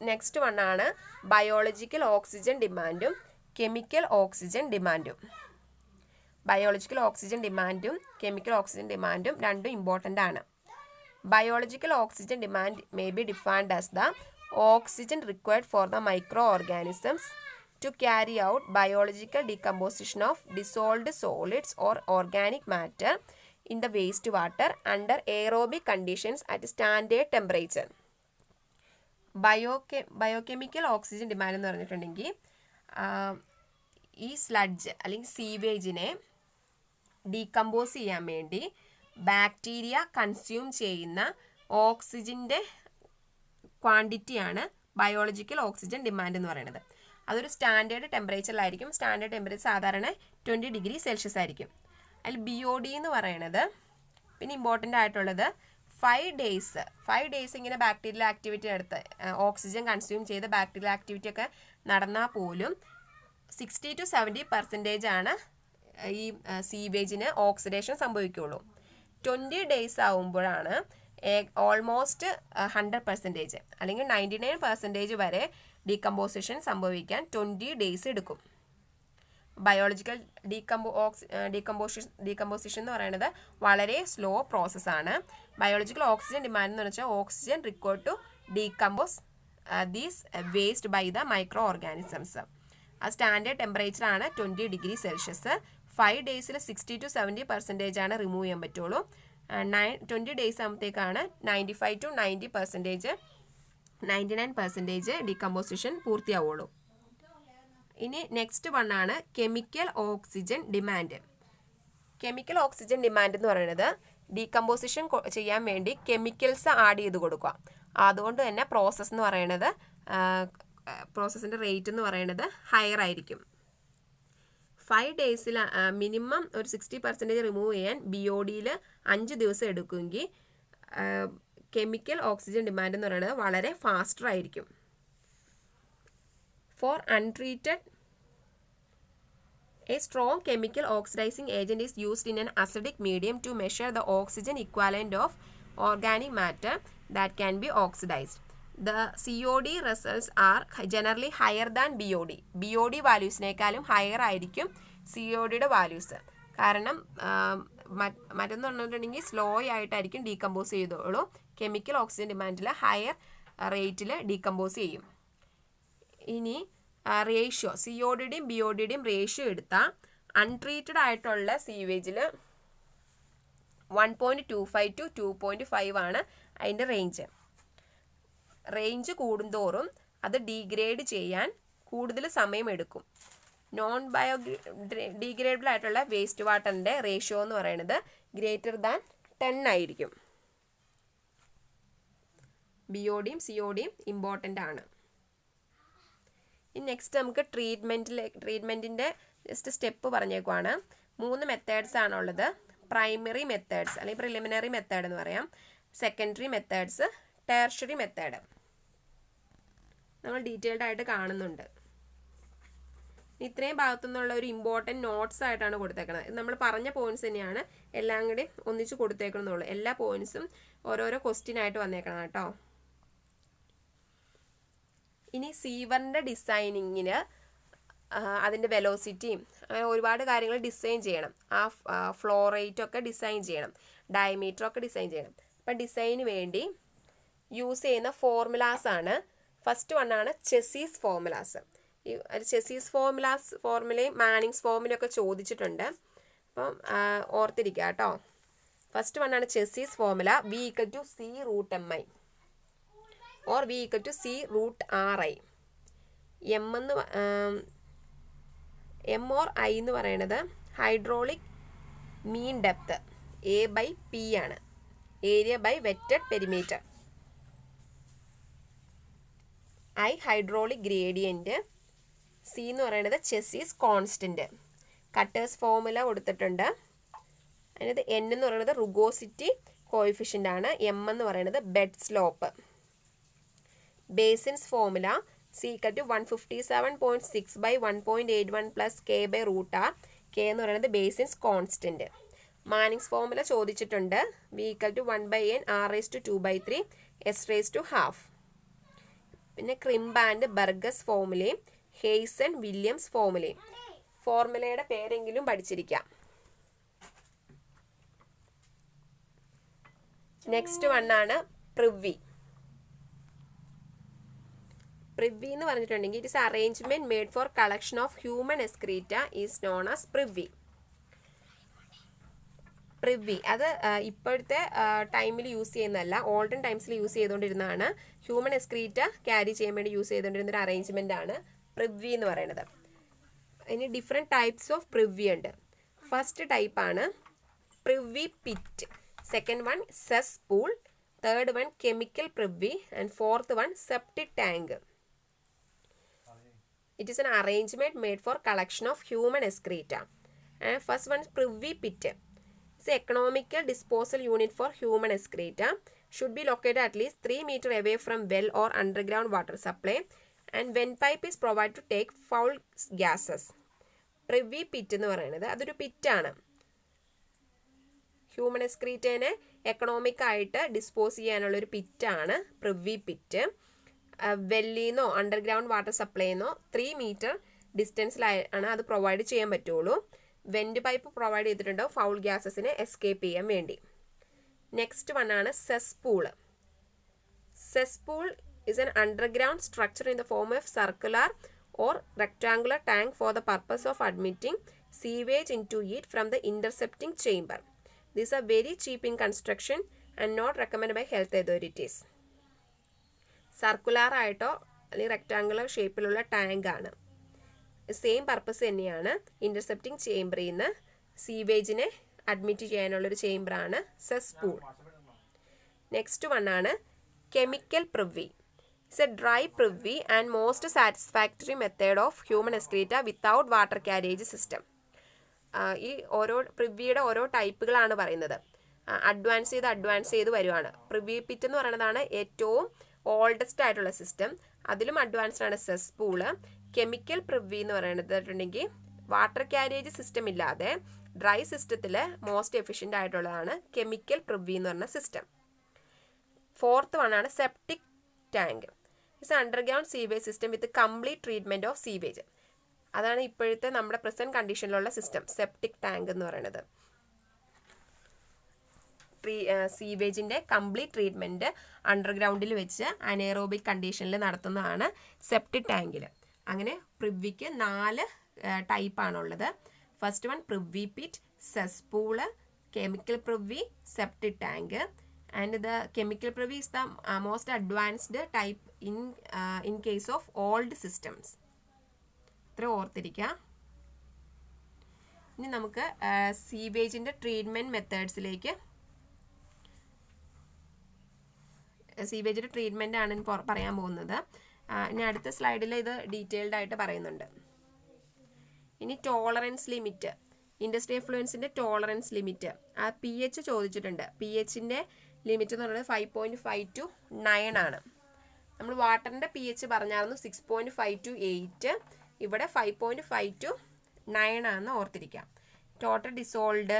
നെക്സ്റ്റ് വൺ ആണ് ബയോളജിക്കൽ ഓക്സിജൻ ഡിമാൻഡും കെമിക്കൽ ഓക്സിജൻ ഡിമാൻഡും. ബയോളജിക്കൽ ഓക്സിജൻ ഡിമാൻഡും കെമിക്കൽ ഓക്സിജൻ ഡിമാൻഡും രണ്ടും ഇമ്പോർട്ടൻ്റ് ആണ്. Biological oxygen demand may be defined as the oxygen required for the microorganisms to carry out biological decomposition of dissolved solids or organic matter in the wastewater under aerobic conditions at standard temperature. Biochemical oxygen demand എന്ന് പറഞ്ഞിട്ടുണ്ടെങ്കിൽ ഈ സ്ലഡ്ജ് അല്ലെങ്കിൽ സീവേജിനെ ഡീകമ്പോസ് ചെയ്യാൻ വേണ്ടി ബാക്ടീരിയ കൺസ്യൂം ചെയ്യുന്ന ഓക്സിജൻ്റെ ക്വാണ്ടിറ്റിയാണ് ബയോളജിക്കൽ ഓക്സിജൻ ഡിമാൻഡ് എന്ന് പറയുന്നത്. അതൊരു സ്റ്റാൻഡേർഡ് ടെമ്പറേച്ചറിലായിരിക്കും. സ്റ്റാൻഡേർഡ് ടെമ്പറേച്ചർ സാധാരണ 20 ഡിഗ്രി സെൽഷ്യസ് ആയിരിക്കും. അതിൽ BOD എന്ന് പറയുന്നത് പിന്നെ ഇമ്പോർട്ടൻ്റ് ആയിട്ടുള്ളത് 5 ഡേയ്സ് ഇങ്ങനെ ബാക്ടീരിയൽ ആക്ടിവിറ്റി എടുത്ത് ഓക്സിജൻ കൺസ്യൂം ചെയ്ത് ബാക്ടീരിയൽ ആക്ടിവിറ്റി ഒക്കെ നടന്നാൽ പോലും 60 to 70% ആണ് ഈ സീവേജിന് ഓക്സിഡേഷൻ സംഭവിക്കുകയുള്ളൂ. 20 ഡേയ്സ് ആവുമ്പോഴാണ് ഓൾമോസ്റ്റ് 100% അല്ലെങ്കിൽ 99% വരെ ഡീകമ്പോസിഷൻ സംഭവിക്കാൻ 20 ഡേയ്സ് എടുക്കും. ബയോളജിക്കൽ ഡീകമ്പോസിഷൻ എന്ന് പറയുന്നത് വളരെ സ്ലോ പ്രോസസ്സാണ്. ബയോളജിക്കൽ ഓക്സിജൻ ഡിമാൻഡ് എന്ന് വെച്ചാൽ oxygen required to decompose these waste by the microorganisms. ആ സ്റ്റാൻഡേർഡ് ടെമ്പറേച്ചറാണ് 20 ഡിഗ്രി സെൽഷ്യസ്. 5 ഡേയ്സിൽ 60 to 70% ആണ് റിമൂവ് ചെയ്യാൻ പറ്റുള്ളൂ. 20 ഡേയ്സ് ആകുമ്പോഴത്തേക്കാണ് 95 to 99% ഡീകമ്പോസിഷൻ പൂർത്തിയാവുള്ളൂ. ഇനി നെക്സ്റ്റ് വണ്ണാണ് chemical oxygen demand. Chemical oxygen demand എന്ന് പറയുന്നത് ഡീകമ്പോസിഷൻ ചെയ്യാൻ വേണ്ടി കെമിക്കൽസ് ആഡ് ചെയ്ത് കൊടുക്കുക. അതുകൊണ്ട് തന്നെ പ്രോസസ്സിൻ്റെ റേറ്റ് എന്ന് പറയുന്നത് ഹയർ ആയിരിക്കും. 5 ഡേയ്സിൽ മിനിമം ഒരു 60% റിമൂവ് ചെയ്യാൻ BODയിൽ 5 ദിവസം എടുക്കുമെങ്കിൽ കെമിക്കൽ ഓക്സിജൻ ഡിമാൻഡ് എന്ന് പറയുന്നത് വളരെ ഫാസ്റ്റർ ആയിരിക്കും. For untreated, a strong chemical oxidizing agent is used in an acidic medium to measure the oxygen equivalent of organic matter that can be oxidized. The COD results are generally higher than BOD. BOD വാല്യൂസിനേക്കാളും ഹയർ ആയിരിക്കും CODയുടെ വാല്യൂസ്. കാരണം മറ്റൊന്ന് പറഞ്ഞിട്ടുണ്ടെങ്കിൽ സ്ലോ ആയിട്ടായിരിക്കും ഡീകമ്പോസ് ചെയ്തോളൂ. കെമിക്കൽ ഓക്സിജൻ ഡിമാൻഡിൽ ഹയർ റേറ്റിൽ ഡീകമ്പോസ് ചെയ്യും. ഇനി റേഷ്യോ CODയുടെയും BODയുടെയും റേഷ്യോ എടുത്താൽ അൺട്രീറ്റഡ് ആയിട്ടുള്ള സീവേജിൽ 1.25 to 2.5 ആണ് അതിൻ്റെ റേഞ്ച് കൂടുന്തോറും അത് ഡീഗ്രേഡ് ചെയ്യാൻ കൂടുതൽ സമയമെടുക്കും. നോൺ ഡീഗ്രേഡബിൾ ആയിട്ടുള്ള വേസ്റ്റ് വാട്ടറിൻ്റെ റേഷ്യോ എന്ന് പറയുന്നത് ഗ്രേറ്റർ ദാൻ 10 ആയിരിക്കും. BODയും CODയും ഇമ്പോർട്ടൻ്റ് ആണ്. ഇനി നെക്സ്റ്റ് നമുക്ക് ട്രീറ്റ്മെൻറ്റിൻ്റെ ജസ്റ്റ് സ്റ്റെപ്പ് പറഞ്ഞേക്കുവാണ്. 3 മെത്തേഡ്സ് ആണുള്ളത്. പ്രൈമറി മെത്തേഡ്സ് അല്ലെങ്കിൽ പ്രിലിമിനറി മെത്തേഡ് എന്ന് പറയാം, സെക്കൻഡറി മെത്തേഡ്സ്, ടെർഷ്യറി മെത്തേഡ് നമ്മൾ ഡീറ്റെയിൽഡ് ആയിട്ട് കാണുന്നുണ്ട്. ഇത്രയും ഭാഗത്തുനിന്നുള്ള ഒരു ഇമ്പോർട്ടൻറ്റ് നോട്ട്സ് ആയിട്ടാണ് കൊടുത്തേക്കുന്നത്. നമ്മൾ പറഞ്ഞ പോയിന്റ്സ് തന്നെയാണ് എല്ലാം കൂടി ഒന്നിച്ച് കൊടുത്തേക്കണമെന്നുള്ളൂ. എല്ലാ പോയിന്റ്സും ഓരോരോ ക്വസ്റ്റ്യൻ ആയിട്ട് വന്നേക്കണം കേട്ടോ. ഇനി സീവറിൻ്റെ ഡിസൈനിങ്ങിന് അതിൻ്റെ വെലോസിറ്റിയും അങ്ങനെ ഒരുപാട് കാര്യങ്ങൾ ഡിസൈൻ ചെയ്യണം. ആ ഫ്ലോ റേറ്റൊക്കെ ഡിസൈൻ ചെയ്യണം, ഡയമീറ്ററൊക്കെ ഡിസൈൻ ചെയ്യണം. അപ്പം ഡിസൈന് വേണ്ടി യൂസ് ചെയ്യുന്ന ഫോർമുലാസാണ്. ഫസ്റ്റ് വണ്ണാണ് ചെസീസ് ഫോർമുലാസ്. ഈ ചെസീസ് ഫോർമുലയും മാനിങ്സ് ഫോർമുലയൊക്കെ ചോദിച്ചിട്ടുണ്ട്. അപ്പം ഓർത്തിരിക്കുക കേട്ടോ. ഫസ്റ്റ് വണ്ണാണ് Chezy's formula. V = C√mi or V = C√ri. M or I എന്ന് പറയുന്നത് ഹൈഡ്രോളിക് മീൻ ഡെപ്ത്, A/P ആണ്. Area by wetted perimeter. I hydraulic gradient. C എന്ന് പറയുന്നത് ചെസീസ് കോൺസ്റ്റൻറ്റ്. കട്ടേഴ്സ് ഫോർമുല കൊടുത്തിട്ടുണ്ട്. അതിനകത്ത് N എന്ന് പറയുന്നത് റുഗോസിറ്റി കോയിഫിഷ്യൻ്റ് ആണ്. M എന്ന് പറയുന്നത് bed slope. Basins formula C = 157.6 by 1.81 plus K/√R. K എന്ന് പറയുന്നത് ബേസിൻസ് കോൺസ്റ്റൻറ്റ്. മാനിങ്സ് ഫോർമുല ചോദിച്ചിട്ടുണ്ട്. V = 1/n R⁻²/3 S⁻². പിന്നെ ക്രിംബ് ആൻഡ് ബർഗസ് ഫോർമുലയും ഹെയ്സൺ വില്യംസ് ഫോർമുലയും. ഫോർമുലയുടെ പേരെങ്കിലും പഠിച്ചിരിക്കാം. നെക്സ്റ്റ് വണ്ണാണ് പ്രിവി. പ്രിവി എന്ന് പറഞ്ഞിട്ടുണ്ടെങ്കിൽ it is arrangement made for collection of human excreta is known as privy. Privy അത് ഇപ്പോഴത്തെ ടൈമിൽ യൂസ് ചെയ്യുന്നതല്ല, ഓൾഡൻ ടൈംസിൽ യൂസ് ചെയ്തുകൊണ്ടിരുന്നതാണ്. ഹ്യൂമൻ എക്സ്ക്രീറ്റ ക്യാരി ചെയ്യാൻ വേണ്ടി യൂസ് ചെയ്തുകൊണ്ടിരുന്ന ഒരു അറേഞ്ച്മെന്റ് ആണ് പ്രിവി എന്ന് പറയുന്നത്. ഇനി ഡിഫറെൻറ്റ് ടൈപ്സ് ഓഫ് പ്രിവി ഉണ്ട്. ഫസ്റ്റ് ടൈപ്പാണ് privy pit, second one cesspool, third one chemical privy and fourth one septic tank. It is an arrangement made for collection of human excreta. And first one privy pit. It's an economical disposal unit for human excreta. Should be located at least 3 meters away from well or underground water supply. And vent pipe is provided to take foul gases. Privy pit എന്ന് പറയുന്നത് അതൊരു പിറ്റാണ്. ഹ്യൂമൻ എക്സ്ക്രീറ്റേനെ എക്കണോമിക് ആയിട്ട് ഡിസ്പോസ് ചെയ്യാനുള്ളൊരു പിറ്റാണ് പ്രിവി പിറ്റ്. വെല്ലിന്നോ അണ്ടർഗ്രൗണ്ട് വാട്ടർ സപ്ലൈന്നോ 3 മീറ്റർ ഡിസ്റ്റൻസിലാണ് അത് പ്രൊവൈഡ് ചെയ്യാൻ പറ്റുള്ളൂ. വെന്റ് പൈപ്പ് പ്രൊവൈഡ് ചെയ്തിട്ടുണ്ടോ ഫൗൾ ഗ്യാസസിനെ എസ്കേപ്പ് ചെയ്യാൻ വേണ്ടി. നെക്സ്റ്റ് വൺ ആണ് cesspool. Cesspool is an underground structure in the form of circular or rectangular tank for the purpose of admitting sewage into it from the intercepting chamber. These are very cheap in construction and not recommended by health authorities. Circular ആയിട്ടോ അല്ലെങ്കിൽ റെക്ടാങ്കുലർ ഷേപ്പിലുള്ള ടാങ്ക് ആണ്. സെയിം പർപ്പസ് തന്നെയാണ്. ഇൻ്റർസെപ്റ്റിംഗ് ചേംബറിൽ നിന്ന് സീവേജിനെ അഡ്മിറ്റ് ചെയ്യാനുള്ളൊരു ചേംബറാണ് സെസ്പൂൾ. നെക്സ്റ്റ് വൺ ആണ് chemical privy. It's A dry privy and most satisfactory method of human excreta without water carriage system. ഈ ഓരോ പ്രിവിയുടെ ഓരോ ടൈപ്പുകളാണ് പറയുന്നത്. അഡ്വാൻസ് ചെയ്ത് വരുവാണ്. പ്രിവി പിറ്റ് എന്ന് പറയുന്നതാണ് ഏറ്റവും ഓൾഡസ്റ്റ് ആയിട്ടുള്ള സിസ്റ്റം. അതിലും അഡ്വാൻസ്ഡ് ആണ് സെസ്പൂള്. കെമിക്കൽ പ്രിവി എന്ന് പറയുന്നത് വാട്ടർ ക്യാരേജ് സിസ്റ്റം ഇല്ലാതെ ഡ്രൈ സിസ്റ്റത്തിൽ മോസ്റ്റ് എഫിഷ്യൻ്റ് ആയിട്ടുള്ളതാണ് കെമിക്കൽ പ്രിവി എന്ന് പറഞ്ഞ സിസ്റ്റം. ഫോർത്ത് വൺ ആണ് septic tank. It's underground sewage system with complete treatment of sewage. അതാണ് ഇപ്പോഴത്തെ നമ്മുടെ പ്രസന്റ് കണ്ടീഷനിലുള്ള സിസ്റ്റം, സെപ്റ്റിക് ടാങ്ക് എന്ന് പറയുന്നത്. സീവേജിൻ്റെ കംപ്ലീറ്റ് ട്രീറ്റ്മെൻറ്റ് അണ്ടർഗ്രൗണ്ടിൽ വെച്ച് അനേറോബിക് കണ്ടീഷനിൽ നടത്തുന്നതാണ് സെപ്റ്റിക് ടാങ്കിൽ. അങ്ങനെ പ്രിവിക്ക് 4 ടൈപ്പാണുള്ളത്. First one privy pit, cesspool, chemical privy, septic tank. And the chemical privy is the most advanced type in case of old systems. ഇത്ര ഓർത്തിരിക്കുക. ഇനി നമുക്ക് സീവേജിൻ്റെ ട്രീറ്റ്മെൻറ്റ് മെത്തേഡ്സിലേക്ക് സീവേജിൻ്റെ ട്രീറ്റ്മെൻ്റ് ആണ് പറയാൻ പോകുന്നത്. ഇനി അടുത്ത സ്ലൈഡിൽ ഇത് ഡീറ്റെയിൽഡ് ആയിട്ട് പറയുന്നുണ്ട്. ഇനി ടോളറൻസ് ലിമിറ്റ്, ഇൻഡസ്ട്രി എഫ്ലുവൻസിൻ്റെ ടോളറൻസ് ലിമിറ്റ്. ആ പി എച്ച് ചോദിച്ചിട്ടുണ്ട്. പി എച്ചിൻ്റെ ലിമിറ്റ് എന്ന് പറയുന്നത് 5.5 to 9 ആണ്. നമ്മൾ വാട്ടറിൻ്റെ പി എച്ച് പറഞ്ഞായിരുന്നു 6.5 to 8. ഇവിടെ 5.5 to 9 ആണെന്ന് ഓർത്തിരിക്കാം. Total dissolved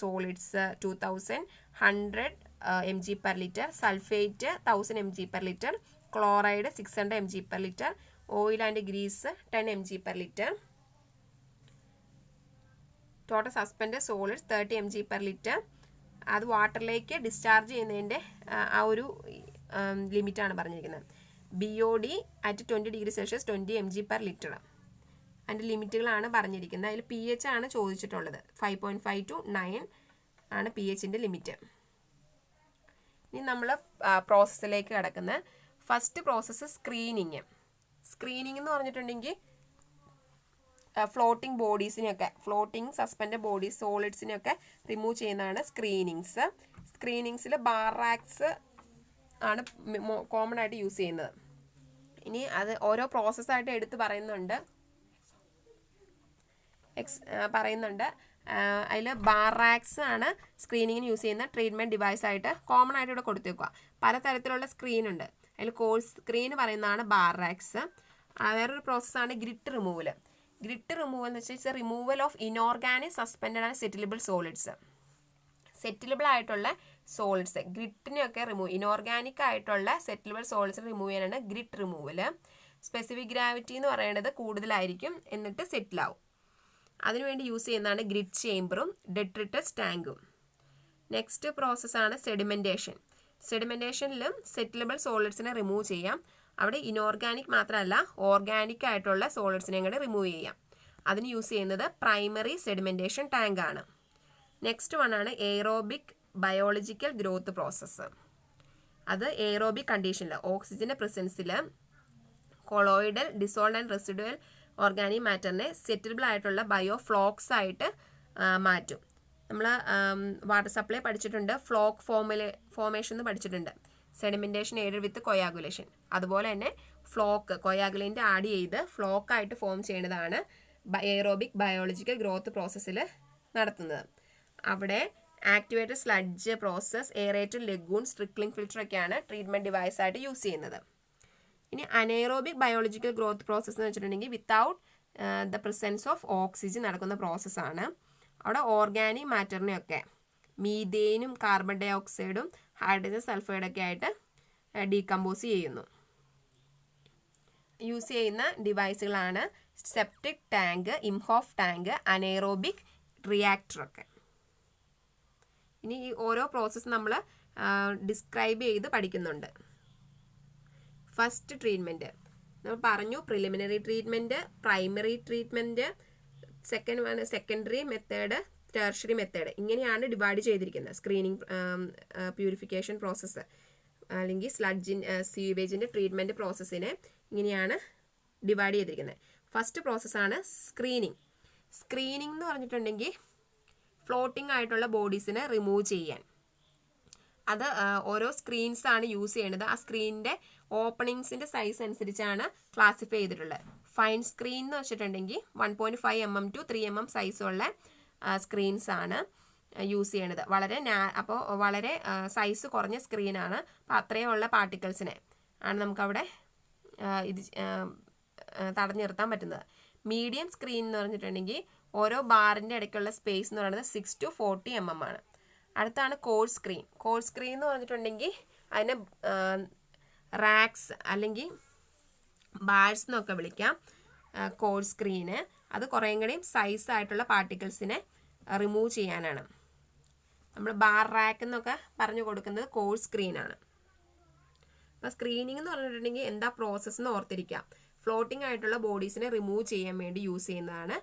solids 2100 mg per liter, sulphate 1000 mg per liter, chloride 600 mg per liter, oil and grease 10 mg per liter. Total suspend solids 30 mg per liter. അത് വാട്ടറിലേക്ക് ഡിസ്ചാർജ് ചെയ്യുന്നതിൻ്റെ ആ ഒരു ലിമിറ്റാണ് പറഞ്ഞിരിക്കുന്നത്. BOD at 20°C 20 mg per liter. അതിൻ്റെ ലിമിറ്റുകളാണ് പറഞ്ഞിരിക്കുന്നത്. അതിൽ പി എച്ച് ആണ് ചോദിച്ചിട്ടുള്ളത്. 5.5 to 9 ആണ് പി എച്ചിൻ്റെ ലിമിറ്റ്. ഇനി നമ്മൾ പ്രോസസ്സിലേക്ക് കിടക്കുന്നത്. First process screening. സ്ക്രീനിങ് എന്ന് പറഞ്ഞിട്ടുണ്ടെങ്കിൽ ഫ്ലോട്ടിംഗ് ബോഡീസിനെയൊക്കെ, ഫ്ലോട്ടിംഗ് സസ്പെൻഡ് ബോഡീസ് സോളിഡ്സിനെയൊക്കെ റിമൂവ് ചെയ്യുന്നതാണ് സ്ക്രീനിങ്സ്. സ്ക്രീനിങ്സിൽ ബാറാക്സ് ആണ് കോമൺ ആയിട്ട് യൂസ് ചെയ്യുന്നത്. ഇനി അത് ഓരോ പ്രോസസ്സായിട്ട് എടുത്ത് പറയുന്നുണ്ട്. അതിൽ ബാറാക്സ് ആണ് സ്ക്രീനിങ്ങിന് യൂസ് ചെയ്യുന്ന ട്രീറ്റ്മെൻറ്റ് ഡിവൈസ് ആയിട്ട് കോമൺ ആയിട്ട് ഇവിടെ കൊടുത്തു വെക്കുക. പലതരത്തിലുള്ള സ്ക്രീൻ ഉണ്ട്. അതിൽ കോഴ്സ് സ്ക്രീൻ പറയുന്നതാണ് ബാറാക്സ്. വേറൊരു പ്രോസസ്സാണ് ഗ്രിറ്റ് റിമൂവൽ. ഗ്രിറ്റ് റിമൂവൽ എന്ന് വെച്ചാൽ removal of inorganic suspended and സെറ്റിലബിൾ solids. സെറ്റിലബിൾ ആയിട്ടുള്ള സോളിഡ്സ് ഗ്രിറ്റിനെയൊക്കെ ഇനോർഗാനിക് ആയിട്ടുള്ള സെറ്റിലബിൾ സോളിഡ്സ് റിമൂവ് ചെയ്യാനാണ് ഗ്രിറ്റ് റിമൂവൽ. സ്പെസിഫിക് ഗ്രാവിറ്റി എന്ന് പറയുന്നത് കൂടുതലായിരിക്കും, എന്നിട്ട് സെറ്റിലാവും. അതിനുവേണ്ടി യൂസ് ചെയ്യുന്നതാണ് ഗ്രിറ്റ് ചേംബറും ഡെട്രിറ്റസ് ടാങ്കും. നെക്സ്റ്റ് പ്രോസസ്സാണ് സെഡിമെൻറ്റേഷൻ. സെഡിമെൻറ്റേഷനിലും സെറ്റിലബിൾ സോളിഡ്സിനെ റിമൂവ് ചെയ്യാം. അവിടെ ഇനോർഗാനിക് മാത്രമല്ല ഓർഗാനിക് ആയിട്ടുള്ള സോളിഡ്സിനെ കൂടെ റിമൂവ് ചെയ്യാം. അതിന് യൂസ് ചെയ്യുന്നത് പ്രൈമറി സെഡിമെൻറ്റേഷൻ ടാങ്ക് ആണ്. നെക്സ്റ്റ് വൺ ആണ് എയറോബിക് ബയോളജിക്കൽ ഗ്രോത്ത് പ്രോസസ്സ്. അത് എയറോബിക് കണ്ടീഷനിൽ ഓക്സിജൻ്റെ പ്രസൻസിൽ colloidal dissolved and residual organic മാറ്ററിനെ സെറ്റിലബിൾ ആയിട്ടുള്ള ബയോ ഫ്ലോക്സ് ആയിട്ട് മാറ്റും. നമ്മൾ വാട്ടർ സപ്ലൈ പഠിച്ചിട്ടുണ്ട്, ഫ്ലോക്ക് ഫോമേഷൻ എന്ന് പഠിച്ചിട്ടുണ്ട്, സെഡിമെൻറ്റേഷൻ എയ്ഡഡ് വിത്ത് കൊയാഗുലേഷൻ. അതുപോലെ തന്നെ ഫ്ലോക്ക് കൊയാഗുലേൻ്റ് ആഡ് ചെയ്ത് ഫ്ലോക്കായിട്ട് ഫോം ചെയ്യുന്നതാണ് എയറോബിക് ബയോളജിക്കൽ ഗ്രോത്ത് പ്രോസസ്സിൽ നടത്തുന്നത്. അവിടെ activated sludge process, aerated lagoon, trickling filter ഒക്കെയാണ് ട്രീറ്റ്മെൻറ്റ് ഡിവൈസ് ആയിട്ട് യൂസ് ചെയ്യുന്നത്. ഇനി അനേറോബിക് ബയോളജിക്കൽ ഗ്രോത്ത് പ്രോസസ്സ് എന്ന് വെച്ചിട്ടുണ്ടെങ്കിൽ without the presence of oxygen നടക്കുന്ന പ്രോസസ്സാണ്. അവിടെ ഓർഗാനിക് മാറ്ററിനെയൊക്കെ മീഥേനും കാർബൺ ഡൈ ഓക്സൈഡും ഹൈഡ്രജൻ സൾഫൈഡൊക്കെ ആയിട്ട് ഡീകമ്പോസ് ചെയ്യുന്നു. യൂസ് ചെയ്യുന്ന ഡിവൈസുകളാണ് septic tank, Imhoff tank, anaerobic റിയാക്ടറൊക്കെ. ഇനി ഈ ഓരോ പ്രോസസ്സ് നമ്മൾ ഡിസ്ക്രൈബ് ചെയ്ത് പഠിക്കുന്നുണ്ട്. ഫസ്റ്റ് ട്രീറ്റ്മെൻറ്റ് നമ്മൾ പറഞ്ഞു, preliminary treatment, primary treatment, secondary method, tertiary method, ഇങ്ങനെയാണ് ഡിവൈഡ് ചെയ്തിരിക്കുന്നത്. സ്ക്രീനിങ്, പ്യൂരിഫിക്കേഷൻ പ്രോസസ്സ് അല്ലെങ്കിൽ സീവേജിൻ്റെ ട്രീറ്റ്മെൻറ്റ് പ്രോസസ്സിനെ ഇങ്ങനെയാണ് ഡിവൈഡ് ചെയ്തിരിക്കുന്നത്. ഫസ്റ്റ് പ്രോസസ്സാണ് സ്ക്രീനിങ്. സ്ക്രീനിങ് എന്ന് പറഞ്ഞിട്ടുണ്ടെങ്കിൽ ഫ്ലോട്ടിംഗ് ആയിട്ടുള്ള ബോഡീസിനെ റിമൂവ് ചെയ്യാൻ. അത് ഓരോ സ്ക്രീൻസ് ആണ് യൂസ് ചെയ്യുന്നത്. ആ സ്ക്രീനിൻ്റെ ഓപ്പണിങ്സിൻ്റെ സൈസ് അനുസരിച്ചാണ് ക്ലാസിഫൈ ചെയ്തിട്ടുള്ളത്. ഫൈൻ സ്ക്രീൻ എന്ന് വെച്ചിട്ടുണ്ടെങ്കിൽ 1.5 mm to 3 mm സൈസുള്ള സ്ക്രീൻസ് ആണ് യൂസ് ചെയ്യണത്. അപ്പോൾ വളരെ സൈസ് കുറഞ്ഞ സ്ക്രീനാണ്. അപ്പോൾ അത്രയുള്ള പാർട്ടിക്കിൾസിനെ ആണ് നമുക്കവിടെ ഇത് തടഞ്ഞു നിർത്താൻ പറ്റുന്നത്. മീഡിയം സ്ക്രീൻ എന്ന് പറഞ്ഞിട്ടുണ്ടെങ്കിൽ ഓരോ ബാറിൻ്റെ ഇടയ്ക്കുള്ള സ്പേസ് എന്ന് പറയുന്നത് 6 to 40 mm ആണ്. അടുത്താണ് കോഴ്സ് സ്ക്രീൻ. കോഴ്സ് സ്ക്രീൻ എന്ന് പറഞ്ഞിട്ടുണ്ടെങ്കിൽ അതിനെ റാക്സ് അല്ലെങ്കിൽ ബാഴ്സ് എന്നൊക്കെ വിളിക്കാം. കോഴ്സ് സ്ക്രീന് അത് കുറേയും കൂടി സൈസ് ആയിട്ടുള്ള പാർട്ടിക്കിൾസിനെ റിമൂവ് ചെയ്യാനാണ്. നമ്മൾ ബാർ റാക്ക് എന്നൊക്കെ പറഞ്ഞു കൊടുക്കുന്നത് കോഴ്സ് സ്ക്രീനാണ്. അപ്പോൾ സ്ക്രീനിങ് എന്ന് പറഞ്ഞിട്ടുണ്ടെങ്കിൽ എന്താ പ്രോസസ്സ് എന്ന് ഓർത്തിരിക്കാം. ഫ്ലോട്ടിംഗ് ആയിട്ടുള്ള ബോഡീസിനെ റിമൂവ് ചെയ്യാൻ വേണ്ടി യൂസ് ചെയ്യുന്നതാണ്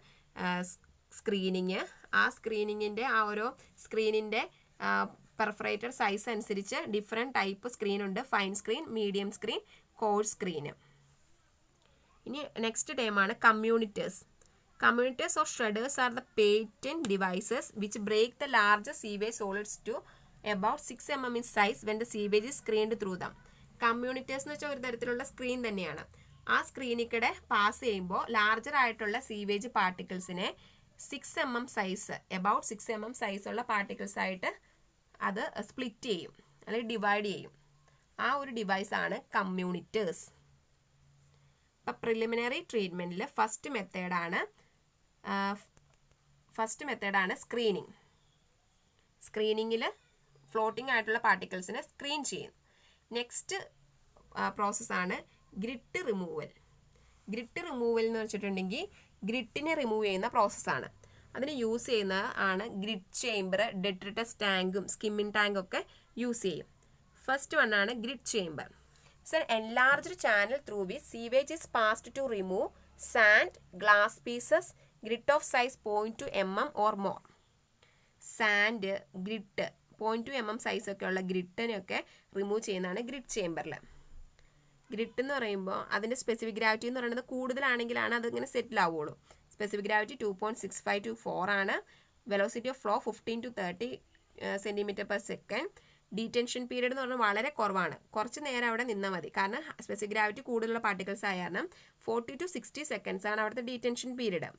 സ്ക്രീനിങ്. ആ സ്ക്രീനിങ്ങിൻ്റെ ഓരോ സ്ക്രീനിൻ്റെ പെർഫറേറ്റഡ് സൈസ് അനുസരിച്ച് ഡിഫറെൻറ്റ് ടൈപ്പ് സ്ക്രീൻ ഉണ്ട്. Fine screen, medium screen, course screen. ഇനി next ടേമാണ് കമ്മ്യൂണിറ്റേഴ്സ്. Commutators or shredders are the patent devices which break the larger sewage solids to about 6 mm in size when the sewage is screened through them. Commutators എന്ന് വെച്ചാൽ ഒരു തരത്തിലുള്ള സ്ക്രീൻ തന്നെയാണ്. ആ സ്ക്രീനിൽ പാസ് ചെയ്യുമ്പോൾ ലാർജർ ആയിട്ടുള്ള സീവേജ് പാർട്ടിക്കിൾസിനെ 6 mm സൈസ്, എബൌട്ട് 6 mm സൈസുള്ള പാർട്ടിക്കിൾസ് ആയിട്ട് അത് സ്പ്ലിറ്റ് ചെയ്യും അല്ലെങ്കിൽ ഡിവൈഡ് ചെയ്യും. ആ ഒരു ഡിവൈസാണ് കമ്മ്യൂണിറ്റേഴ്സ്. ഇപ്പം പ്രിലിമിനറി ട്രീറ്റ്മെൻറ്റിൽ ഫസ്റ്റ് മെത്തേഡാണ് സ്ക്രീനിങ്. സ്ക്രീനിങ്ങിൽ ഫ്ലോട്ടിംഗ് ആയിട്ടുള്ള പാർട്ടിക്കിൾസിനെ സ്ക്രീൻ ചെയ്യും. നെക്സ്റ്റ് പ്രോസസ്സാണ് ഗ്രിട്ട് റിമൂവൽ. ഗ്രിട്ട് റിമൂവൽ എന്ന് വെച്ചിട്ടുണ്ടെങ്കിൽ ഗ്രിട്ടിനെ റിമൂവ് ചെയ്യുന്ന പ്രോസസ്സാണ്. അതിന് യൂസ് ചെയ്യുന്ന ആണ് ഗ്രിറ്റ് ചേംബർ, ഡെട്രിറ്റസ് ടാങ്കും സ്കിമ്മിങ് ടാങ്കും ഒക്കെ യൂസ് ചെയ്യും. ഫസ്റ്റ് വൺ ആണ് grit chamber. It's an enlarged channel through which sewage is passed to remove sand, glass pieces, grit of size 0.2 mm or more. Sand, grit 0.2 mm size ഒക്കെ ഉള്ള ഗ്രിറ്റിനെയൊക്കെ റിമൂവ് ചെയ്യുന്നതാണ് ഗ്രിറ്റ് ചേംബറിൽ. ഗ്രിറ്റ് എന്ന് പറയുമ്പോൾ അതിൻ്റെ സ്പെസിഫിക് ഗ്രാവിറ്റി എന്ന് പറയുന്നത് കൂടുതലാണെങ്കിലാണ് അതിങ്ങനെ സെറ്റിൽ ആവുള്ളൂ. സ്പെസിഫിക് ഗ്രാവിറ്റി 2.65 to 4 ആണ്. Velocity of flow 15 to 30 cm/s. Detention period എന്ന് പറഞ്ഞാൽ വളരെ കുറവാണ്. കുറച്ച് നേരം അവിടെ നിന്നാൽ മതി. കാരണം സ്പെസിഫിക് ഗ്രാവിറ്റി കൂടുതലുള്ള പാർട്ടിക്കിൾസ് ആയ കാരണം 40 to 60 seconds ആണ് അവിടുത്തെ ഡീറ്റൻഷൻ പീരീഡ്.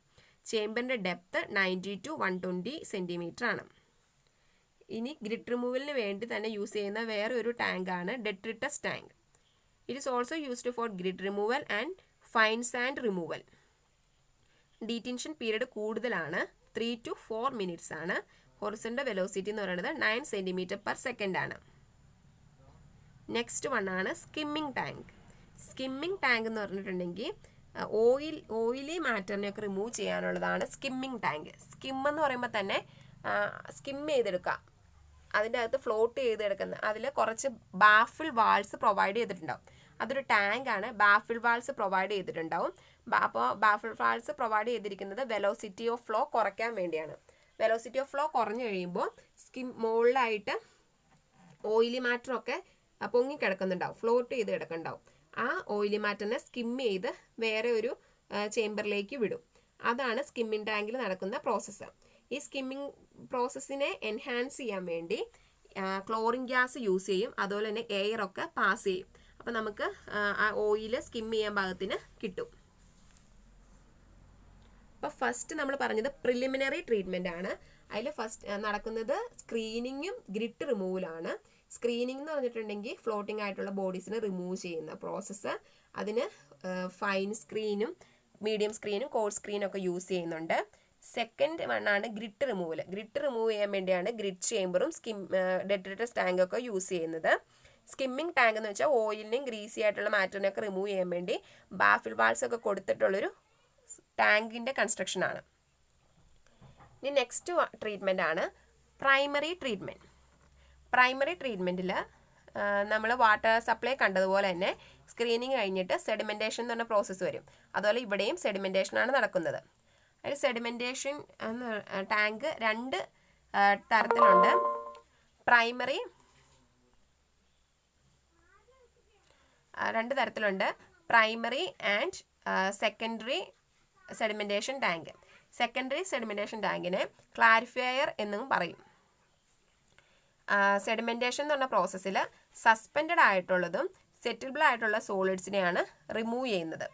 ചേംബറിൻ്റെ ഡെപ്ത് 90 to 120 cm ആണ്. ഇനി ഗ്രിറ്റ് റിമൂവലിന് വേണ്ടി തന്നെ യൂസ് ചെയ്യുന്ന വേറെ ഒരു ടാങ്കാണ് detritus tank. It is also used for grit removal and fine sand removal. Detention period കൂടുതലാണ്, 3 to 4 minutes ആണ്. ഹൊറിസോണ്ടൽ വെലോസിറ്റി എന്ന് പറയുന്നത് 9 cm/s ആണ്. നെക്സ്റ്റ് വൺ ആണ് സ്കിമ്മിങ് ടാങ്ക്. സ്കിമ്മിങ് ടാങ്ക് എന്ന് പറഞ്ഞിട്ടുണ്ടെങ്കിൽ ഓയിലി മാറ്ററിനെയൊക്കെ റിമൂവ് ചെയ്യാനുള്ളതാണ് സ്കിമ്മിങ് ടാങ്ക്. സ്കിം എന്ന് പറയുമ്പോൾ തന്നെ സ്കിം ചെയ്തെടുക്കുക, അതിൻ്റെ അകത്ത് ഫ്ലോട്ട് ചെയ്തെടുക്കുന്ന അതിൽ കുറച്ച് ബാഫിൾ വാൾസ് പ്രൊവൈഡ് ചെയ്തിട്ടുണ്ടാവും. അതൊരു ടാങ്കാണ്. ബാഫിൾ വാൾസ് പ്രൊവൈഡ് ചെയ്തിട്ടുണ്ടാവും. അപ്പോൾ ബാഫിൾ വാൾസ് പ്രൊവൈഡ് ചെയ്തിരിക്കുന്നത് വെലോസിറ്റി ഓഫ് ഫ്ലോ കുറയ്ക്കാൻ വേണ്ടിയാണ്. വെലോസിറ്റി ഓഫ് ഫ്ലോ കുറഞ്ഞു കഴിയുമ്പോൾ മുകളിലായിട്ട് ഓയിലി മാറ്ററൊക്കെ പൊങ്ങിക്കിടക്കുന്നുണ്ടാവും, ഫ്ലോട്ട് ചെയ്ത് കിടക്കുന്നുണ്ടാവും. ആ ഓയിലി മാറ്ററിനെ സ്കിം ചെയ്ത് വേറെ ഒരു ചേംബറിലേക്ക് വിടും. അതാണ് സ്കിമ്മിങ് ടാങ്കിൽ നടക്കുന്ന പ്രോസസ്സ്. ഈ സ്കിമ്മിങ് പ്രോസസ്സിനെ എൻഹാൻസ് ചെയ്യാൻ വേണ്ടി ക്ലോറിൻ ഗ്യാസ് യൂസ് ചെയ്യും. അതുപോലെ തന്നെ എയറൊക്കെ പാസ് ചെയ്യും. അപ്പം നമുക്ക് ആ ഓയിൽ സ്കിം ചെയ്യാൻ പാകത്തിന് കിട്ടും. അപ്പോൾ ഫസ്റ്റ് നമ്മൾ പറഞ്ഞത് പ്രിലിമിനറി ട്രീറ്റ്മെൻ്റ് ആണ്. അതിൽ ഫസ്റ്റ് നടക്കുന്നത് സ്ക്രീനിങ്ങും ഗ്രിറ്റ് റിമൂവലാണ്. സ്ക്രീനിങ് എന്ന് പറഞ്ഞിട്ടുണ്ടെങ്കിൽ ഫ്ലോട്ടിംഗ് ആയിട്ടുള്ള ബോഡീസിനെ റിമൂവ് ചെയ്യുന്ന പ്രോസസ്സ്. അതിന് ഫൈൻ സ്ക്രീനും മീഡിയം സ്ക്രീനും കോഡ് സ്ക്രീനും ഒക്കെ യൂസ് ചെയ്യുന്നുണ്ട്. സെക്കൻഡ് വണ്ണാണ് ഗ്രിറ്റ് റിമൂവൽ. ഗ്രിറ്റ് റിമൂവ് ചെയ്യാൻ വേണ്ടിയാണ് ഗ്രിറ്റ് ചേമ്പറും ഡെട്രിറ്റസ് ടാങ്കൊക്കെ യൂസ് ചെയ്യുന്നത്. സ്കിമ്മിങ് ടാങ്ക് എന്ന് വെച്ചാൽ ഓയിലിനെയും ഗ്രീസി ആയിട്ടുള്ള മാറ്ററിനെയൊക്കെ റിമൂവ് ചെയ്യാൻ വേണ്ടി ബാഫിൾ വാൾസ് ഒക്കെ കൊടുത്തിട്ടുള്ളൊരു ടാങ്കിൻ്റെ കൺസ്ട്രക്ഷനാണ്. ഇനി നെക്സ്റ്റ് ട്രീറ്റ്മെൻ്റ് ആണ് പ്രൈമറി ട്രീറ്റ്മെൻറ്റ്. പ്രൈമറി ട്രീറ്റ്മെൻറ്റിൽ നമ്മൾ വാട്ടർ സപ്ലൈ കണ്ടതുപോലെ തന്നെ സ്ക്രീനിങ് കഴിഞ്ഞിട്ട് സെഡിമെൻറ്റേഷൻ എന്ന് പറഞ്ഞ പ്രോസസ്സ് വരും. അതുപോലെ ഇവിടെയും സെഡിമെൻറ്റേഷനാണ് നടക്കുന്നത്. അതിൽ സെഡിമെൻറ്റേഷൻ ടാങ്ക് രണ്ട് തരത്തിലുണ്ട്. രണ്ട് തരത്തിലുണ്ട്, primary and secondary sedimentation tank. Secondary sedimentation ടാങ്കിനെ ക്ലാരിഫയർ എന്നും പറയും. സെഡിമെൻറ്റേഷൻ എന്ന് പറഞ്ഞ പ്രോസസ്സിൽ സസ്പെൻഡഡ് ആയിട്ടുള്ളതും സെറ്റിൽബിൾ ആയിട്ടുള്ള സോളിഡ്സിനെയാണ് റിമൂവ് ചെയ്യുന്നത്.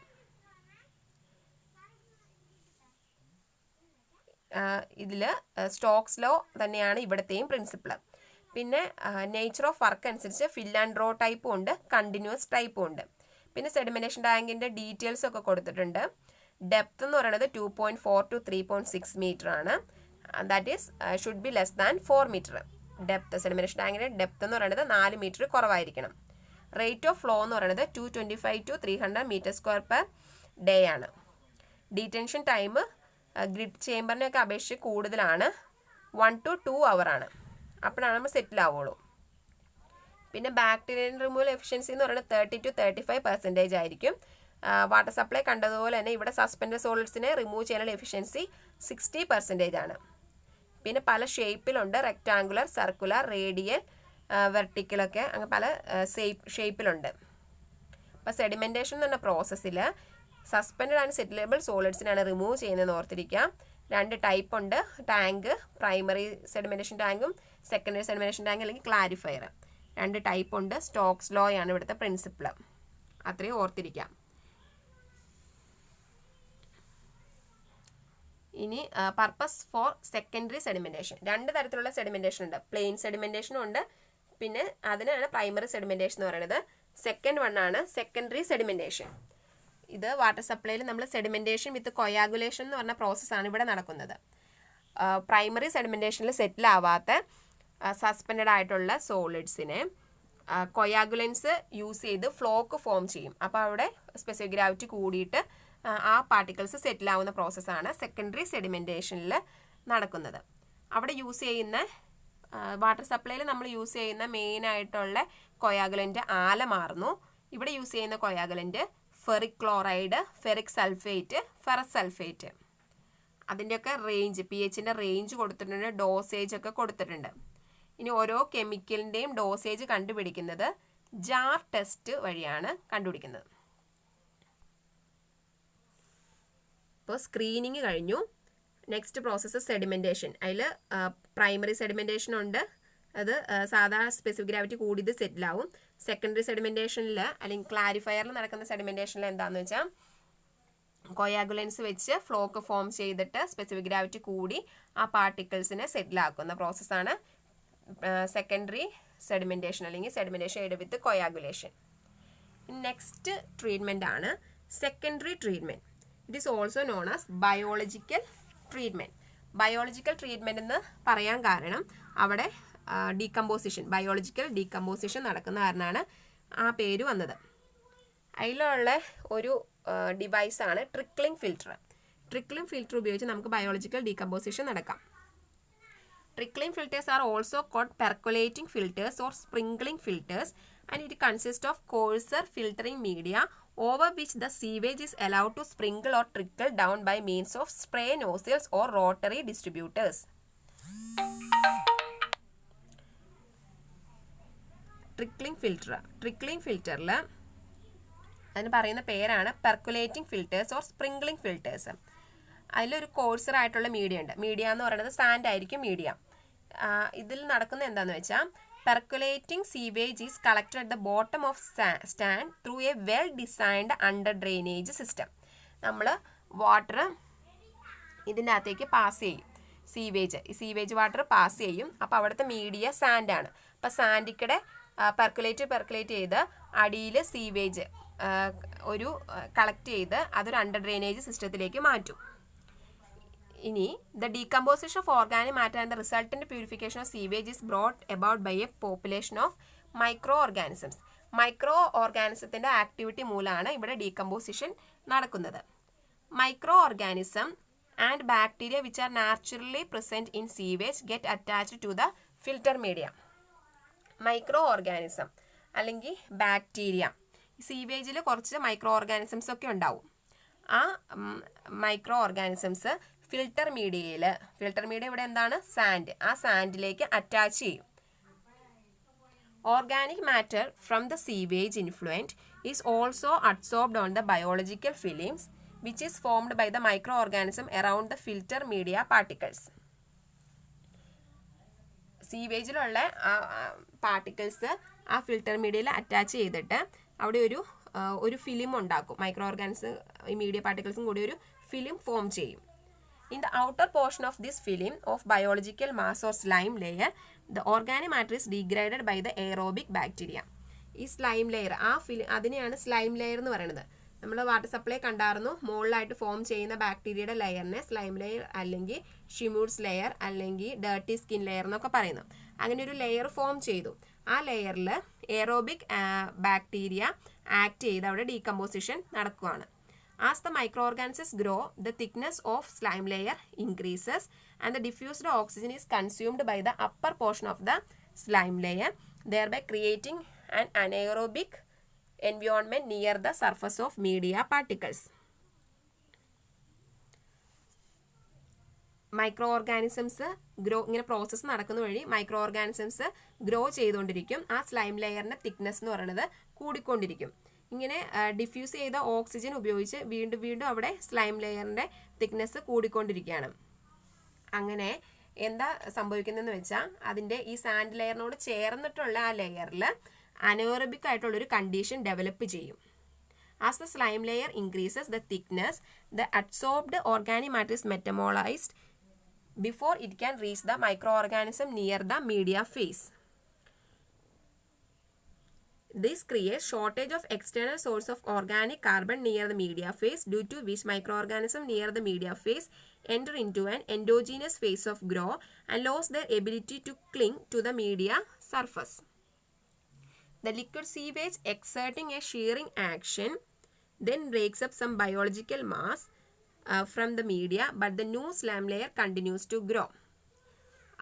ഇതിൽ സ്റ്റോക്സ് ലോ തന്നെയാണ് ഇവിടത്തെയും പ്രിൻസിപ്പിൾ. പിന്നെ നേച്ചർ ഓഫ് വർക്ക് അനുസരിച്ച് ഫിൽ ആൻഡ് ഡ്രോ ടൈപ്പും ഉണ്ട്, കണ്ടിന്യൂസ് ടൈപ്പും ഉണ്ട്. പിന്നെ സെഡിമെൻറ്റേഷൻ ടാങ്കിൻ്റെ ഡീറ്റെയിൽസ് ഒക്കെ കൊടുത്തിട്ടുണ്ട്. ഡെപ്ത് എന്ന് പറയുന്നത് 2.4 to 3.6 മീറ്റർ ആണ്. That is should be less than 4 metre. Depth sedimentation ടാങ്കിൻ്റെ ഡെപ്ത് എന്ന് പറയുന്നത് 4 മീറ്റർ കുറവായിരിക്കണം. റേറ്റ് ഓഫ് ഫ്ലോ എന്ന് പറയുന്നത് 225 to 300 metre square per day ആണ്. ഡീറ്റൻഷൻ ടൈം ഗ്രിഡ് ചേമ്പറിനെയൊക്കെ അപേക്ഷിച്ച് കൂടുതലാണ്, 1 to 2 hour ആണ്. അപ്പോഴാണ് നമ്മൾ സെറ്റിൽ ആവുള്ളൂ. പിന്നെ ബാക്ടീരിയൽ റിമൂവൽ എഫിഷ്യൻസി എന്ന് പറയുന്നത് 30 to 35% ആയിരിക്കും. വാട്ടർ സപ്ലൈ കണ്ടതുപോലെ തന്നെ ഇവിടെ സസ്പെൻഡഡ് സോളിഡ്സിനെ റിമൂവ് ചെയ്യാനുള്ള എഫിഷ്യൻസി 60% ആണ്. പിന്നെ പല ഷേപ്പിലുണ്ട്, റെക്റ്റാങ്കുലർ, സർക്കുലർ, റേഡിയൽ, വെർട്ടിക്കലൊക്കെ അങ്ങനെ പല ഷേപ്പിലുണ്ട്. അപ്പോൾ സെഡിമെൻറ്റേഷൻ എന്ന് പറഞ്ഞ പ്രോസസ്സിൽ സസ്പെൻഡഡ് ആൻഡ് സെറ്റിലബിൾ സോളിഡ്സിനാണ് റിമൂവ് ചെയ്യുന്നതെന്ന് ഓർത്തിരിക്കാം. രണ്ട് ടൈപ്പ് ഉണ്ട്, ടാങ്ക്, പ്രൈമറി സെഡിമെൻറ്റേഷൻ ടാങ്കും സെക്കൻഡറി സെഡിമെൻറ്റേഷൻ ടാങ്ക് അല്ലെങ്കിൽ ക്ലാരിഫയർ. രണ്ട് ടൈപ്പ് ഉണ്ട്. സ്റ്റോക്സ് ലോ ആണ് ഇവിടുത്തെ പ്രിൻസിപ്പിൾ. അത്രയും ഓർത്തിരിക്കാം. ഇനി പർപ്പസ് ഫോർ സെക്കൻഡറി സെഡിമെൻറ്റേഷൻ. രണ്ട് തരത്തിലുള്ള സെഡിമെൻറ്റേഷൻ ഉണ്ട്. പ്ലെയിൻ സെഡിമെൻറ്റേഷനും ഉണ്ട്, പിന്നെ അതിനാണ് പ്രൈമറി സെഡിമെൻറ്റേഷൻ എന്ന് പറയുന്നത്. സെക്കൻഡ് വണ്ണാണ് സെക്കൻഡറി സെഡിമെൻറ്റേഷൻ. ഇത് വാട്ടർ സപ്ലൈയിൽ നമ്മൾ സെഡിമെൻറ്റേഷൻ വിത്ത് കൊയാഗുലേഷൻ എന്ന് പറഞ്ഞ പ്രോസസ്സാണ് ഇവിടെ നടക്കുന്നത്. പ്രൈമറി സെഡിമെൻറ്റേഷനിൽ സെറ്റിൽ ആവാത്ത സസ്പെൻഡഡ് ആയിട്ടുള്ള സോളിഡ്സിനെ കൊയാഗുലൻസ് യൂസ് ചെയ്ത് ഫ്ലോക്ക് ഫോം ചെയ്യും. അപ്പോൾ അവിടെ സ്പെസിഫിക് ഗ്രാവിറ്റി കൂടിയിട്ട് ആ പാർട്ടിക്കിൾസ് സെറ്റിൽ ആവുന്ന പ്രോസസ്സാണ് സെക്കൻഡറി സെഡിമെൻറ്റേഷനിൽ നടക്കുന്നത്. അവിടെ യൂസ് ചെയ്യുന്ന വാട്ടർ സപ്ലൈയിൽ നമ്മൾ യൂസ് ചെയ്യുന്ന മെയിനായിട്ടുള്ള കൊയാഗുലൻ്റ് ആലമാർന്നു. ഇവിടെ യൂസ് ചെയ്യുന്ന coagulant ferric chloride, ferric sulphate, ferrous sulphate. അതിൻ്റെയൊക്കെ റേഞ്ച്, pHൻ്റെ റേഞ്ച് കൊടുത്തിട്ടുണ്ട്, ഡോസേജ് ഒക്കെ കൊടുത്തിട്ടുണ്ട്. ഇനി ഓരോ കെമിക്കലിൻ്റെയും ഡോസേജ് കണ്ടുപിടിക്കുന്നത് ജാർ ടെസ്റ്റ് വഴിയാണ് കണ്ടുപിടിക്കുന്നത്. ഇപ്പോൾ സ്ക്രീനിങ് കഴിഞ്ഞു. Next process sedimentation. അതിൽ പ്രൈമറി സെഡിമെൻറ്റേഷൻ ഉണ്ട്, അത് സാധാരണ സ്പെസിഫിക് ഗ്രാവിറ്റി കൂടിയത് സെറ്റിലാവും. സെക്കൻഡറി സെഡിമെൻറ്റേഷനിൽ അല്ലെങ്കിൽ ക്ലാരിഫയറിൽ നടക്കുന്ന സെഡിമെൻറ്റേഷനിൽ എന്താണെന്ന് വെച്ചാൽ കൊയാഗുലൻസ് വെച്ച് ഫ്ലോക്ക് ഫോം ചെയ്തിട്ട് സ്പെസിഫിക് ഗ്രാവിറ്റി കൂടി ആ പാർട്ടിക്കിൾസിനെ സെറ്റിലാക്കുന്ന പ്രോസസ്സാണ് സെക്കൻഡറി സെഡിമെൻറ്റേഷൻ അല്ലെങ്കിൽ സെഡിമെൻറ്റേഷൻ എയ്ഡ് വിത്ത് കൊയാഗുലേഷൻ. നെക്സ്റ്റ് ട്രീറ്റ്മെൻ്റ് ആണ് secondary treatment. It is also known as biological treatment. Biological treatment എന്ന് പറയാൻ കാരണം അവിടെ ബയോളജിക്കൽ ഡീകമ്പോസിഷൻ നടക്കുന്ന കാരണമാണ് ആ പേര് വന്നത്. അതിലുള്ള ഒരു ഡിവൈസാണ് ട്രിക്ലിംഗ് ഫിൽറ്റർ. ട്രിക്ലിംഗ് ഫിൽറ്റർ ഉപയോഗിച്ച് നമുക്ക് ബയോളജിക്കൽ ഡീകമ്പോസിഷൻ നടക്കാം. Trickling filters are also called percolating filters or sprinkling filters and it consists of coarser filtering media over which the sewage is allowed to sprinkle or trickle down by means of spray nozzles or rotary distributors. Trickling ഫിൽറ്ററിൽ അതിന് പറയുന്ന പേരാണ് percolating filters or sprinkling filters. അതിലൊരു കോഴ്സർ ആയിട്ടുള്ള മീഡിയ ഉണ്ട്. മീഡിയ എന്ന് പറയുന്നത് സാൻഡ് ആയിരിക്കും മീഡിയ. ഇതിൽ നടക്കുന്നത് എന്താണെന്ന് വെച്ചാൽ percolating sewage is collected at the bottom of stand through a well designed under drainage system. നമ്മൾ വാട്ടർ ഇതിൻ്റെ അകത്തേക്ക് പാസ് ചെയ്യും. സീവേജ് വാട്ടർ പാസ് ചെയ്യും. അപ്പോൾ അവിടുത്തെ മീഡിയ സാൻഡാണ്. അപ്പോൾ സാൻഡിക്കടെ പെർക്കുലേറ്റ് ചെയ്ത് അടിയിൽ സീവേജ് ഒരു കളക്ട് ചെയ്ത് അതൊരു അണ്ടർ ഡ്രെയിനേജ് സിസ്റ്റത്തിലേക്ക് മാറ്റും. ഇനി the decomposition of organic matter and the resultant purification of sewage is brought about by a population of micro organisms. Micro ഓർഗാനിസത്തിൻ്റെ ആക്ടിവിറ്റി മൂലമാണ് ഇവിടെ ഡീകമ്പോസിഷൻ നടക്കുന്നത്. Micro organism and bacteria which are naturally present in sewage get attached to the filter media. Micro organism അല്ലെങ്കിൽ ബാക്ടീരിയ, സീവേജിൽ കുറച്ച് മൈക്രോ ഓർഗാനിസംസ് ഒക്കെ ഉണ്ടാവും. ആ മൈക്രോ ഓർഗാനിസംസ് ഫിൽറ്റർ മീഡിയ ഇവിടെ എന്താണ്? സാൻഡ്. ആ സാൻഡിലേക്ക് അറ്റാച്ച് ചെയ്യും. Organic matter from the sewage influent is also adsorbed on the biological films which is formed by the micro organism around the filter media particles. സീവേജിലുള്ള പാർട്ടിക്കിൾസ് ആ ഫിൽറ്റർ മീഡിയയിൽ അറ്റാച്ച് ചെയ്തിട്ട് അവിടെ ഒരു ഫിലിം ഉണ്ടാക്കും. മൈക്രോ ഓർഗാനിസം ഈ മീഡിയ പാർട്ടിക്കിൾസും കൂടി ഒരു ഫിലിം ഫോം ചെയ്യും. In the outer portion of this film of biological mass or slime layer, the organic matter is degraded by the aerobic bacteria. ഈ സ്ലൈം ലെയർ അതിനെയാണ് സ്ലൈം ലെയർ എന്ന് പറയുന്നത്. നമ്മൾ വാട്ടർ സപ്ലൈ കണ്ടായിരുന്നു. മുകളിലായിട്ട് ഫോം ചെയ്യുന്ന ബാക്ടീരിയയുടെ ലെയറിനെ സ്ലൈം ലെയർ അല്ലെങ്കിൽ ഷിമ്യൂഡ്സ് ലെയർ അല്ലെങ്കിൽ ഡേർട്ടി സ്കിൻ ലെയർ എന്നൊക്കെ പറയുന്നു. അങ്ങനെ ഒരു ലെയർ ഫോം ചെയ്തു. ആ ലെയറിൽ എയറോബിക് ബാക്ടീരിയ ആക്ട് ചെയ്ത് അവിടെ ഡീകമ്പോസിഷൻ നടക്കുകയാണ്. As the microorganisms grow, the thickness of slime layer increases and the diffused oxygen is consumed by the upper portion of the slime layer, thereby creating an anaerobic environment near the surface of media particles. Micro organisms ഇങ്ങനെ പ്രോസസ്സ് നടക്കുന്ന വഴി മൈക്രോ ഓർഗാനിസംസ് ഗ്രോ ചെയ്തുകൊണ്ടിരിക്കും. ആ സ്ലൈം ലെയറിൻ്റെ തിക്നെസ് എന്ന് പറയുന്നത് കൂടിക്കൊണ്ടിരിക്കും. ഇങ്ങനെ ഡിഫ്യൂസ് ചെയ്ത ഓക്സിജൻ ഉപയോഗിച്ച് വീണ്ടും അവിടെ സ്ലൈം ലെയറിൻ്റെ തിക്നെസ് കൂടിക്കൊണ്ടിരിക്കുകയാണ്. അങ്ങനെ എന്താ സംഭവിക്കുന്നതെന്ന് വെച്ചാൽ അതിൻ്റെ ഈ സാൻഡ് ലെയറിനോട് ചേർന്നിട്ടുള്ള ആ ലെയറിൽ അനോറബിക് ആയിട്ടുള്ളൊരു കണ്ടീഷൻ ഡെവലപ്പ് ചെയ്യും. As the slime layer increases the thickness, the adsorbed organic matter is metabolised before it can reach the micro organism near the media face. This creates shortage of external source of organic carbon near the media phase, due to which microorganisms near the media phase enter into an endogenous phase of growth and lose their ability to cling to the media surface. The liquid sewage exerting a shearing action then breaks up some biological mass from the media, but the new slime layer continues to grow.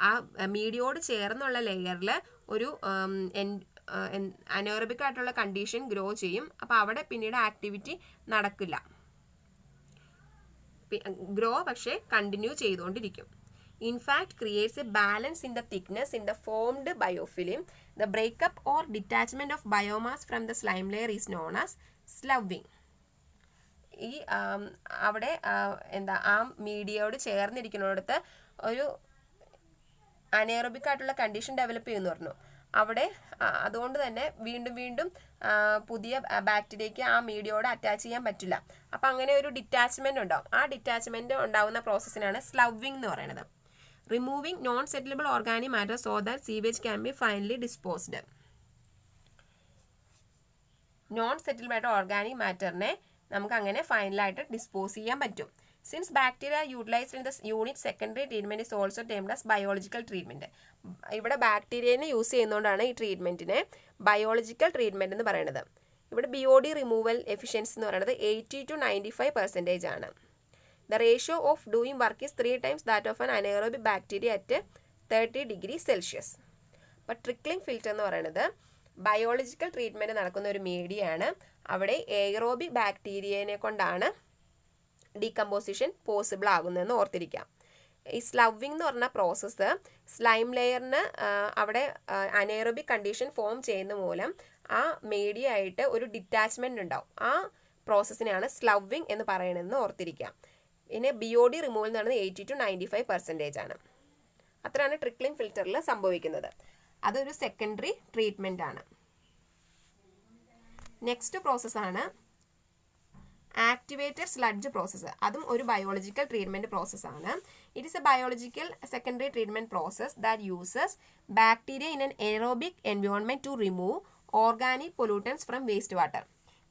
ആ മീഡിയയോട് ചേർന്നുള്ള ലെയറിൽ ഒരു അനോറബിക് ആയിട്ടുള്ള കണ്ടീഷൻ ഗ്രോ ചെയ്യും. അപ്പോൾ അവിടെ പിന്നീട് ആക്ടിവിറ്റി നടക്കില്ല. ഗ്രോ പക്ഷേ കണ്ടിന്യൂ ചെയ്തുകൊണ്ടിരിക്കും. In fact creates a balance in the thickness in the formed biofilm. The breakup or detachment of biomass from the slime layer is known as sloughing. ഈ അവിടെ ആ മീഡിയയോട് ചേർന്നിരിക്കുന്നിടത്ത് ഒരു അനേറോബിക് ആയിട്ടുള്ള കണ്ടീഷൻ ഡെവലപ്പ് ചെയ്യുമെന്ന് പറഞ്ഞു. അവിടെ അതുകൊണ്ട് തന്നെ വീണ്ടും പുതിയ ബാക്ടീരിയയ്ക്ക് ആ മീഡിയയോട് അറ്റാച്ച് ചെയ്യാൻ പറ്റില്ല. അപ്പം അങ്ങനെ ഒരു ഡിറ്റാച്ച്മെന്റ് ഉണ്ടാവും. ആ ഡിറ്റാച്ച്മെന്റ് ഉണ്ടാവുന്ന പ്രോസസ്സിനാണ് സ്ലവിങ് എന്ന് പറയുന്നത്. Removing non സെറ്റിലബിൾ organic matter so that sewage can be finally disposed. Non settled ആയിട്ട് ഓർഗാനിക് മാറ്ററിനെ നമുക്ക് അങ്ങനെ ഫൈനലായിട്ട് ഡിസ്പോസ് ചെയ്യാൻ പറ്റും. Since bacteria utilized in the unit secondary treatment is also termed as biological treatment. ഇവിടെ ബാക്ടീരിയനെ യൂസ് ചെയ്യുന്നതുകൊണ്ടാണ് ഈ ട്രീറ്റ്മെൻറ്റിനെ ബയോളജിക്കൽ ട്രീറ്റ്മെൻറ്റ് എന്ന് പറയുന്നത്. ഇവിടെ BOD റിമൂവൽ എഫിഷ്യൻസി എന്ന് പറയുന്നത് 80 to 95% ആണ്. The ratio of doing work is 3 times that of an anaerobic bacteria at 30 degrees Celsius. അപ്പോൾ ട്രിക്ലിംഗ് ഫിൽറ്റർ എന്ന് പറയുന്നത് ബയോളജിക്കൽ ട്രീറ്റ്മെൻറ്റ് നടക്കുന്ന ഒരു മീഡിയയാണ്. അവിടെ എയറോബിക് ബാക്ടീരിയനെ കൊണ്ടാണ് ഡീകമ്പോസിഷൻ പോസിബിൾ ആകുന്നതെന്ന് ഓർത്തിരിക്കാം. ഈ സ്ലവിങ് എന്ന് പറഞ്ഞ പ്രോസസ്സ് സ്ലൈം ലെയറിന് അവിടെ അനേറോബിക് കണ്ടീഷൻ ഫോം ചെയ്യുന്ന മൂലം ആ മീഡിയ ആയിട്ട് ഒരു ഡിറ്റാച്ച്മെൻറ്റ് ഉണ്ടാവും. ആ പ്രോസസ്സിനെയാണ് സ്ലവിങ് എന്ന് പറയണമെന്ന് ഓർത്തിരിക്കാം. പിന്നെ BOD റിമൂവൽ എന്ന് പറയുന്നത് 80 to 95% ആണ്. അത്രയാണ് ട്രിക്ലിംഗ് ഫിൽറ്ററിൽ സംഭവിക്കുന്നത്. അതൊരു സെക്കൻഡറി ട്രീറ്റ്മെൻ്റ് ആണ്. നെക്സ്റ്റ് പ്രോസസ്സാണ് ആക്ടിവേറ്റഡ് സ്ലഡ്ജ് പ്രോസസ്സ്. അതും ഒരു ബയോളജിക്കൽ ട്രീറ്റ്മെൻറ്റ് പ്രോസസ്സാണ്. It is a biological secondary treatment process that uses bacteria in an aerobic environment to remove organic pollutants from waste water.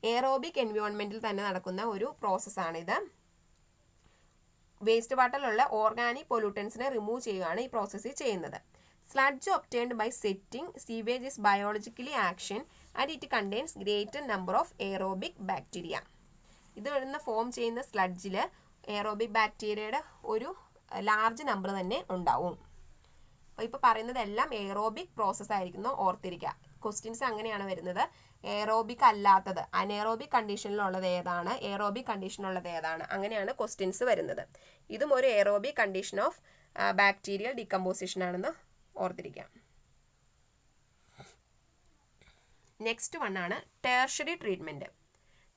Aerobic എൻവയോൺമെൻറ്റിൽ തന്നെ നടക്കുന്ന ഒരു പ്രോസസ്സാണിത്. വേസ്റ്റ് വാട്ടറിലുള്ള ഓർഗാനിക് പൊല്യൂട്ടൻസിനെ റിമൂവ് ചെയ്യുകയാണ് ഈ പ്രോസസ്സിൽ ചെയ്യുന്നത്. Sludge obtained by settling sewage is biologically action and it contains greater number of aerobic bacteria. ഇത് വരുന്ന ഫോം ചെയ്യുന്ന സ്ലഡ്ജിൽ എയറോബിക് ബാക്ടീരിയയുടെ ഒരു ലാർജ് നമ്പർ തന്നെ ഉണ്ടാവും. അപ്പോൾ ഇപ്പോൾ പറയുന്നതെല്ലാം എയറോബിക് പ്രോസസ്സ് ആയിരിക്കുന്നു ഓർത്തിരിക്കുക. ക്വസ്റ്റ്യൻസ് അങ്ങനെയാണ് വരുന്നത്. എയറോബിക് അല്ലാത്തത്, അനേറോബിക് കണ്ടീഷനിലുള്ളത് ഏതാണ്, എയറോബിക് കണ്ടീഷനുള്ളത് ഏതാണ്, അങ്ങനെയാണ് ക്വസ്റ്റ്യൻസ് വരുന്നത്. ഇതും ഒരു aerobic condition of bacterial decomposition ആണെന്ന് ഓർത്തിരിക്കാം. നെക്സ്റ്റ് വൺ ആണ് ടെർഷ്യറി ട്രീറ്റ്മെൻറ്റ്.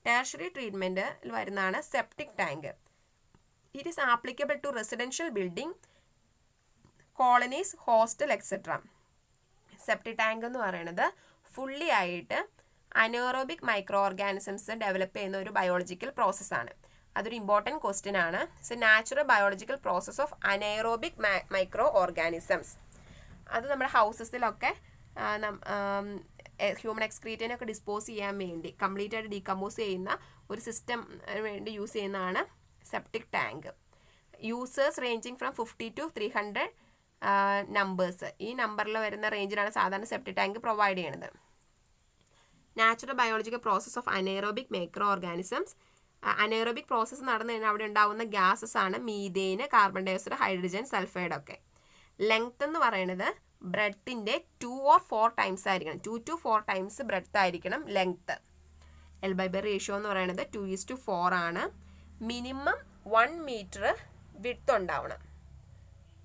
ടെർഷ്യറി ട്രീറ്റ്മെൻറ്റിൽ വരുന്നതാണ് septic tank. It is applicable to residential building, colonies, hostel etcetera. Septic tank എന്ന് പറയുന്നത് ഫുള്ളി ആയിട്ട് അനേറോബിക് മൈക്രോ ഓർഗാനിസംസ് ഡെവലപ്പ് ചെയ്യുന്ന ഒരു ബയോളജിക്കൽ പ്രോസസ്സാണ്. അതൊരു ഇമ്പോർട്ടൻറ്റ് ക്വസ്റ്റ്യൻ ആണ്. It's A natural biological process of anaerobic micro organisms. അത് നമ്മുടെ ഹൗസസിലൊക്കെ ഹ്യൂമൻ എക്സ്ക്രീറ്റിനൊക്കെ ഡിസ്പോസ് ചെയ്യാൻ വേണ്ടി കംപ്ലീറ്റ് ആയിട്ട് ഡീകമ്പോസ് ചെയ്യുന്ന ഒരു സിസ്റ്റം വേണ്ടി യൂസ് ചെയ്യുന്നതാണ് septic tank. Users ranging from 50 to 300 numbers. ഈ നമ്പറിൽ വരുന്ന റേഞ്ചിലാണ് സാധാരണ സെപ്റ്റിക് ടാങ്ക് പ്രൊവൈഡ് ചെയ്യുന്നത്. Natural biological process of anaerobic micro organisms. Anaerobic process നടന്നു കഴിഞ്ഞാൽ അവിടെ ഉണ്ടാകുന്ന ഗ്യാസസ് ആണ് methane, carbon dioxide, hydrogen, sulphide ഒക്കെ. ലെങ്ത് എന്ന് പറയുന്നത് ബ്രെഡ്ത്തിൻ്റെ 2 or 4 ടൈംസ് ആയിരിക്കണം. 2 to 4 ടൈംസ് ബ്രെഡ്ത്ത് ആയിരിക്കണം ലെങ്ത്ത്. L/B റേഷ്യോ എന്ന് പറയുന്നത് 2:4 ആണ്. മിനിമം 1 മീറ്റർ വിഡ്ത്ത് ഉണ്ടാവണം.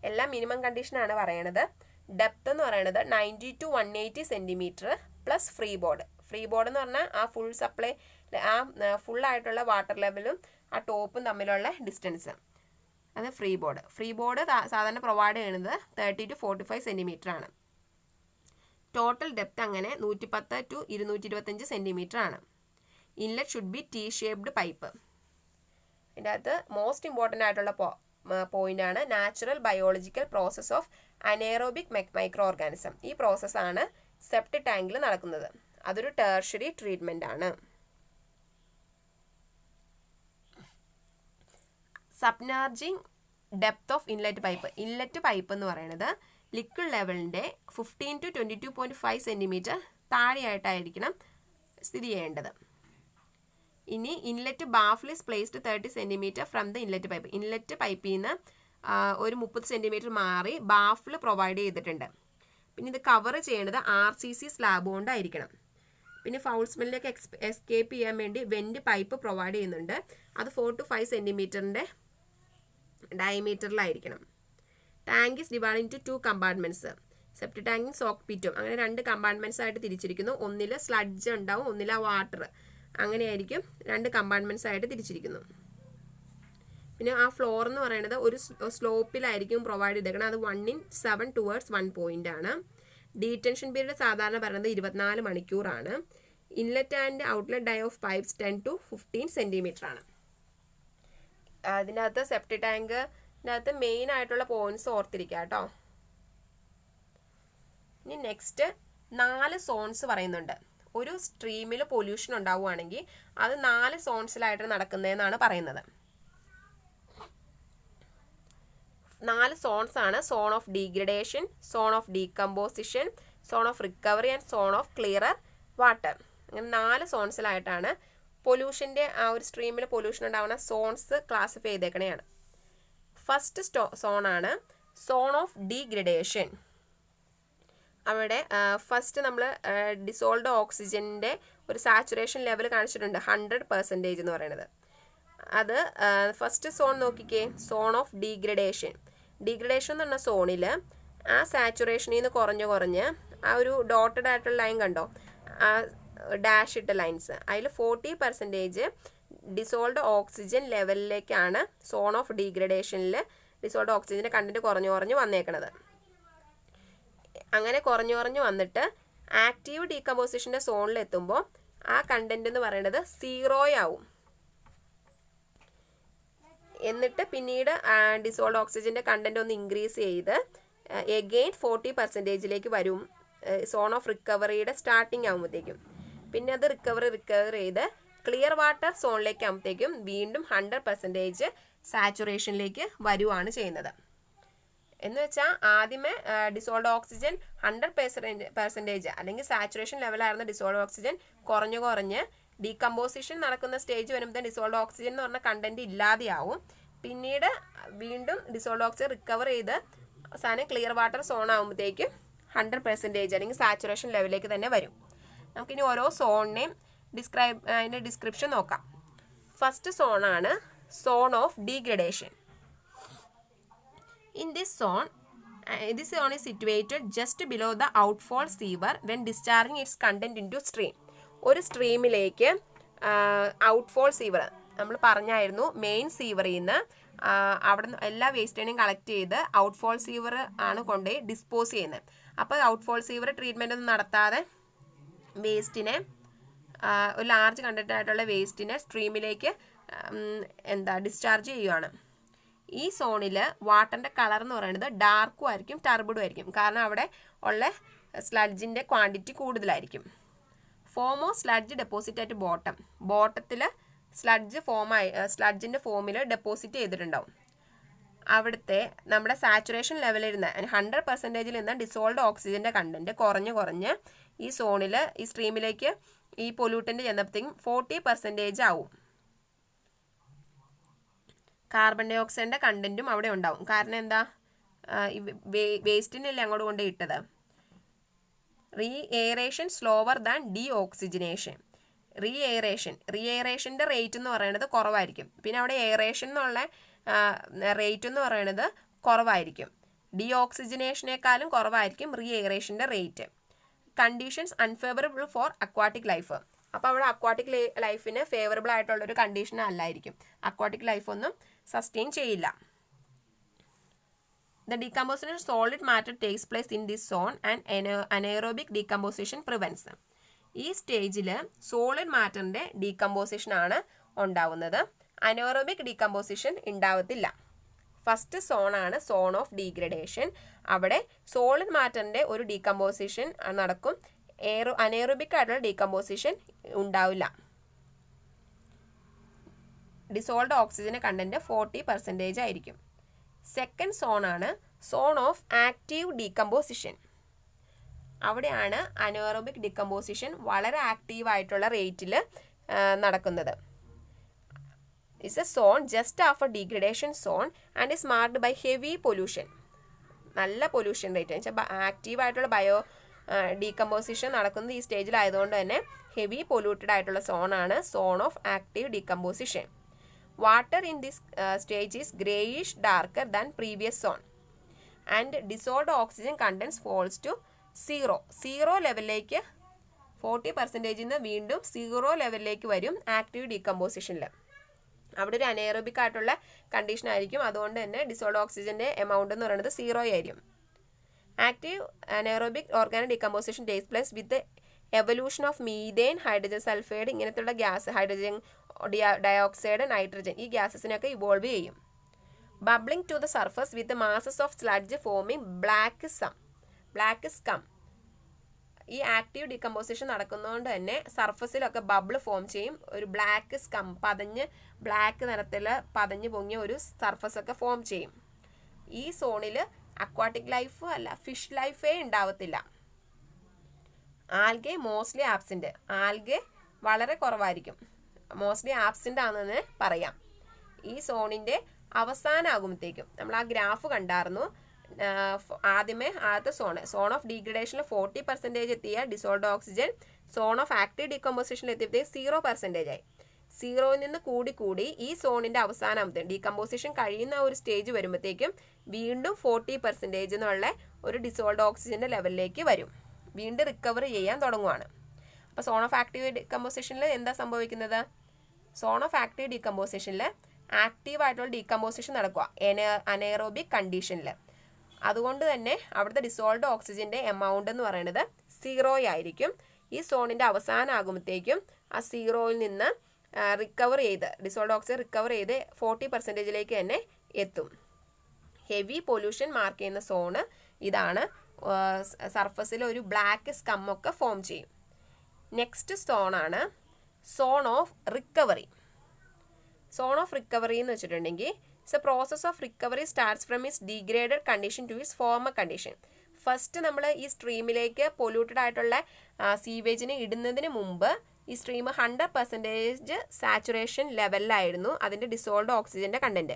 എല്ലാം മിനിമം കണ്ടീഷനാണ് പറയണത്. ഡെപ്ത് എന്ന് പറയുന്നത് 90 to 180 centimetre plus free board. Free board എന്ന് പറഞ്ഞാൽ ആ ഫുൾ സപ്ലൈ, ആ ഫുള്ളായിട്ടുള്ള വാട്ടർ ലെവലും ആ ടോപ്പും തമ്മിലുള്ള ഡിസ്റ്റൻസ്, അത് ഫ്രീ ബോർഡ്. ഫ്രീ ബോർഡ് സാധാരണ പ്രൊവൈഡ് ചെയ്യുന്നത് 30 to 45 സെൻറ്റിമീറ്റർ ആണ്. ടോട്ടൽ ഡെപ്ത് അങ്ങനെ 110 to 225 സെൻറ്റിമീറ്റർ ആണ്. Inlet should be T shaped pipe. ഇതിൻ്റെ അകത്ത് മോസ്റ്റ് ഇമ്പോർട്ടൻ്റ് ആയിട്ടുള്ള പോയിന്റ് ആണ് natural biological process of anaerobic micro organism. ഈ പ്രോസസ്സാണ് സെപ്റ്റിക് ടാങ്കിൽ നടക്കുന്നത്. അതൊരു ടെർഷ്യറി ട്രീറ്റ്മെൻ്റ് ആണ്. Submerging depth of inlet pipe. Inlet pipe എന്ന് പറയുന്നത് ലിക്വിഡ് ലെവലിൻ്റെ 15 to 22.5 സെൻറ്റിമീറ്റർ താഴെയായിട്ടായിരിക്കണം സ്ഥിതി ചെയ്യേണ്ടത്. ഇനി inlet baffle is placed 30 centimetre from the inlet pipe. Inlet പൈപ്പിൽ നിന്ന് ഒരു 30 സെൻറ്റിമീറ്റർ മാറി ബാഫിൽ പ്രൊവൈഡ് ചെയ്തിട്ടുണ്ട്. പിന്നെ ഇത് കവർ ചെയ്യേണ്ടത് RCC സ്ലാബ് കൊണ്ടായിരിക്കണം. പിന്നെ ഫൗൾ സ്മെല്ലിലേക്ക് എസ്കേപ്പ് ചെയ്യാൻ വേണ്ടി വെൻറ്റ് പൈപ്പ് പ്രൊവൈഡ് ചെയ്യുന്നുണ്ട്. അത് 4 to 5 സെൻറ്റിമീറ്ററിൻ്റെ ഡയമീറ്ററിലായിരിക്കണം. Tank is divide into 2 compartments. Septic ടാങ്കും സോക്ക് പിറ്റും അങ്ങനെ 2 കമ്പാർട്ട്മെൻറ്റ്സ് ആയിട്ട് തിരിച്ചിരിക്കുന്നു. ഒന്നിൽ സ്ലഡ്ജ് ഉണ്ടാവും, ഒന്നിൽ വാട്ടർ. അങ്ങനെയായിരിക്കും 2 കമ്പാർട്ട്മെൻറ്റ്സ് ആയിട്ട് തിരിച്ചിരിക്കുന്നു. പിന്നെ ആ ഫ്ലോർ എന്ന് പറയുന്നത് ഒരു സ്ലോപ്പിലായിരിക്കും പ്രൊവൈഡ് ചെയ്തേക്കണം. അത് 1:7 towards 1 point ആണ്. ഡീറ്റൻഷൻ പീരീഡ് സാധാരണ പറയുന്നത് 24 മണിക്കൂറാണ്. Inlet and outlet dia of pipes 10 to 15 centimetre ആണ്. അതിനകത്ത് സെപ്റ്റിക് ടാങ്കിനകത്ത് മെയിൻ ആയിട്ടുള്ള പോയിന്റ്സ് ഓർത്തിരിക്കുക കേട്ടോ. ഇനി നെക്സ്റ്റ് 4 സോൺസ് പറയുന്നുണ്ട്. ഒരു സ്ട്രീമിൽ പൊല്യൂഷൻ ഉണ്ടാവുകയാണെങ്കിൽ അത് 4 സോൺസിലായിട്ട് നടക്കുന്നതെന്നാണ് പറയുന്നത്. 4 സോൺസ് ആണ്. Zone of degradation, zone of decomposition, zone of recovery and zone of clearer water. അങ്ങനെ 4 സോൺസിലായിട്ടാണ് പൊല്യൂഷൻ്റെ ആ ഒരു സ്ട്രീമിൽ പൊല്യൂഷൻ ഉണ്ടാകുന്ന സോൺസ് ക്ലാസിഫൈ ചെയ്തേക്കണെയാണ്. ഫസ്റ്റ് സോണാണ് സോൺ ഓഫ് ഡീഗ്രഡേഷൻ. അവിടെ ഫസ്റ്റ് നമ്മൾ ഡിസോൾഡ് ഓക്സിജൻ്റെ ഒരു സാച്ചുറേഷൻ ലെവൽ കാണിച്ചിട്ടുണ്ട് 100% എന്ന് പറയുന്നത്. അത് ഫസ്റ്റ് സോൺ നോക്കിക്കേ, സോൺ ഓഫ് ഡീഗ്രഡേഷൻ. ഡീഗ്രഡേഷൻ എന്ന് പറഞ്ഞ സോണിൽ ആ സാച്ചുറേഷനിൽ നിന്ന് കുറഞ്ഞ് ആ ഒരു ഡോട്ടഡ് ആയിട്ടുള്ള ലൈൻ കണ്ടോ, ആ ഡാഷ് ഇട്ട ലൈൻസ്, അതിൽ 40% ഡിസോൾഡ് ഓക്സിജൻ ലെവലിലേക്കാണ് സോൺ ഓഫ് ഡീഗ്രഡേഷനിൽ ഡിസോൾഡ് ഓക്സിജൻ്റെ കണ്ടന്റ് കുറഞ്ഞു വന്നേക്കണത്. അങ്ങനെ കുറഞ്ഞു വന്നിട്ട് ആക്റ്റീവ് ഡീകമ്പോസിഷൻ്റെ സോണിൽ എത്തുമ്പോൾ ആ കണ്ടന്റ് എന്ന് പറയുന്നത് 0 ആവും. എന്നിട്ട് പിന്നീട് ഡിസോൾഡ് ഓക്സിജൻ്റെ കണ്ടന്റ് ഒന്ന് ഇൻക്രീസ് ചെയ്ത് എഗെയിൻ 40%ലേക്ക് വരും സോൺ ഓഫ് റിക്കവറിയുടെ സ്റ്റാർട്ടിങ് ആകുമ്പോഴത്തേക്കും. പിന്നെ അത് റിക്കവർ ചെയ്ത് ക്ലിയർ വാട്ടർ സോണിലേക്ക് ആകുമ്പോഴത്തേക്കും വീണ്ടും 100% സാച്ചുറേഷനിലേക്ക് വരുവാണ് ചെയ്യുന്നത്. എന്ന് വെച്ചാൽ ആദ്യമേ ഡിസോൾഡ് ഓക്സിജൻ 100% അല്ലെങ്കിൽ സാച്ചുറേഷൻ ലെവലായിരുന്ന ഡിസോൾഡ് ഓക്സിജൻ കുറഞ്ഞ് ഡീകമ്പോസിഷൻ നടക്കുന്ന സ്റ്റേജ് വരുമ്പോൾ ഡിസോൾഡ് ഓക്സിജൻ എന്ന് പറഞ്ഞ കണ്ടന്റ് ഇല്ലാതെയാവും. പിന്നീട് വീണ്ടും ഡിസോൾഡ് ഓക്സിജൻ റിക്കവർ ചെയ്ത് അവസാനം ക്ലിയർ വാട്ടർ സോൺ ആകുമ്പോഴത്തേക്കും 100% അല്ലെങ്കിൽ സാച്ചുറേഷൻ ലെവലിലേക്ക് തന്നെ വരും. നമുക്കിനി ഓരോ സോണിനെയും അതിൻ്റെ ഡിസ്ക്രിപ്ഷൻ നോക്കാം. ഫസ്റ്റ് സോണാണ് zone of degradation. In this zone is situated just below the outfall sewer when discharging its content into stream. ഒരു സ്ട്രീമിലേക്ക് ഔട്ട്ഫോൾ സീവർ നമ്മൾ പറഞ്ഞായിരുന്നു, മെയിൻ സീവറിൽ നിന്ന് അവിടെ എല്ലാ വേസ്റ്റിനെയും കളക്ട് ചെയ്ത് ഔട്ട്ഫോൾ സീവർ ആണ് കൊണ്ടുപോയി ഡിസ്പോസ് ചെയ്യുന്നത്. അപ്പോൾ ഔട്ട്ഫോൾ സീവർ ട്രീറ്റ്മെൻ്റ് ഒന്നും നടത്താതെ വേസ്റ്റിനെ, ഒരു ലാർജ് കണ്ടന്റ് ആയിട്ടുള്ള വേസ്റ്റിനെ സ്ട്രീമിലേക്ക് ഡിസ്ചാർജ് ചെയ്യുകയാണ്. ഈ സോണിൽ വാട്ടറിൻ്റെ കളർ എന്ന് പറയുന്നത് ഡാർക്കും ആയിരിക്കും, ടർബിഡും ആയിരിക്കും. കാരണം അവിടെ ഉള്ള സ്ലഡ്ജിൻ്റെ ക്വാണ്ടിറ്റി കൂടുതലായിരിക്കും. Form of sludge deposit at ബോട്ടത്തിൽ സ്ലഡ്ജിൻ്റെ ഫോമിൽ ഡെപ്പോസിറ്റ് ചെയ്തിട്ടുണ്ടാവും. അവിടുത്തെ നമ്മുടെ സാച്ചുറേഷൻ ലെവലിരുന്ന 100% നിന്ന് ഡിസോൾഡ് ഓക്സിജൻ്റെ കണ്ടന്റ് കുറഞ്ഞ് ഈ സോണിൽ ഈ സ്ട്രീമിലേക്ക് ഈ പൊല്യൂട്ടൻ്റ് ചെന്നപ്പോഴത്തേക്കും 40% ആവും. കാർബൺ ഡൈ ഓക്സൈഡിൻ്റെ കണ്ടന്റും അവിടെ ഉണ്ടാവും. കാരണം എന്താ, വേസ്റ്റിനല്ലേ അങ്ങോട്ട് കൊണ്ട് ഇട്ടത്. Re aeration slower than de oxygenation. Re എയറേഷൻ്റെ റേറ്റ് എന്ന് പറയുന്നത് കുറവായിരിക്കും. പിന്നെ അവിടെ എയറേഷൻ എന്നുള്ള റേറ്റ് എന്ന് പറയുന്നത് കുറവായിരിക്കും. ഡി ഓക്സിജനേഷനേക്കാളും കുറവായിരിക്കും റീ എയറേഷൻ്റെ rate. Conditions unfavourable for aquatic life. അപ്പോൾ അവിടെ അക്വാട്ടിക് ലൈഫിന് ഫേവറബിൾ ആയിട്ടുള്ളൊരു കണ്ടീഷൻ അല്ലായിരിക്കും. അക്വാട്ടിക് ലൈഫ് ഒന്നും സസ്റ്റെയിൻ ചെയ്യില്ല. The decomposition of solid matter takes place in this zone and anaerobic decomposition prevents. ഈ സ്റ്റേജിൽ സോളിഡ് മാറ്ററിൻ്റെ ഡീകമ്പോസിഷൻ ആണ് ഉണ്ടാവുന്നത്, അനോറോബിക് ഡീകമ്പോസിഷൻ ഉണ്ടാവത്തില്ല. ഫസ്റ്റ് സോണാണ് സോൺ ഓഫ് ഡീഗ്രഡേഷൻ. അവിടെ സോളിഡ് മാറ്ററിൻ്റെ ഒരു ഡീകമ്പോസിഷൻ നടക്കും, അനേറോബിക് ആയിട്ടുള്ള ഡീകമ്പോസിഷൻ ഉണ്ടാവില്ല. ഡിസോൾഡ് ഓക്സിജൻ കണ്ടന്റ് 40% ആയിരിക്കും. സെക്കൻഡ് സോണാണ് സോൺ ഓഫ് ആക്റ്റീവ് ഡീകമ്പോസിഷൻ. അവിടെയാണ് അനോറോബിക് ഡീകമ്പോസിഷൻ വളരെ ആക്റ്റീവ് ആയിട്ടുള്ള റേറ്റിൽ നടക്കുന്നത്. It's a zone just after degradation zone and is marked by heavy pollution. നല്ല പൊല്യൂഷൻ റേറ്റ് എന്ന് വെച്ചാൽ ആക്റ്റീവ് ആയിട്ടുള്ള ഡീകമ്പോസിഷൻ നടക്കുന്നത് ഈ സ്റ്റേജിലായതുകൊണ്ട് തന്നെ ഹെവി പൊല്യൂട്ടഡ് ആയിട്ടുള്ള സോണാണ് zone of active decomposition. Water in this stage is greyish darker than previous zone and dissolved oxygen contents falls to 0 ലെവലിലേക്ക് 40% നിന്ന് വീണ്ടും 0 ലെവലിലേക്ക് വരും ആക്റ്റീവ് ഡീകമ്പോസിഷനിൽ. അവിടെ ഒരു അനേറോബിക് ആയിട്ടുള്ള കണ്ടീഷൻ ആയിരിക്കും. അതുകൊണ്ട് തന്നെ ഡിസോൾഡ് ഓക്സിജൻ്റെ എമൗണ്ട് എന്ന് പറയുന്നത് 0 ആയിരിക്കും. Active anaerobic organic decomposition takes place with evolution of methane, hydrogen sulphide, ഇങ്ങനത്തുള്ള ഗ്യാസ്, ഹൈഡ്രജൻ ഡയോക്സൈഡ്, നൈട്രജൻ, ഈ ഗ്യാസസിനൊക്കെ ഇവോൾവ് ചെയ്യും. Bubbling to the surface with masses of sludge forming black scum. ഈ ആക്റ്റീവ് ഡീകമ്പോസിഷൻ നടക്കുന്നതുകൊണ്ട് തന്നെ സർഫസിലൊക്കെ ബബിൾ ഫോം ചെയ്യും. ഒരു ബ്ലാക്ക് സ്കം, ബ്ലാക്ക് നിറത്തിൽ പതഞ്ഞ് പൊങ്ങിയ ഒരു സർഫസൊക്കെ ഫോം ചെയ്യും. ഈ സോണിൽ അക്വാട്ടിക് ലൈഫ് അല്ല, ഫിഷ് ലൈഫേ ഉണ്ടാവത്തില്ല. Algae mostly absent. ആൽഗെ വളരെ കുറവായിരിക്കും, മോസ്റ്റ്ലി ആബ്സെന്റ് ആണെന്ന് പറയാം. ഈ സോണിൻ്റെ അവസാനമാകുമ്പോഴത്തേക്കും നമ്മൾ ആ ഗ്രാഫ് കണ്ടായിരുന്നു, ആദ്യത്തെ സോൺ ഓഫ് ഡീഗ്രഡേഷനിൽ 40% എത്തിയ dissolved oxygen zone of active ഡീകമ്പോസിഷനിൽ എത്തിയപ്പോഴത്തേക്ക് 0% ആയി. 0യിൽ നിന്ന് കൂടി ഈ സോണിന്റെ അവസാനത്തെ ഡീകമ്പോസിഷൻ കഴിയുന്ന ഒരു സ്റ്റേജ് വരുമ്പോഴത്തേക്കും വീണ്ടും 40% എന്നുള്ള ഒരു ഡിസോൾഡ് ഓക്സിജന്റെ ലെവലിലേക്ക് വരും. വീണ്ടും റിക്കവർ ചെയ്യാൻ തുടങ്ങുവാണ്. അപ്പോൾ സോൺ ഓഫ് ആക്റ്റീവ് ഡീകമ്പോസിഷനിൽ എന്താ സംഭവിക്കുന്നത്? സോൺ ഓഫ് ആക്റ്റീവ് ഡീകമ്പോസിഷനിൽ ആക്റ്റീവായിട്ടുള്ള ഡീകമ്പോസിഷൻ നടക്കുക അനേറോബിക് കണ്ടീഷനിൽ. അതുകൊണ്ട് തന്നെ അവിടുത്തെ ഡിസോൾഡ് ഓക്സിജന്റെ എമൗണ്ട് എന്ന് പറയുന്നത് 0 ആയിരിക്കും. ഈ സോണിന്റെ അവസാനം ആകുമ്പോഴത്തേക്കും ആ 0യിൽ നിന്ന് റിക്കവർ ചെയ്ത് ഡിസോൾഡ് ഓക്സിജൻ റിക്കവർ ചെയ്ത് 40%ലേക്ക് തന്നെ എത്തും. ഹെവി പൊല്യൂഷൻ മാർക്ക് ചെയ്യുന്ന സോണ് ഇതാണ്. സർഫസിൽ ഒരു ബ്ലാക്ക് സ്കമ്മൊക്കെ ഫോം ചെയ്യും. നെക്സ്റ്റ് സോണാണ് zone of recovery. Zone of recovery എന്ന് വെച്ചിട്ടുണ്ടെങ്കിൽ it's a process of recovery starts from its degraded condition to its former condition. First നമ്മൾ ഈ സ്ട്രീമിലേക്ക് പൊല്യൂട്ടഡ് ആയിട്ടുള്ള സീവേജിന് ഇടുന്നതിന് മുമ്പ് ഈ സ്ട്രീം 100% സാച്ചുറേഷൻ ലെവലിലായിരുന്നു അതിൻ്റെ ഡിസോൾഡ് ഓക്സിജൻ്റെ കണ്ടന്റ്.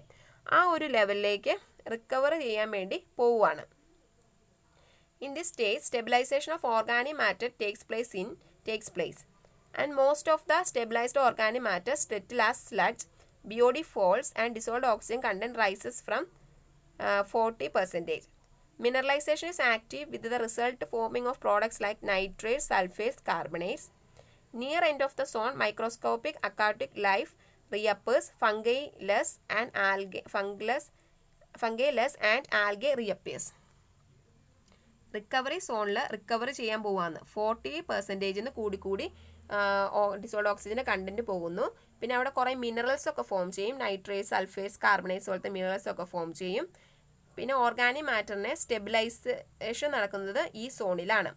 ആ ഒരു ലെവലിലേക്ക് റിക്കവർ ചെയ്യാൻ വേണ്ടി പോവുകയാണ്. In this stage, stabilization of organic matter takes place, and most of the stabilized organic matter settle as sludge. BOD falls and dissolved oxygen content rises from 40%. Mineralization is active with the result forming of products like nitrates, sulfates, carbonates. Near end of the zone, microscopic aquatic life reappears. Fungi less and algae reappears. Recovery സോണിൽ റിക്കവർ ചെയ്യാൻ പോവാന്ന് 40% കൂടി ഡിസോൾഡ് ഓക്സിജൻ്റെ കണ്ടന്റ് പോകുന്നു. പിന്നെ അവിടെ കുറേ മിനറൽസ് ഒക്കെ ഫോം ചെയ്യും. നൈട്രേറ്റ്സ്, സൾഫേറ്റ്സ്, കാർബണേറ്റ്സ് പോലത്തെ മിനറൽസ് ഒക്കെ ഫോം ചെയ്യും. പിന്നെ ഓർഗാനിക് മാറ്ററിനെ സ്റ്റെബിലൈസേഷൻ നടക്കുന്നത് ഈ സോണിലാണ്.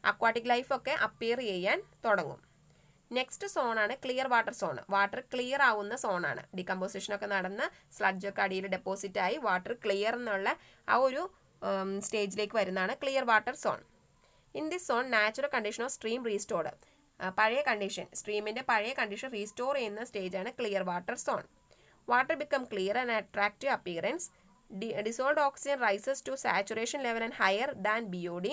അക്വാട്ടിക് ലൈഫൊക്കെ അപ്പിയർ ചെയ്യാൻ തുടങ്ങും. നെക്സ്റ്റ് സോണാണ് clear water zone. Water clear ആവുന്ന സോണാണ്. ഡികമ്പോസിഷനൊക്കെ നടന്ന് സ്ലഡ്ജൊക്കെ അടിയിൽ ഡെപ്പോസിറ്റ് ആയി വാട്ടർ ക്ലിയർ എന്നുള്ള ആ ഒരു സ്റ്റേജിലേക്ക് വരുന്നതാണ് clear water zone. In this zone natural condition of stream restored. പഴയ കണ്ടീഷൻ സ്ട്രീമിൻ്റെ പഴയ കണ്ടീഷൻ റീസ്റ്റോർ ചെയ്യുന്ന സ്റ്റേജാണ് clear water zone. Water become clear and attractive appearance. Dissolved oxygen rises to saturation level and higher than BOD.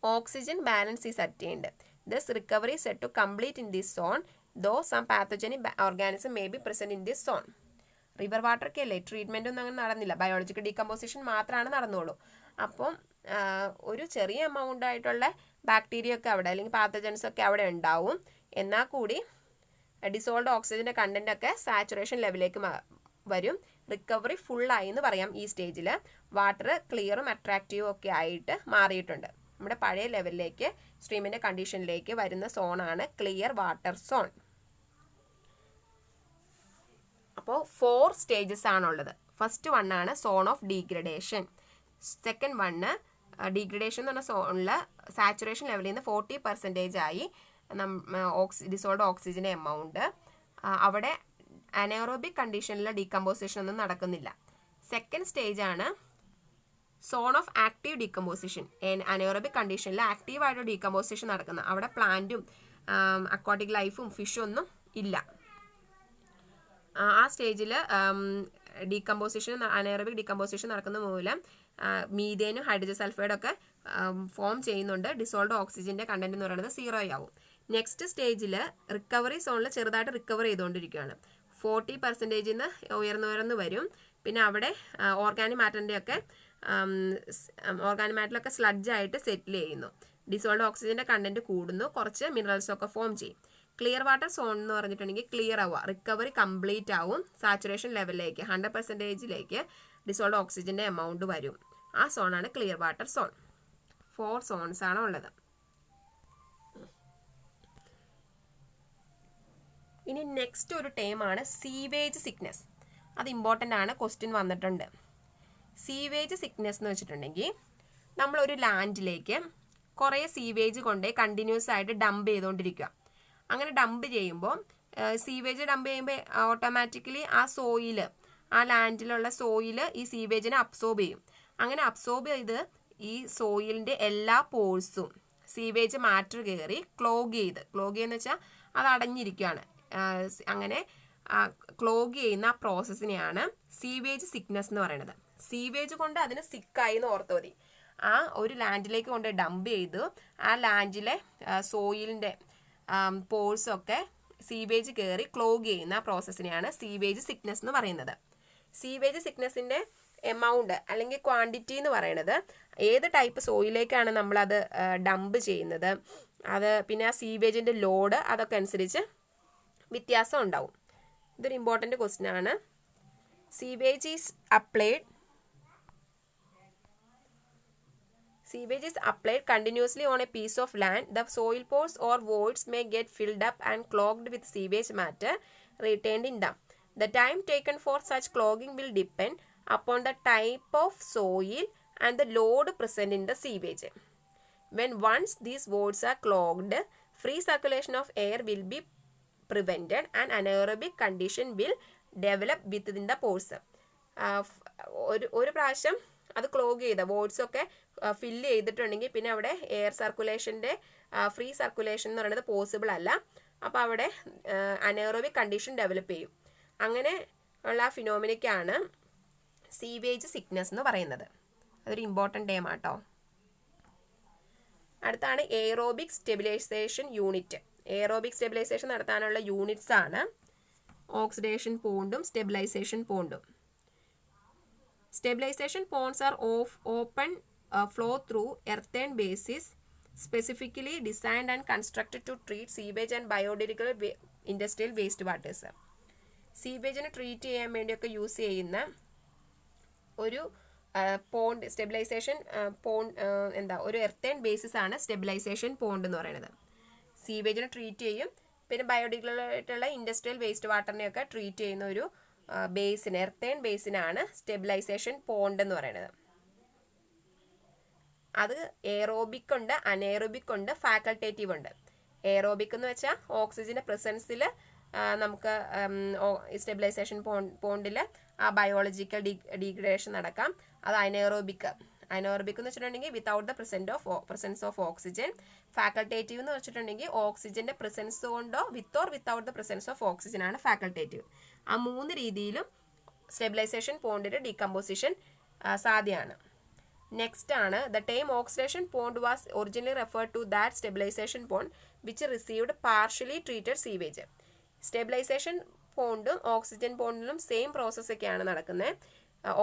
Oxygen balance is attained. Thus, recovery is set to complete in this zone, though some pathogenic organism may be present in this zone. River വാട്ടറൊക്കെ അല്ലേ, ട്രീറ്റ്മെൻ്റ് ഒന്നും അങ്ങനെ നടന്നില്ല, ബയോളജിക്കൽ ഡീകമ്പോസിഷൻ മാത്രമാണ് നടന്നുള്ളൂ. അപ്പം ഒരു ചെറിയ എമൗണ്ട് ആയിട്ടുള്ള ബാക്ടീരിയ ഒക്കെ അവിടെ അല്ലെങ്കിൽ പാത്തജൻസ് ഒക്കെ അവിടെ ഉണ്ടാവും. എന്നാൽ കൂടി ഡിസോൾഡ് ഓക്സിജൻ്റെ കണ്ടന്റ് ഒക്കെ സാച്ചുറേഷൻ ലെവലിലേക്ക് വരും. റിക്കവറി ഫുള്ളായി എന്ന് പറയാം. ഈ സ്റ്റേജിൽ വാട്ടർ ക്ലിയറും അട്രാക്റ്റീവും ഒക്കെ ആയിട്ട് മാറിയിട്ടുണ്ട്. നമ്മുടെ പഴയ ലെവലിലേക്ക് സ്ട്രീമിൻ്റെ കണ്ടീഷനിലേക്ക് വരുന്ന സോണാണ് ക്ലിയർ വാട്ടർ സോൺ. അപ്പോൾ 4 സ്റ്റേജസ് ആണുള്ളത്. ഫസ്റ്റ് വണ്ണാണ് zone of degradation. Second one degradation എന്ന് പറഞ്ഞ സോണിൽ സാച്ചുറേഷൻ ലെവലിൽ നിന്ന് 40% ആയി ഡിസോൾഡ് ഓക്സിജൻ്റെ എമൗണ്ട്. അവിടെ അനേറോബിക് കണ്ടീഷനിൽ ഡീകമ്പോസിഷൻ ഒന്നും നടക്കുന്നില്ല. സെക്കൻഡ് സ്റ്റേജാണ് zone of active decomposition. Anaerobic കണ്ടീഷനിൽ ആക്റ്റീവായിട്ട് ഡീകമ്പോസിഷൻ നടക്കുന്ന അവിടെ പ്ലാന്റും അക്വാട്ടിക് ലൈഫും ഫിഷും ഒന്നും ഇല്ല. ആ സ്റ്റേജിൽ ഡീകമ്പോസിഷൻ അനേറോബിക് ഡീകമ്പോസിഷൻ നടക്കുന്ന മൂലം മീഥേനും ഹൈഡ്രജൻ സൾഫൈഡും ഒക്കെ ഫോം ചെയ്യുന്നുണ്ട്. ഡിസോൾഡ് ഓക്സിജൻ്റെ കണ്ടന്റ് എന്ന് പറയുന്നത് 0 ആവും. നെക്സ്റ്റ് സ്റ്റേജിൽ റിക്കവറി സോണിൽ ചെറുതായിട്ട് റിക്കവർ ചെയ്തുകൊണ്ടിരിക്കുകയാണ്. 40% ഉയർന്നു വരും. പിന്നെ അവിടെ ഓർഗാനിക് മാറ്ററിൻ്റെയൊക്കെ ഓർഗാനിക് മാറ്ററിലൊക്കെ സ്ലഡ്ജായിട്ട് സെറ്റിൽ ചെയ്യുന്നു. ഡിസോൾഡ് ഓക്സിജൻ്റെ കണ്ടന്റ് കൂടുന്നു. കുറച്ച് മിനറൽസൊക്കെ ഫോം ചെയ്യും. ക്ലിയർ വാട്ടർ സോൺ എന്ന് പറഞ്ഞിട്ടുണ്ടെങ്കിൽ ക്ലിയർ ആവുക, റിക്കവറി കംപ്ലീറ്റ് ആവും. സാച്ചുറേഷൻ ലെവലിലേക്ക് 100%ലേക്ക് ഡിസോൾഡ് ഓക്സിജൻ്റെ എമൗണ്ട് വരും. ആ സോണാണ് ക്ലിയർ വാട്ടർ സോൺ. 4 സോൺസ് ആണ് ഉള്ളത്. ഇനി നെക്സ്റ്റ് ഒരു ടേമാണ് സീവേജ് സിക്നെസ്. അത് ഇമ്പോർട്ടൻ്റ് ആണ്, ക്വസ്റ്റ്യൻ വന്നിട്ടുണ്ട്. സീവേജ് സിക്നെസ് എന്ന് വെച്ചിട്ടുണ്ടെങ്കിൽ നമ്മളൊരു ലാൻഡിലേക്ക് കുറേ സീവേജ് കൊണ്ട് കണ്ടിന്യൂസ് ആയിട്ട് ഡംപ് ചെയ്തുകൊണ്ടിരിക്കുക. അങ്ങനെ ഡംപ് ചെയ്യുമ്പോൾ സീവേജ് ഡംപ് ചെയ്യുമ്പോൾ ഓട്ടോമാറ്റിക്കലി ആ സോയില്, ആ ലാൻഡിലുള്ള സോയില് ഈ സീവേജിനെ അബ്സോർബ് ചെയ്യും. അങ്ങനെ അബ്സോർബ് ചെയ്ത് ഈ സോയിലിൻ്റെ എല്ലാ പോഴ്സും സീവേജ് മാറ്റർ കയറി ക്ലോഗ് ചെയ്യുന്ന വെച്ചാൽ അത് അടഞ്ഞിരിക്കുകയാണ്. അങ്ങനെ ക്ലോഗ് ചെയ്യുന്ന പ്രോസസ്സിനെയാണ് സീവേജ് സിക്നെസ് എന്ന് പറയുന്നത്. സീവേജ് കൊണ്ട് അതിന് സിക്കായി എന്ന് ഓർത്ത് മതി. ആ ഒരു ലാൻഡിലേക്ക് കൊണ്ട് ഡംപ് ചെയ്ത് ആ ലാൻഡിലെ സോയിലിൻ്റെ പോഴ്സൊക്കെ സീവേജ് കയറി ക്ലോഗ് ചെയ്യുന്ന പ്രോസസ്സിനെയാണ് സീവേജ് സിക്നെസ് എന്ന് പറയുന്നത്. സീവേജ് സിക്നെസ്സിൻ്റെ എമൗണ്ട് അല്ലെങ്കിൽ ക്വാണ്ടിറ്റി എന്ന് പറയുന്നത് ഏത് ടൈപ്പ് സോയിലേക്കാണ് നമ്മളത് ഡംപ് ചെയ്യുന്നത്, അത് പിന്നെ ആ സീവേജിൻ്റെ ലോഡ് അതൊക്കെ അനുസരിച്ച് വ്യത്യാസം ഉണ്ടാവും. ഇതൊരു ഇമ്പോർട്ടൻ്റ് ക്വസ്റ്റ്യൻ ആണ്. Sewage is applied continuously on a piece of land. The soil pores or voids may get filled up and clogged with sewage matter retained in them. The time taken for such clogging will depend upon the type of soil and the load present in the sewage. When once these voids are clogged, free circulation of air will be prevented and anaerobic condition will develop within the pores. ഒരു പ്രാവശ്യം അത് ക്ലോഗ് ചെയ്ത വോയിഡ്സൊക്കെ ഫില്ല് ചെയ്തിട്ടുണ്ടെങ്കിൽ പിന്നെ അവിടെ എയർ സർക്കുലേഷൻ്റെ ഫ്രീ സർക്കുലേഷൻ എന്ന് പറയുന്നത് പോസിബിൾ അല്ല. അപ്പോൾ അവിടെ അനേറോബിക് കണ്ടീഷൻ ഡെവലപ്പ് ചെയ്യും. അങ്ങനെ ഉള്ള ഫിനോമിനയ്ക്കാണ് സീവേജ് സിക്നെസ് എന്ന് പറയുന്നത്. അതൊരു ഇമ്പോർട്ടൻ്റ് ടേം ആട്ടോ. അടുത്താണ് aerobic stabilisation unit. Aerobic stabilisation നടത്താനുള്ള യൂണിറ്റ്സ് ആണ് ഓക്സിഡേഷൻ പോണ്ടും സ്റ്റെബിലൈസേഷൻ പോണ്ടും. Stabilisation ponds are open flow through earthen basins specifically designed and constructed to treat sewage and biodegradable industrial waste waters. സീവേജിനെ ട്രീറ്റ് ചെയ്യാൻ വേണ്ടിയൊക്കെ യൂസ് ചെയ്യുന്ന ഒരു പോണ്ട് സ്റ്റെബിലൈസേഷൻ ഒരു എർത്തേൺ ബേസിസ് ആണ് സ്റ്റെബിലൈസേഷൻ പോണ്ട് എന്ന് പറയുന്നത്. സീവേജിനെ ട്രീറ്റ് ചെയ്യും, പിന്നെ ബയോഡിഗ്രേഡബിളായിട്ടുള്ള ഇൻഡസ്ട്രിയൽ വേസ്റ്റ് വാട്ടറിനെയൊക്കെ ട്രീറ്റ് ചെയ്യുന്ന ഒരു ബേസിന്, എർത്തേൺ ബേസിനാണ് സ്റ്റെബിലൈസേഷൻ പോണ്ട് എന്ന് പറയുന്നത്. അത് എയറോബിക് ഉണ്ട്, അനേറോബിക് ഉണ്ട്, ഫാക്കൾട്ടേറ്റീവ് ഉണ്ട്. എയറോബിക് എന്ന് വെച്ചാൽ ഓക്സിജൻ്റെ പ്രസൻസിൽ നമുക്ക് സ്റ്റെബിലൈസേഷൻ പോണ്ടിൽ ആ ബയോളജിക്കൽ ഡീഗ്രഡേഷൻ നടക്കാം. അത് അനേറോബിക് എന്ന് വെച്ചിട്ടുണ്ടെങ്കിൽ without the presence of oxygen. Facultative എന്ന് വെച്ചിട്ടുണ്ടെങ്കിൽ ഓക്സിജന്റെ പ്രസൻസ് കൊണ്ടോ without the presence of oxygen ആണ് ഫാക്കൾട്ടേറ്റീവ്. ആ മൂന്ന് രീതിയിലും സ്റ്റെബിലൈസേഷൻ പോണ്ടിന്റെ ഡീകമ്പോസിഷൻ സാധ്യമാണ്. നെക്സ്റ്റ് ആണ് the term oxidation pond was originally referred to that stabilisation pond which received partially treated sewage. Stabilisation പോണ്ടും ഓക്സിജൻ പോണ്ടിലും സെയിം പ്രോസസ്സൊക്കെയാണ് നടക്കുന്നത്.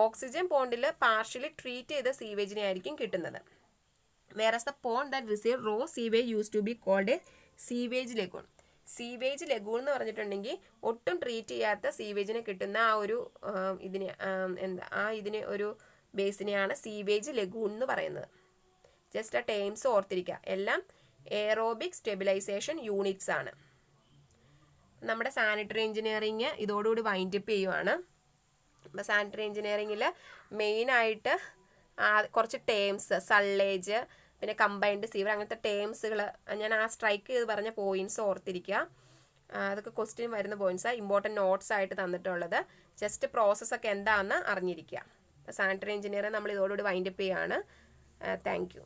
ഓക്സിജൻ പോണ്ടിൽ പാർഷ്യലി ട്രീറ്റ് ചെയ്ത സീവേജിനെ ആയിരിക്കും കിട്ടുന്നത്. Whereas the pond that receive raw sewage use to be called a sewage lagoon. Sewage lagoon എന്ന് പറഞ്ഞിട്ടുണ്ടെങ്കിൽ ഒട്ടും ട്രീറ്റ് ചെയ്യാത്ത സീവേജിന് കിട്ടുന്ന ആ ഒരു ഇതിന് ഒരു ബേസിനെയാണ് സീവേജ് ലഗൂൺ എന്ന് പറയുന്നത്. ജസ്റ്റ് ആ ടേംസ് ഓർത്തിരിക്കുക. എല്ലാം എയറോബിക് സ്റ്റെബിലൈസേഷൻ യൂണിറ്റ്സ് ആണ്. നമ്മുടെ സാനിറ്ററി എഞ്ചിനീയറിങ് ഇതോടുകൂടി വൈൻഡപ്പ് ചെയ്യുവാണ്. അപ്പോൾ സാനിറ്ററി എഞ്ചിനീയറിങ്ങിൽ മെയിനായിട്ട് കുറച്ച് ടേംസ്, സള്ളേജ്, പിന്നെ കമ്പൈൻഡ് സീവർ, അങ്ങനത്തെ ടേംസുകൾ ഞാൻ ആ സ്ട്രൈക്ക് ചെയ്ത് പറഞ്ഞ പോയിന്റ്സ് ഓർത്തിരിക്കുക. അതൊക്കെ ക്വസ്റ്റ്യൻ വരുന്ന പോയിന്റ്സാണ്, ഇമ്പോർട്ടൻറ്റ് നോട്ട്സ് ആയിട്ട് തന്നിട്ടുള്ളത്. ജസ്റ്റ് പ്രോസസ്സൊക്കെ എന്താണെന്ന് അറിഞ്ഞിരിക്കുക. സാനിറ്ററി എഞ്ചിനീയർ നമ്മൾ ഇതോടുകൂടി വൈൻഡപ്പ് ചെയ്യുകയാണ്. Thank you.